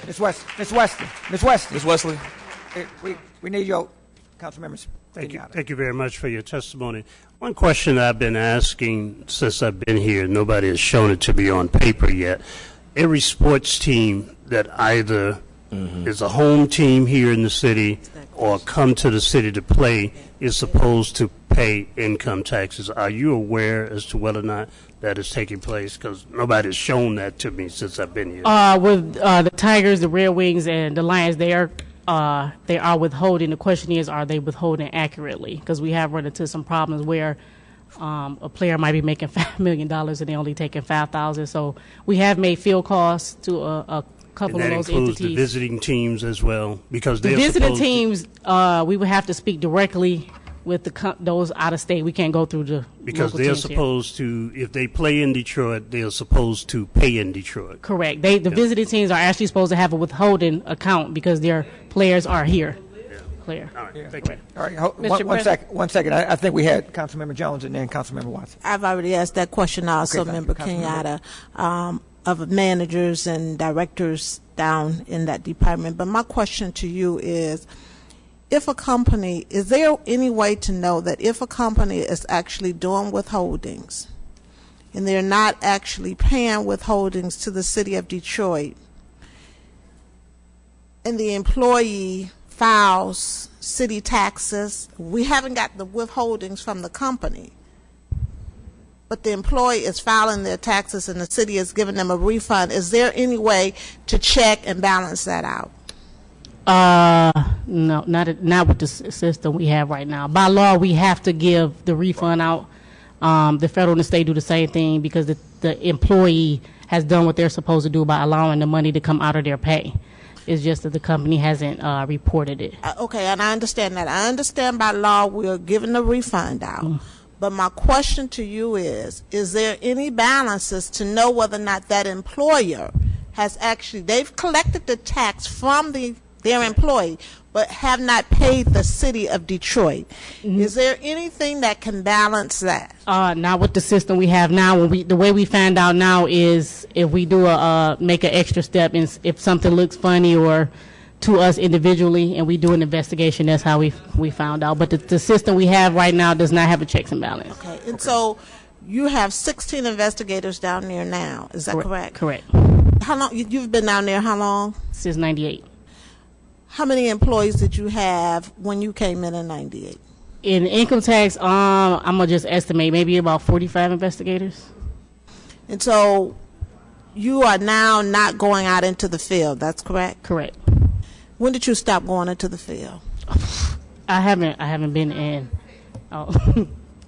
Ms. Wesley. We need your Councilmember Kenyatta. Thank you very much for your testimony. One question I've been asking since I've been here, nobody has shown it to me on paper yet. Every sports team that either is a home team here in the city or come to the city to play is supposed to pay income taxes. Are you aware as to whether or not that is taking place? Because nobody has shown that to me since I've been here. With the Tigers, the Red Wings, and the Lions, they are withholding. The question is, are they withholding accurately? Because we have run into some problems where a player might be making $5 million and they only taking $5,000. So we have made field calls to a couple of those entities. And that includes the visiting teams as well, because the visiting teams, we would have to speak directly with those out of state. We can't go through the because local they're teams supposed to, if they play in Detroit, they're supposed to pay in Detroit. Correct. The visiting teams are actually supposed to have a withholding account because their players are here. Clear. All right. Thank you. All right. One second. I think we had Councilmember Jones and then Councilmember Watson. I've already asked that question also, Member Kenyatta, of managers and directors down in that department. But my question to you is, if a company, is there any way to know that if a company is actually doing withholdings and they're not actually paying withholdings to the city of Detroit and the employee files city taxes, we haven't got the withholdings from the company, but the employee is filing their taxes and the city is giving them a refund, is there any way to check and balance that out? No, not with the system we have right now. By law, we have to give the refund out. The federal and the state do the same thing because the employee has done what they're supposed to do by allowing the money to come out of their pay. It's just that the company hasn't reported it. Okay, and I understand that. I understand by law we're giving the refund out. But my question to you is there any balances to know whether or not that employer has actually, they've collected the tax from their employee, but have not paid the city of Detroit. Is there anything that can balance that? Not with the system we have now. The way we find out now is if we do make an extra step, and if something looks funny or to us individually, and we do an investigation, that's how we found out. But the system we have right now does not have a checks and balance. Okay, and so you have 16 investigators down there now. Is that correct? Correct. How long you've been down there? How long? Since '98. How many employees did you have when you came in '98? In income tax, I'm gonna just estimate maybe about 45 investigators. And so you are now not going out into the field. That's correct. Correct. When did you stop going into the field? I haven't been in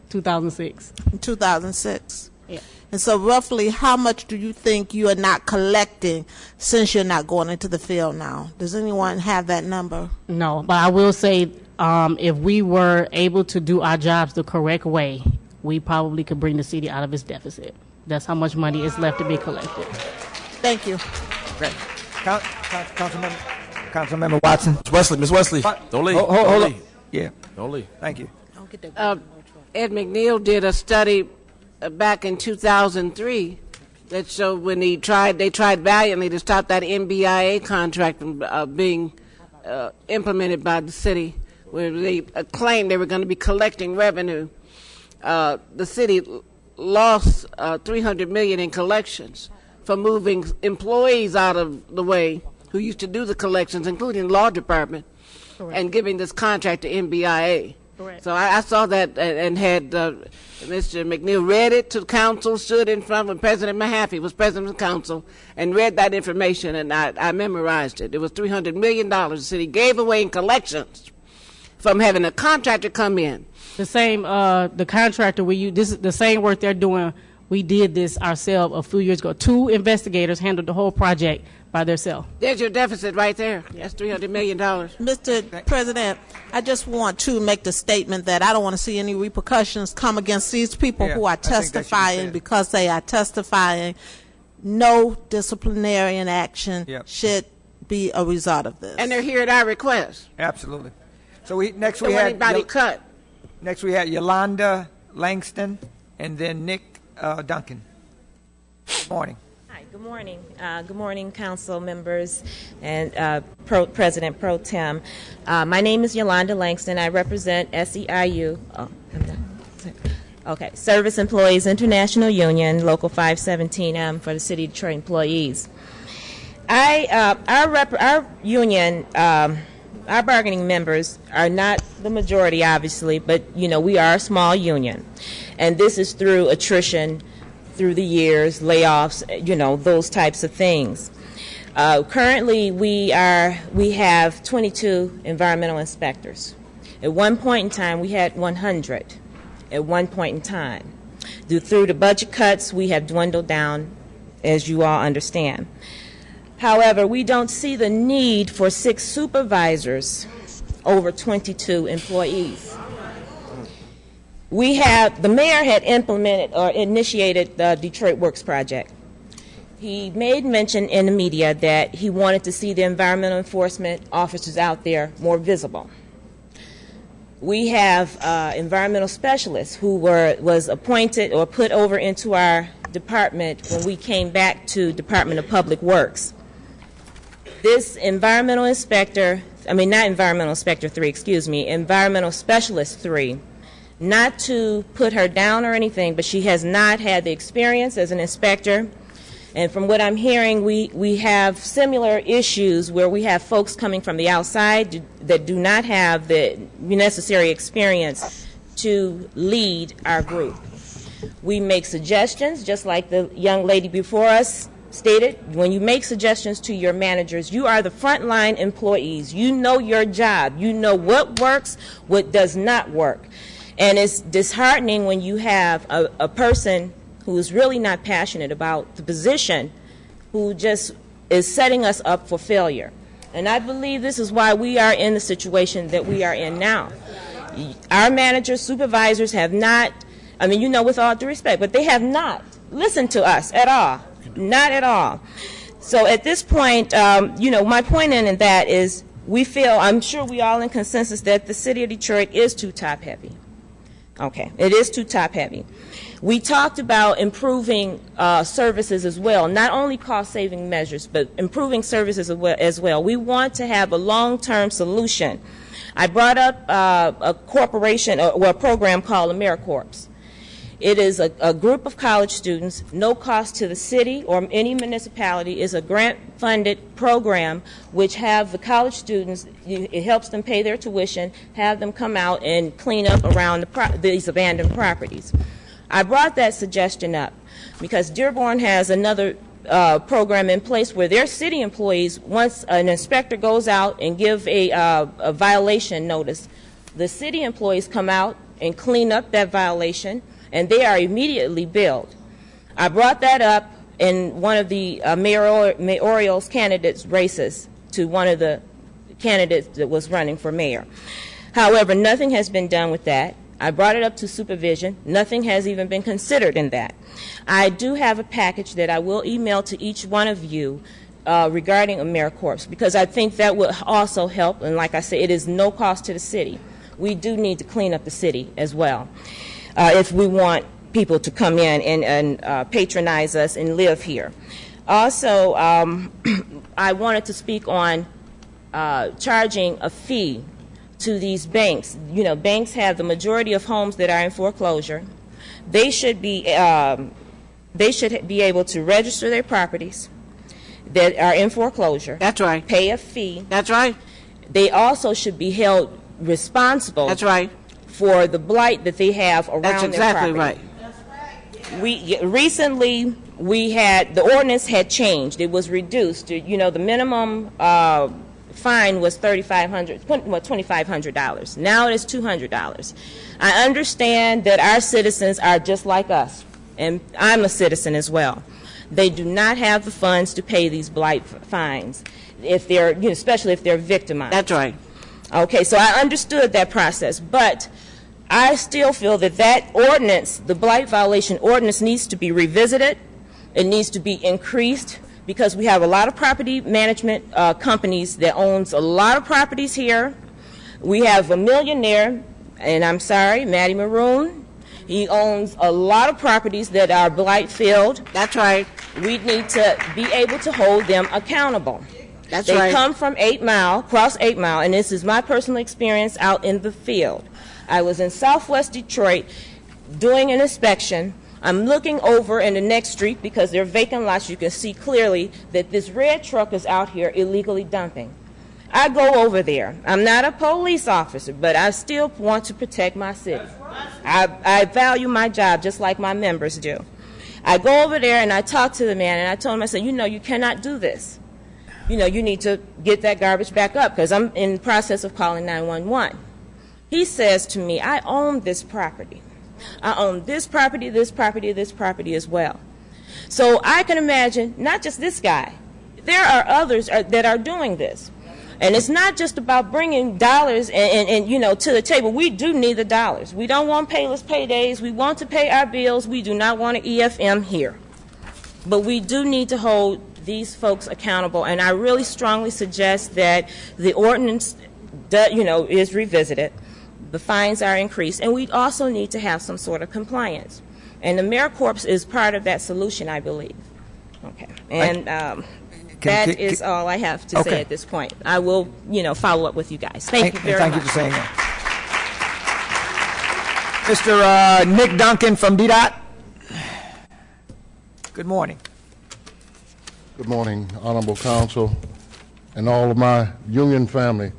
2006. 2006. Yeah. And so roughly how much do you think you are not collecting since you're not going into the field now? Does anyone have that number? No, but I will say if we were able to do our jobs the correct way, we probably could bring the city out of its deficit. That's how much money is left to be collected. Thank you. Great. Councilmember Watson. Ms. Wesley, don't leave. Hold on. Yeah. Don't leave. Thank you. Ed McNeil did a study back in 2003 that showed when they tried valiantly to stop that NBIA contract from being implemented by the city, where they claimed they were going to be collecting revenue. The city lost $300 million in collections for moving employees out of the way who used to do the collections, including the law department, Correct. and giving this contract to NBIA. Correct. So I saw that and had Mr. McNeil read it to council, stood in front when President Mahaffey was president of the council, and read that information, and I memorized it. It was $300 million the city gave away in collections from having a contractor come in. The same, the contractor this is the same work they're doing. We did this ourselves a few years ago. 2 investigators handled the whole project by themselves. There's your deficit right there. That's $300 million. Mr. President, I just want to make the statement that I don't want to see any repercussions come against these people who are testifying because they are testifying. No disciplinary action should be a result of this. And they're here at our request. Absolutely. So next Don't we want had anybody cut. Next we had Yolanda Langston and then Nick Duncan. Good morning. Hi, good morning. Good morning, council members and President Pro Tem. My name is Yolanda Langston. I represent SEIU. Service Employees International Union, Local 517M for the City of Detroit employees. Our union, our bargaining members are not the majority, obviously, but we are a small union, and this is through attrition through the years, layoffs, those types of things. Currently, we have 22 environmental inspectors. At one point in time, we had 100. At one point in time, through the budget cuts, we have dwindled down, as you all understand. However, we don't see the need for 6 supervisors over 22 employees. The mayor had implemented or initiated the Detroit Works project. He made mention in the media that he wanted to see the environmental enforcement officers out there more visible. We have environmental specialists who was appointed or put over into our department when we came back to Department of Public Works. This environmental inspector, not environmental inspector 3, environmental specialist 3, not to put her down or anything, but she has not had the experience as an inspector. And from what I'm hearing, we have similar issues where we have folks coming from the outside that do not have the necessary experience to lead our group. We make suggestions, just like the young lady before us stated. When you make suggestions to your managers, you are the frontline employees. You know your job. You know what works, what does not work. And it's disheartening when you have a person who is really not passionate about the position, who just is setting us up for failure. And I believe this is why we are in the situation that we are in now. Our managers, supervisors have not, with all due respect, but they have not listened to us at all. Not at all. So at this point, my point in that is we feel, I'm sure we all in consensus, that the city of Detroit is too top-heavy. Okay, it is too top-heavy. We talked about improving services as well, not only cost-saving measures, but improving services as well. We want to have a long-term solution. I brought up a corporation or a program called AmeriCorps. It is a group of college students, no cost to the city or any municipality. Is a grant-funded program which have the college students, it helps them pay their tuition, have them come out and clean up around these abandoned properties. I brought that suggestion up because Dearborn has another program in place where their city employees, once an inspector goes out and give a violation notice, the city employees come out and clean up that violation, and they are immediately billed. I brought that up in one of the mayoral candidates' races to one of the candidates that was running for mayor. However, nothing has been done with that. I brought it up to supervision. Nothing has even been considered in that. I do have a package that I will email to each one of you regarding AmeriCorps, because I think that will also help. And like I said, it is no cost to the city. We do need to clean up the city as well if we want people to come in and patronize us and live here. Also, I wanted to speak on charging a fee to these banks. Banks have the majority of homes that are in foreclosure. They should be they should be able to register their properties that are in foreclosure. That's right. Pay a fee. That's right. They also should be held responsible. That's right. For the blight that they have around That's exactly their property. right. Recently, the ordinance had changed. It was reduced. You know, the minimum fine was $2,500. Now it is $200. I understand that our citizens are just like us, and I'm a citizen as well. They do not have the funds to pay these blight fines, if they're, especially if they're victimized. That's right. Okay, so I understood that process, but I still feel that ordinance, the blight violation ordinance, needs to be revisited. It needs to be increased, because we have a lot of property management companies that owns a lot of properties here. We have a millionaire, and I'm sorry, Matty Maroon. He owns a lot of properties that are blight-filled. That's right. We need to be able to hold them accountable. That's they right. come from 8 Mile, cross 8 Mile, and this is my personal experience out in the field. I was in Southwest Detroit doing an inspection. I'm looking over in the next street because they're vacant lots. You can see clearly that this red truck is out here illegally dumping. I go over there. I'm not a police officer, but I still want to protect my city. I value my job just like my members do. I go over there and I talk to the man, and I told him, I said, you cannot do this. You need to get that garbage back up, because I'm in the process of calling 911. He says to me, I own this property. I own this property, this property, this property as well. So I can imagine, not just this guy, there are others that are doing this. And it's not just about bringing dollars and to the table. We do need the dollars. We don't want payless paydays. We want to pay our bills. We do not want an EFM here. But we do need to hold these folks accountable, and I really strongly suggest that the ordinance is revisited, the fines are increased, and we also need to have some sort of compliance. And the Mayor Corps is part of that solution, I believe. Okay, and that is all I have to say at this point. I will, follow up with you guys. Thank you very much. Thank you for saying that. Mr. Nick Duncan from DDOT. Good morning. Good morning, Honorable Council, and all of my union family.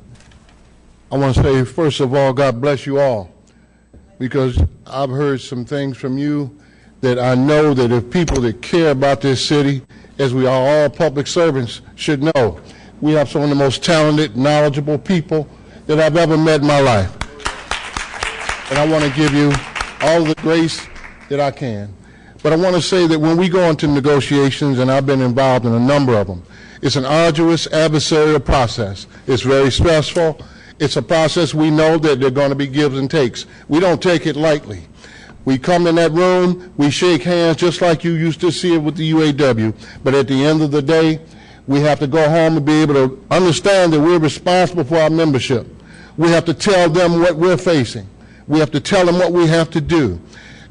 I want to say, first of all, God bless you all, because I've heard some things from you that I know that if people that care about this city, as we are all public servants, should know. We have some of the most talented, knowledgeable people that I've ever met in my life. And I want to give you all the grace that I can. But I want to say that when we go into negotiations, and I've been involved in a number of them, it's an arduous adversarial process. It's very stressful. It's a process we know that there are going to be gives and takes. We don't take it lightly. We come in that room, we shake hands just like you used to see it with the UAW. But at the end of the day, we have to go home and be able to understand that we're responsible for our membership. We have to tell them what we're facing. We have to tell them what we have to do.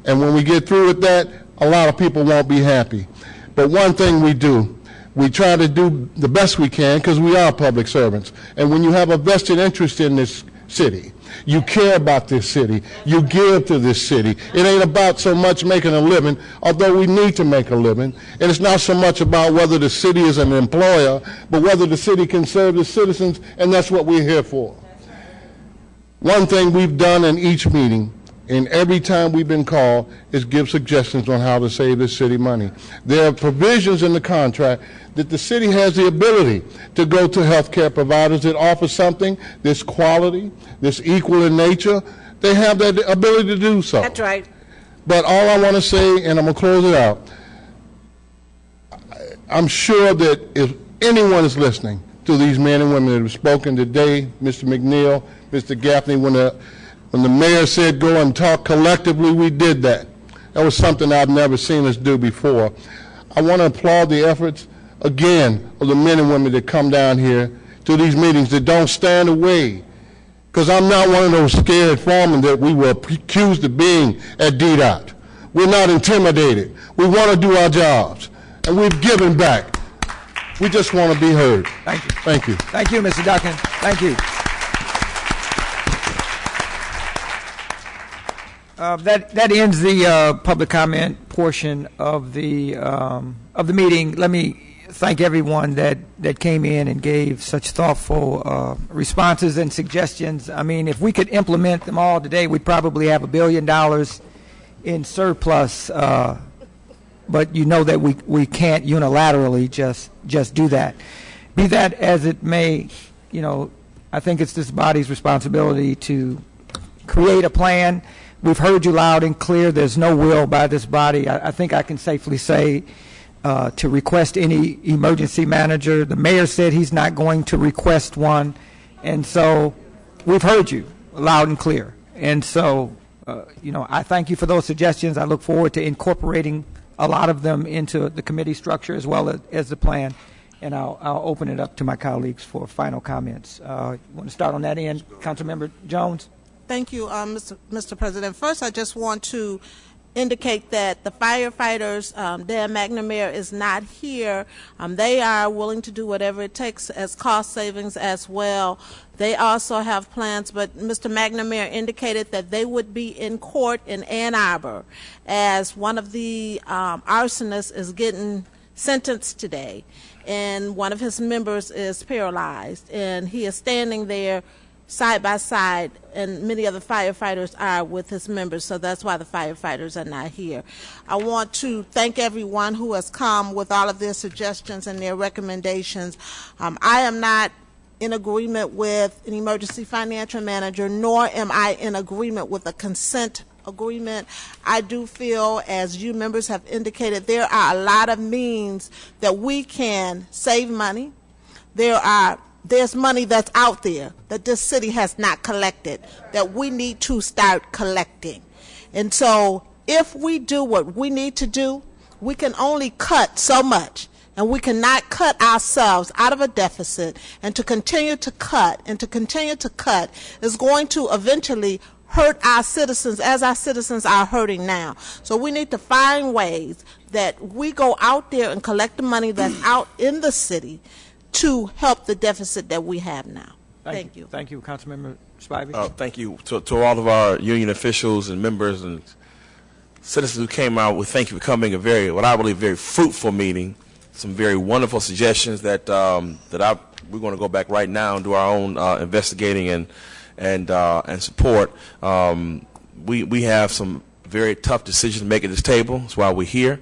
And when we get through with that, a lot of people won't be happy. But one thing we do, we try to do the best we can, because we are public servants. And when you have a vested interest in this city, you care about this city, you give to this city. It ain't about so much making a living, although we need to make a living. And it's not so much about whether the city is an employer, but whether the city can serve the citizens, and that's what we're here for. One thing we've done in each meeting, and every time we've been called, is give suggestions on how to save the city money. There are provisions in the contract that the city has the ability to go to health care providers that offer something that's quality, that's equal in nature. They have that ability to do so. That's right. But all I want to say, and I'm going to close it out, I'm sure that if anyone is listening to these men and women that have spoken today, Mr. McNeil, Mr. Gaffney, when the mayor said go and talk collectively, we did that. That was something I've never seen us do before. I want to applaud the efforts, again, of the men and women that come down here to these meetings, that don't stand away. Because I'm not one of those scared foremen that we were accused of being at DDOT. We're not intimidated. We want to do our jobs. And we've given back. We just want to be heard. Thank you. Thank you. Thank you, Mr. Duncan. Thank you. That ends the public comment portion of the meeting. Let me thank everyone that came in and gave such thoughtful responses and suggestions. I mean, if we could implement them all today, we'd probably have $1 billion in surplus. But you know that we can't unilaterally just do that. Be that as it may, you know, I think it's this body's responsibility to create a plan. We've heard you loud and clear. There's no will by this body. I think I can safely say to request any emergency manager. The mayor said he's not going to request one. And so we've heard you loud and clear. And so, you know, I thank you for those suggestions. I look forward to incorporating a lot of them into the committee structure as well as the plan. And I'll open it up to my colleagues for final comments. You want to start on that end? Councilmember Jones? Thank you, Mr. President. First, I just want to indicate that the firefighters, Dan McNamara is not here. They are willing to do whatever it takes as cost savings as well. They also have plans, but Mr. McNamara indicated that they would be in court in Ann Arbor as one of the arsonists is getting sentenced today, and one of his members is paralyzed, and he is standing there side by side, and many of the firefighters are with his members, so that's why the firefighters are not here. I want to thank everyone who has come with all of their suggestions and their recommendations. I am not in agreement with an emergency financial manager, nor am I in agreement with a consent agreement. I do feel, as you members have indicated, there are a lot of means that we can save money. There's money that's out there that this city has not collected that we need to start collecting. And so if we do what we need to do, we can only cut so much, and we cannot cut ourselves out of a deficit, and to continue to cut is going to eventually hurt our citizens as our citizens are hurting now. So we need to find ways that we go out there and collect the money that's out in the city to help the deficit that we have now. Thank you. Thank you, Councilmember Spivey. Thank you to all of our union officials and members and citizens who came out. We thank you for coming. What I believe, very fruitful meeting. Some very wonderful suggestions that we're going to go back right now and do our own investigating and support. We have some very tough decisions to make at this table. That's why we're here.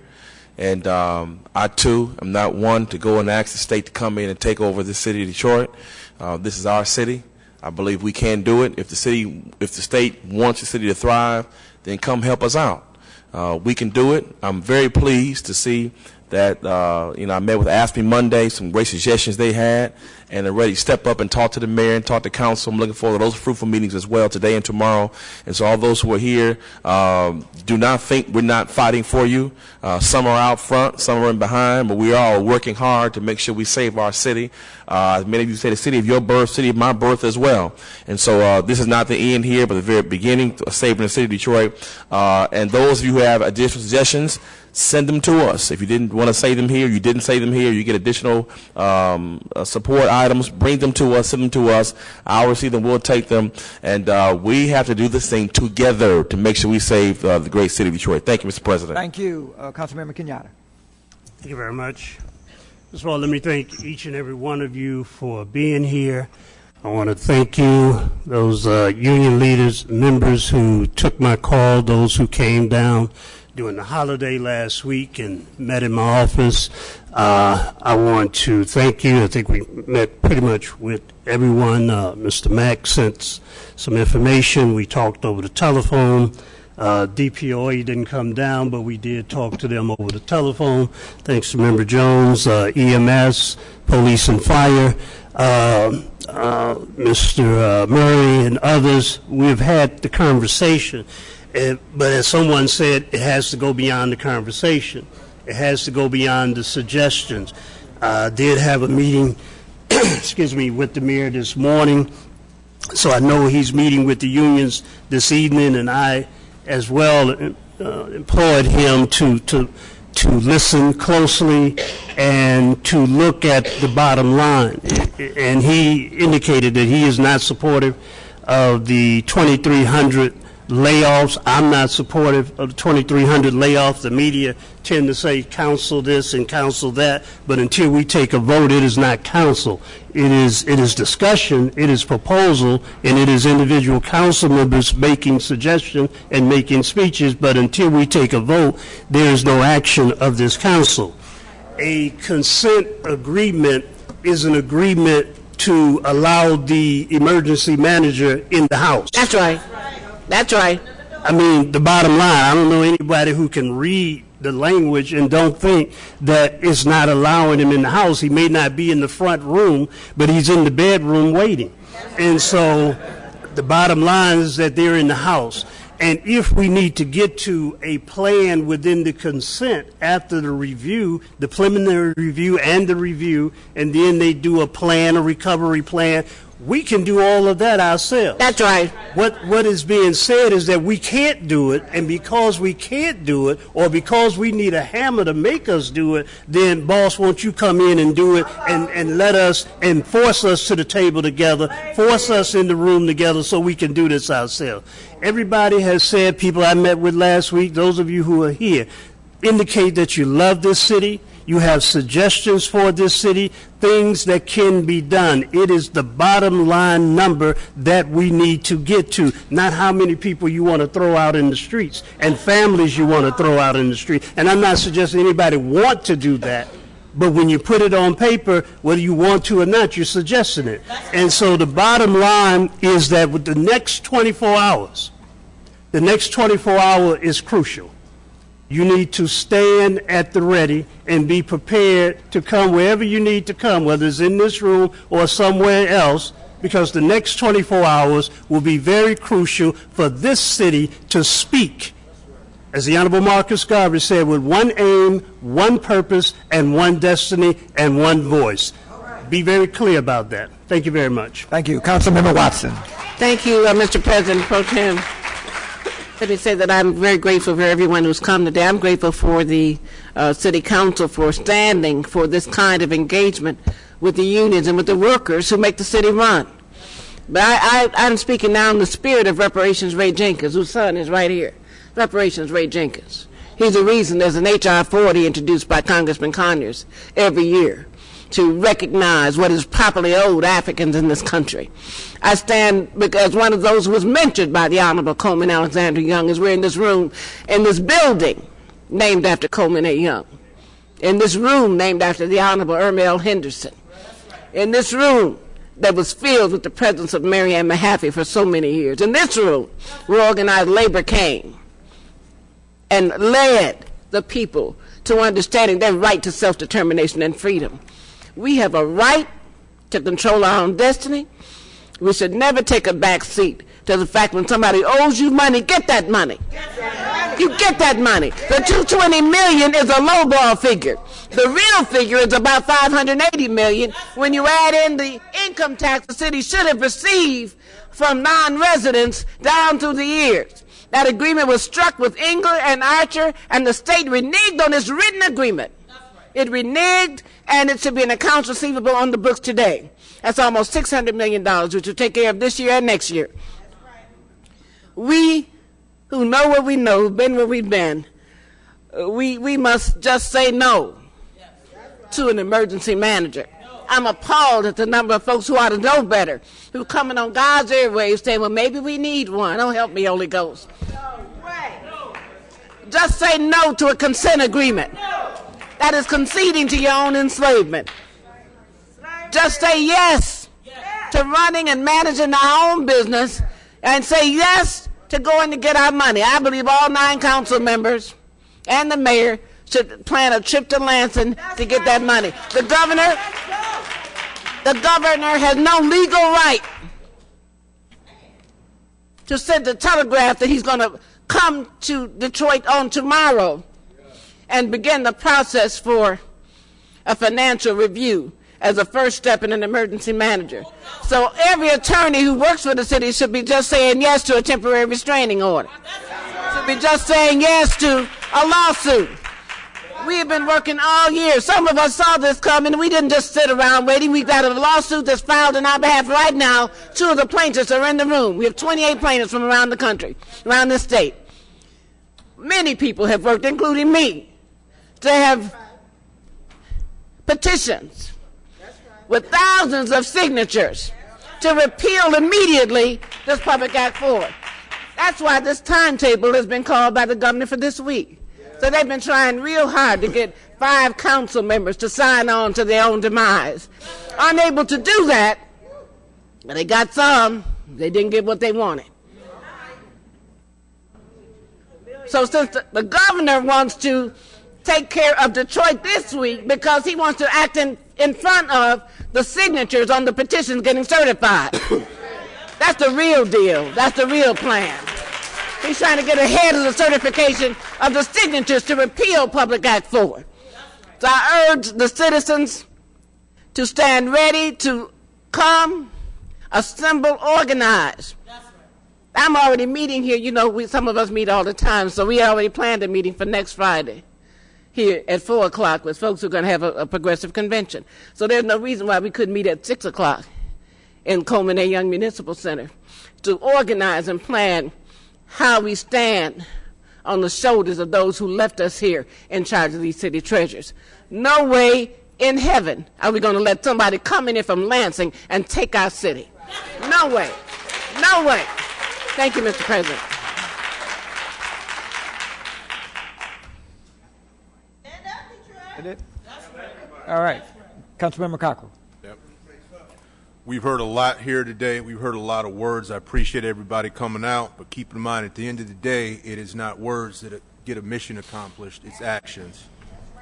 And I, too, am not one to go and ask the state to come in and take over the city of Detroit. This is our city. I believe we can do it. If the state wants the city to thrive, then come help us out. We can do it. I'm very pleased to see that, I met with ASPE Monday, some great suggestions they had, and they're ready to step up and talk to the mayor and talk to council. I'm looking forward to those fruitful meetings as well today and tomorrow. And so all those who are here, do not think we're not fighting for you. Some are out front, some are in behind, but we are all working hard to make sure we save our city. As many of you say, the city of your birth, city of my birth as well. And so this is not the end here, but the very beginning of saving the city of Detroit. And those of you who have additional suggestions, send them to us. If you didn't want to say them here, you didn't say them here, you get additional support items, bring them to us, send them to us. I'll receive them, we'll take them. And we have to do this thing together to make sure we save the great city of Detroit. Thank you, Mr. President. Thank you. Councilmember Kenyatta. Thank you very much. First of all, let me thank each and every one of you for being here. I want to thank you, those union leaders, members who took my call, those who came down during the holiday last week and met in my office. I want to thank you. I think we met pretty much with everyone. Mr. Mack sent some information. We talked over the telephone. DPOA didn't come down, but we did talk to them over the telephone. Thanks to Member Jones, EMS, Police and Fire, Mr. Murray and others. We've had the conversation. But as someone said, it has to go beyond the conversation. It has to go beyond the suggestions. I did have a meeting, excuse me, with the mayor this morning. So I know he's meeting with the unions this evening, and I as well implored him to listen closely and to look at the bottom line. And he indicated that he is not supportive of the 2,300 layoffs. I'm not supportive of the 2,300 layoffs. The media tend to say counsel this and counsel that, but until we take a vote, it is not counsel. It is discussion, it is proposal, and it is individual council members making suggestions and making speeches, but until we take a vote, there is no action of this council. A consent agreement is an agreement to allow the emergency manager in the house. That's right. That's right. I mean, the bottom line, I don't know anybody who can read the language and don't think that it's not allowing him in the house. He may not be in the front room, but he's in the bedroom waiting. And so the bottom line is that they're in the house. And if we need to get to a plan within the consent after the review, the preliminary review and the review, and then they do a plan, a recovery plan, we can do all of that ourselves. That's right. What is being said is that we can't do it, and because we can't do it, or because we need a hammer to make us do it, then boss, won't you come in and do it and let us and force us to the table together, force us in the room together so we can do this ourselves. Everybody has said, people I met with last week, those of you who are here, indicate that you love this city. You have suggestions for this city, things that can be done. It is the bottom line number that we need to get to, not how many people you want to throw out in the streets and families you want to throw out in the street. And I'm not suggesting anybody want to do that, but when you put it on paper, whether you want to or not, you're suggesting it. And so the bottom line is that with the next 24 hours, the next 24 hours is crucial. You need to stand at the ready and be prepared to come wherever you need to come, whether it's in this room or somewhere else, because the next 24 hours will be very crucial for this city to speak, as the Honorable Marcus Garvey said, with one aim, one purpose, and one destiny, and one voice. Be very clear about that. Thank you very much. Thank you. Councilmember Watson. Thank you, Mr. President Pro Tem. Let me say that I'm very grateful for everyone who's come today. I'm grateful for the City Council for standing for this kind of engagement with the unions and with the workers who make the city run. But I'm speaking now in the spirit of Reparations Ray Jenkins, whose son is right here. Reparations Ray Jenkins. He's the reason there's an H.R. 40 introduced by Congressman Conyers every year to recognize what is properly owed Africans in this country. I stand as one of those who was mentored by the Honorable Coleman Alexander Young, as we're in this room, in this building named after Coleman A. Young, in this room named after the Honorable Irma L. Henderson, in this room that was filled with the presence of Mary Ann Mahaffey for so many years, in this room where organized labor came and led the people to understanding their right to self-determination and freedom. We have a right to control our own destiny. We should never take a back seat to the fact when somebody owes you money, get that money. You get that money. The $220 million is a lowball figure. The real figure is about $580 million when you add in the income tax the city should have received from non-residents down through the years. That agreement was struck with Engler and Archer, and the state reneged on its written agreement. It reneged, and it should be an accounts receivable on the books today. That's almost $600 million, which will take care of this year and next year. We who know what we know, who've been where we've been, we must just say no to an emergency manager. I'm appalled at the number of folks who ought to know better, who coming on God's airwaves saying, well, maybe we need one. Don't help me, Holy Ghost. Just say no to a consent agreement. That is conceding to your own enslavement. Just say yes to running and managing our own business, and say yes to going to get our money. I believe all 9 council members and the mayor should plan a trip to Lansing to get that money. The governor has no legal right to send a telegraph that he's going to come to Detroit on tomorrow and begin the process for a financial review as a first step in an emergency manager. So every attorney who works for the city should be just saying yes to a temporary restraining order. Should be just saying yes to a lawsuit. We have been working all year. Some of us saw this coming. We didn't just sit around waiting. We've got a lawsuit that's filed on our behalf right now. 2 of the plaintiffs are in the room. We have 28 plaintiffs from around the country, around the state. Many people have worked, including me, to have petitions with thousands of signatures to repeal immediately this Public Act 4. That's why this timetable has been called by the governor for this week. So they've been trying real hard to get 5 council members to sign on to their own demise. Unable to do that, but they got some. They didn't get what they wanted. So since the governor wants to take care of Detroit this week because he wants to act in front of the signatures on the petitions getting certified. That's the real deal. That's the real plan. He's trying to get ahead of the certification of the signatures to repeal Public Act 4. So I urge the citizens to stand ready to come, assemble, organize. I'm already meeting here. You know, some of us meet all the time, so we already planned a meeting for next Friday here at 4 o'clock with folks who are going to have a progressive convention. So there's no reason why we couldn't meet at 6 o'clock in Coleman A. Young Municipal Center to organize and plan how we stand on the shoulders of those who left us here in charge of these city treasures. No way in heaven are we going to let somebody come in here from Lansing and take our city. No way. No way. Thank you, Mr. President. All right. Councilmember Cockrell. Yep. We've heard a lot here today. We've heard a lot of words. I appreciate everybody coming out, but keep in mind, at the end of the day, it is not words that get a mission accomplished. It's actions.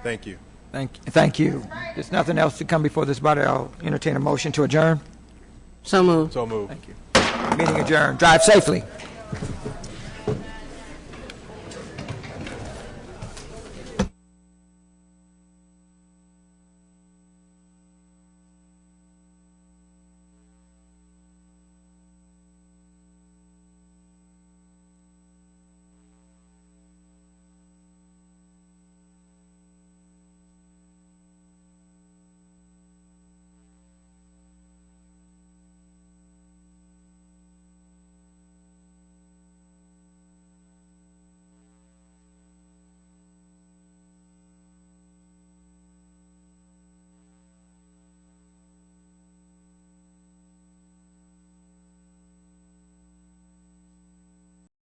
Thank you. Thank you. There's nothing else to come before this body. I'll entertain a motion to adjourn. So moved. So moved. Thank you. Meeting adjourned. Drive safely.